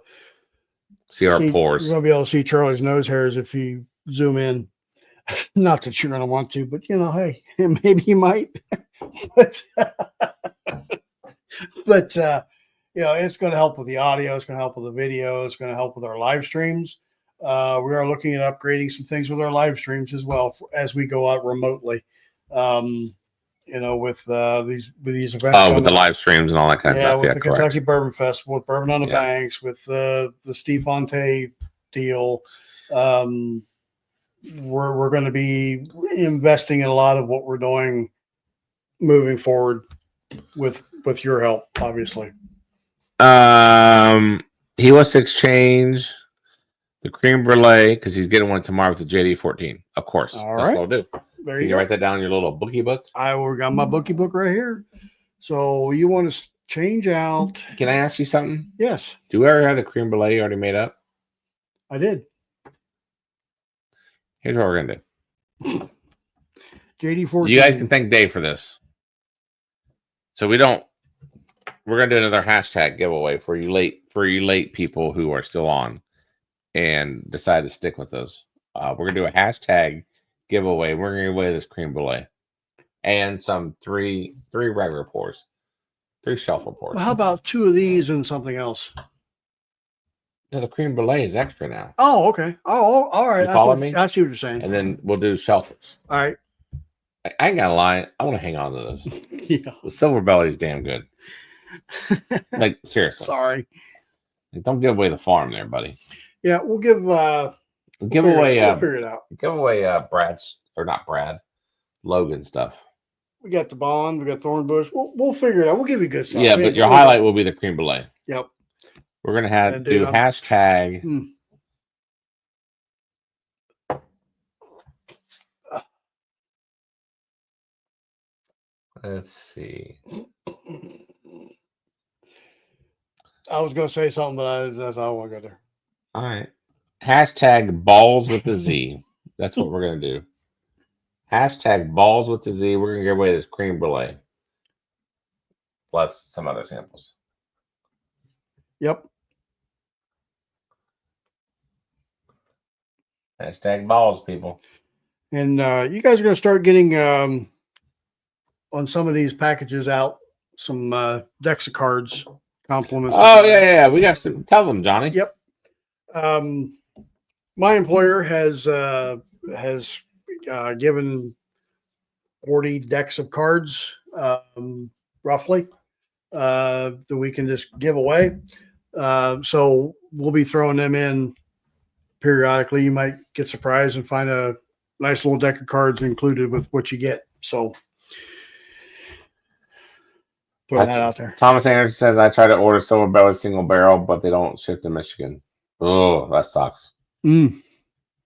see our pores. You're going to be able to see Charlie's nose hairs if you zoom in. Not that you're going to want to, but hey, maybe you might. but it's going to help with the audio. It's going to help with the video. It's going to help with our live streams. We are looking at upgrading some things with our live streams as well as we go out remotely. With these events. With the live streams and all that kind of stuff. With the Kentucky Bourbon Festival, with Bourbon on the Banks, with the Steve Fonte deal. We're going to be investing in a lot of what we're doing moving forward with your help, obviously. He wants to exchange the cream brulee because he's getting one tomorrow with the JD14. Of course. That's what I'll do. Can you write that down in your little bookie book? I got my bookie book right here. So you want to change out. Can I ask you something? Yes. Do you ever have the cream brulee already made up? I did. Here's what we're going to do. JD14. You guys can thank Dave for this. So we're going to do another hashtag giveaway for you late people who are still on and decide to stick with us. We're going to do a hashtag giveaway. We're going to give away this cream brulee and some three regular pours, 3 shelf pours. Well, how about 2 of these and something else? No, the cream brulee is extra now. Oh, okay. Oh, all right. You follow me? I see what you're saying. And then we'll do shelfers. All right. I ain't gonna lie. I want to hang on to those. The Silverbelly is damn good. Like, seriously. Sorry. Don't give away the farm there, buddy. Yeah, we'll give away we'll figure it out. Give away Logan stuff. We got the Bond, we got Thornbush. We'll figure it out. We'll give you good stuff. Yeah, but your highlight will be the cream brulee. Yep. We're gonna do hashtag let's see. I was gonna say something, but I don't want to go there. All right. Hashtag balls with the Z. That's what we're gonna do. Hashtag balls with the Z. We're gonna give away this cream brulee plus some other samples. Yep. Hashtag balls, people. And you guys are going to start getting on some of these packages out some decks of cards, compliments. Oh yeah. We got to tell them, Johnny. Yep. My employer has given 40 decks of cards, roughly, that we can just give away. So we'll be throwing them in periodically. You might get surprised and find a nice little deck of cards included with what you get. So throw that out there. Thomas Anderson says, I try to order Silverbelly single barrel, but they don't ship to Michigan. Oh, that sucks. Do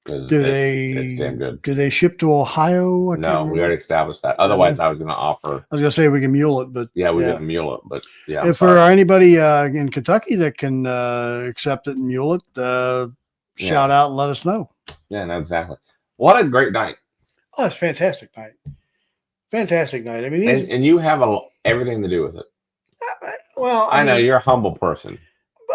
It's they? damn good. Do they ship to Ohio? No, we already established that. Otherwise, I was going to offer. I was gonna say we can mule it, but We can mule it, but yeah. If there are anybody in Kentucky that can accept it and mule it, shout out and let us know. Yeah, no, exactly. What a great night. Oh, it's a fantastic night. Fantastic night. I mean, And you have everything to do with it. well, I know you're a humble person.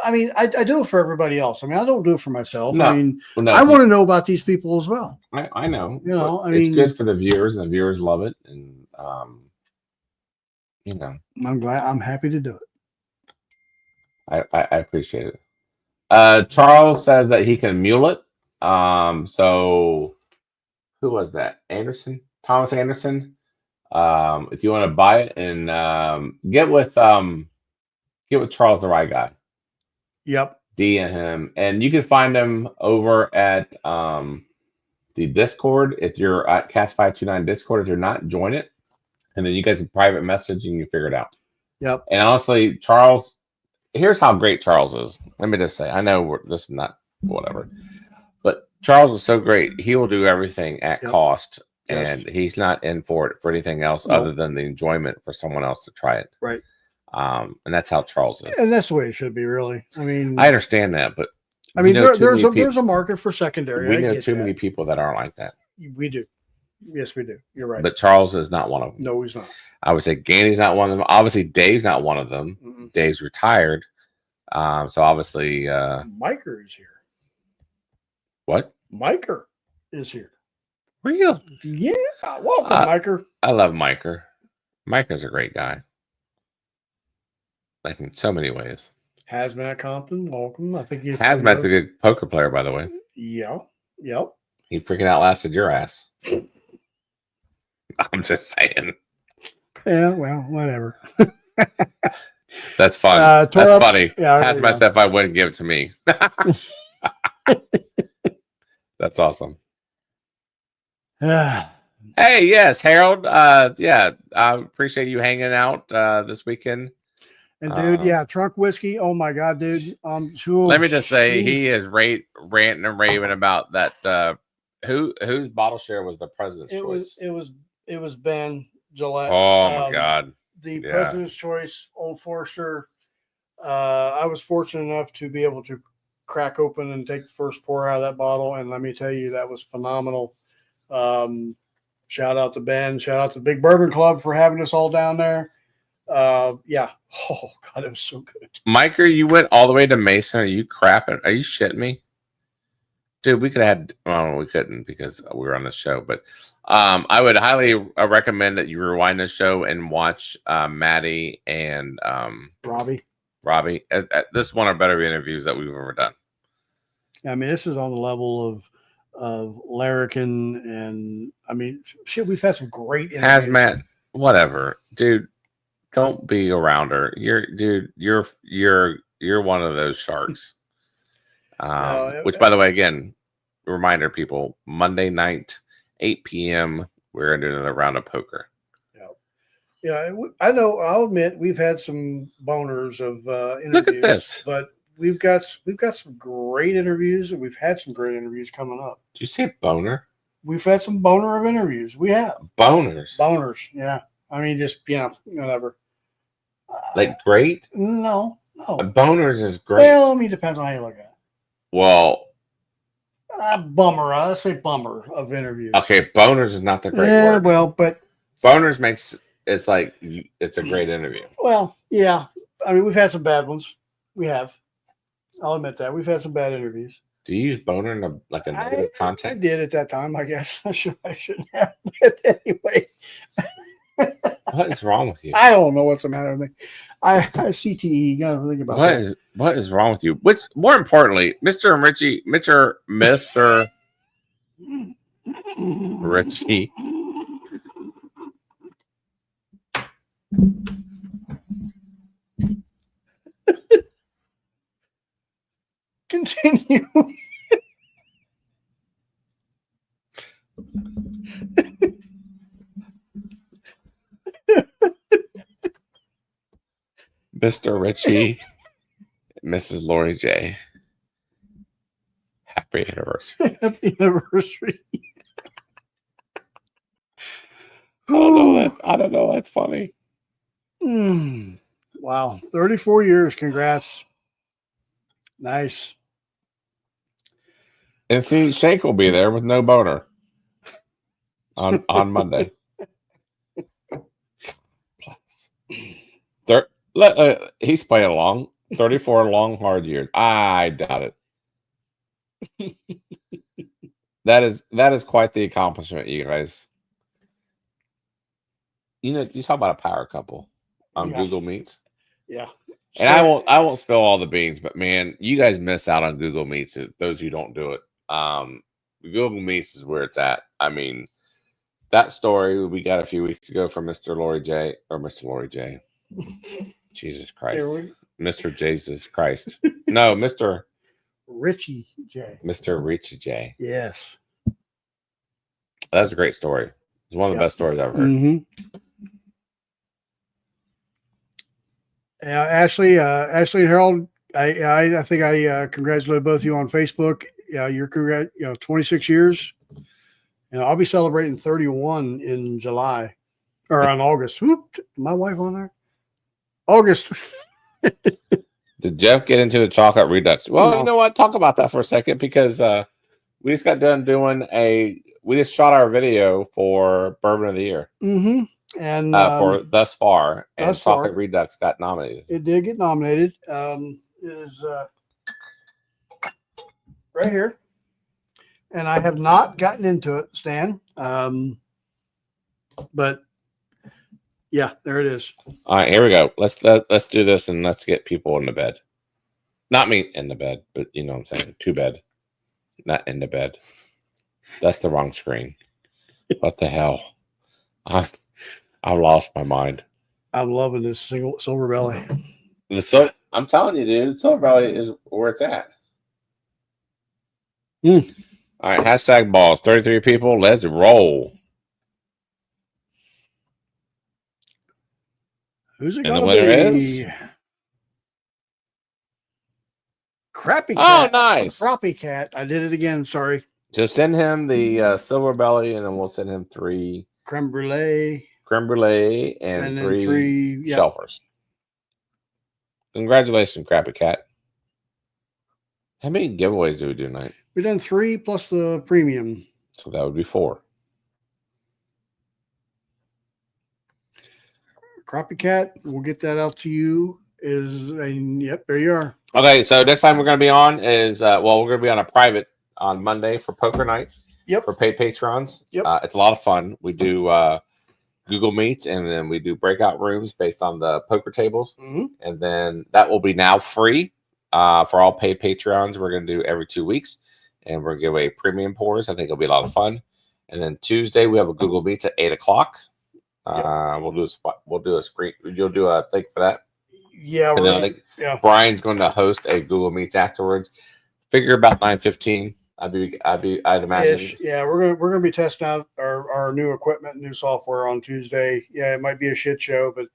I mean, I do it for everybody else. I mean, I don't do it for myself. No. I mean, No, I want to know about these people as well. I know. You know, but I mean, it's good for the viewers, and the viewers love it. And, you know, I'm happy to do it. I appreciate it. Charles says that he can mule it. So who was that? Anderson? Thomas Anderson. If you want to buy it and get with Charles the Right Guy. Yep. DM him, and you can find him over at the Discord. If you're at Cast 529 Discord, if you're not, join it, and then you guys can private message and you figure it out. Yep. And honestly, Charles, here's how great Charles is. Let me just say, I know this is not whatever, but Charles is so great. He will do everything at cost, and he's not in for it for anything else other than the enjoyment for someone else to try it. Right. And that's how Charles is. And that's the way it should be, really. I mean, I understand that, but I mean, there's a market for secondary. We know too many people that aren't like that. We do. Yes, we do. You're right. But Charles is not one of them. No, he's not. I would say Gandy's not one of them. Obviously, Dave's not one of them. Mm-mm. Dave's retired. So obviously, Miker is here. What? Miker is here. Real? Yeah. Welcome, Miker. I love Miker. Miker's a great guy. Like in so many ways. Hazmat Compton, welcome. I think Hazmat's a good poker player, by the way. Yeah. Yep. He freaking outlasted your ass. I'm just saying. Yeah, well, whatever. That's fun. That's funny. Yeah, Hazmat said if I wouldn't give it to me. That's awesome. Hey, yes, Harold. Yeah, I appreciate you hanging out this weekend. And dude, Trunk Whiskey. Oh my God, dude. Let me just say, he is ranting and raving about that. Whose bottle share was the president's choice? It was Ben Gillette. Oh my God. The President's Choice Old Forester. I was fortunate enough to be able to crack open and take the first pour out of that bottle, and let me tell you, that was phenomenal. Shout out to Ben. Shout out to Big Bourbon Club for having us all down there. Yeah. Oh God, it was so good. Miker, you went all the way to Mason. Are you crapping? Are you shitting me? Dude, we could have had, well, we couldn't because we were on the show, but I would highly recommend that you rewind the show and watch Mattie and Robbie. This is one of our better interviews that we've ever done. I mean, this is on the level of Larrikin, and I mean, shit, we've had some great interviews. Hazmat, whatever, dude. Don't be around her. You're one of those sharks. Which, by the way, again, reminder, people, Monday night, 8 p.m. We're gonna do another round of poker. Yeah, I know. I'll admit we've had some boners of interviews. Look at this, but we've got some great interviews, and we've had some great interviews coming up. Did you say boner? We've had some boner of interviews. We have boners. Yeah, I mean, just whatever. Like great? No. Boners is great. Well, I mean, depends on how you look at it. Well, Bummer. Let's say bummer of interviews. okay, boners is not the great Yeah, word. well, but Boners makes it's like it's a great interview. well, yeah. I mean, we've had some bad ones. We have. I'll admit that we've had some bad interviews. Do you use boner in a negative context? I did at that time. I guess I shouldn't have. But anyway, What is wrong with you? I don't know what's the matter with me. I CTE. Got to think about that. What is wrong with you? Which, more importantly, Mr. and Richie, Mr. Richie. Continue. Mr. Richie, Mrs. Lori J. Happy anniversary. Happy anniversary. I don't know. That's funny. Wow. 34 years. Congrats. Nice. And see, Shake will be there with no boner on Monday. He's playing along. 34 long, hard years. I doubt it. That is quite the accomplishment, you guys. You know, you talk about a power couple on Google Meets. Yeah. And I won't spill all the beans, but man, you guys miss out on Google Meets. Those who don't do it, Google Meets is where it's at. I mean, that story we got a few weeks ago from Mr. Lori J. Jesus Christ, Mr. Jesus Christ. No, Mr. Richie J. Mr. Richie J. Yes. That's a great story. It's one of the best stories I've heard. Mm-hmm. Ashley and Harold, I think I congratulate both of you on Facebook. Yeah, you're 26 years, and I'll be celebrating 31 in July or on August. Whoop, my wife on there. August. Did Jeff get into the chocolate redux? Well, No. You know what? Talk about that for a second because we just got done doing we just shot our video for Bourbon of the Year. Mm-hmm. And for thus far, and Thus Far. Chocolate Redux got nominated. It did get nominated. It is right here, and I have not gotten into it, Stan. But yeah, there it is. All right, here we go. Let's do this and let's get people in the bed. Not me in the bed, but you know what I'm saying. To bed, not in the bed. That's the wrong screen. What the hell? I've lost my mind. I'm loving this Silverbelly. I'm telling you, dude, Silverbelly is where it's at. All right, hashtag balls. 33 people. Let's roll. Who's it And the going winner to be? is Crappy Oh, Cat. nice. Crappy Cat. I did it again. Sorry. So send him the Silverbelly, and then we'll send him 3 Creme brulee. creme brulee and then 3 yeah. shelfers. Congratulations, Crappy Cat. How many giveaways do we do tonight? We've done 3 plus the premium. So that would be 4. Crappy Cat. We'll get that out to you. Yep, there you are. Okay, so next time we're going to be on is we're going to be on a private on Monday for poker night. Yep. For paid patrons. Yep. It's a lot of fun. We do Google Meets, and then we do breakout rooms based on the poker tables. Mm-hmm. And then that will be now free for all paid Patreons. We're going to do every 2 weeks, and we're going to give away premium pours. I think it'll be a lot of fun. And then Tuesday we have a Google Meets at 8:00. We'll do a screen. You'll do a thing for that. Yeah. And then I think Brian's going to host a Google Meets afterwards. Figure about 9:15. I'd imagine. Ish. Yeah, we're gonna be testing out our new equipment, new software on Tuesday. Yeah, it might be a shit show, but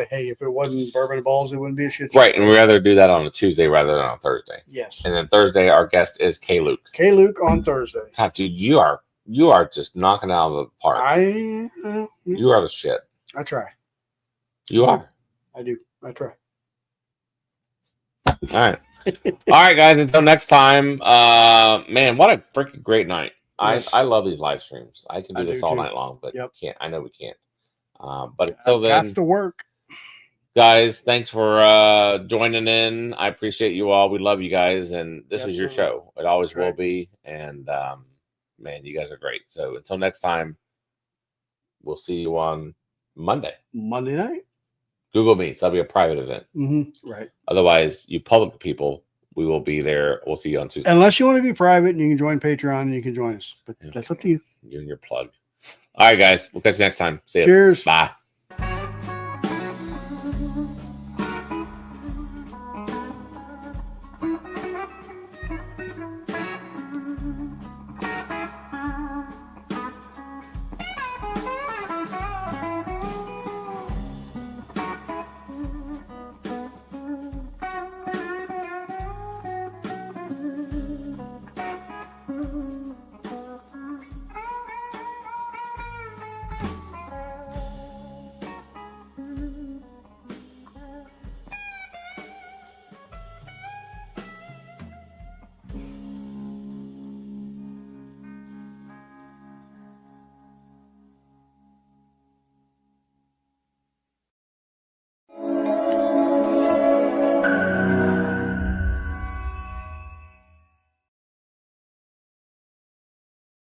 hey, if it wasn't Bourbon and Ballz, it wouldn't be a shit show. Right, and we rather do that on a Tuesday rather than on Thursday. Yes. And then Thursday, our guest is K Luke. K Luke on Thursday. God, dude, you are just knocking it out of the park. You are the shit. I try. You are. I do. I try. All right. right, guys. Until next time. Man, what a freaking great night. Yes. I love these live streams. I can do I this do all too. night long, but Yep. can't. I know we can't. But until Got then, to work. guys, thanks for joining in. I appreciate you all. We love you guys, and this is your Absolutely. show. It always That's right. will be. And man, you guys are great. So until next time, we'll see you on Monday. Monday night. Google Meets. That'll be a private event. Right. Otherwise, you public people, we will be there. We'll see you on Tuesday. Unless you want to be private and you can join Patreon and you can join us. But that's up to you. You and your plug. All right, guys. We'll catch you next time. See you. Cheers. Bye.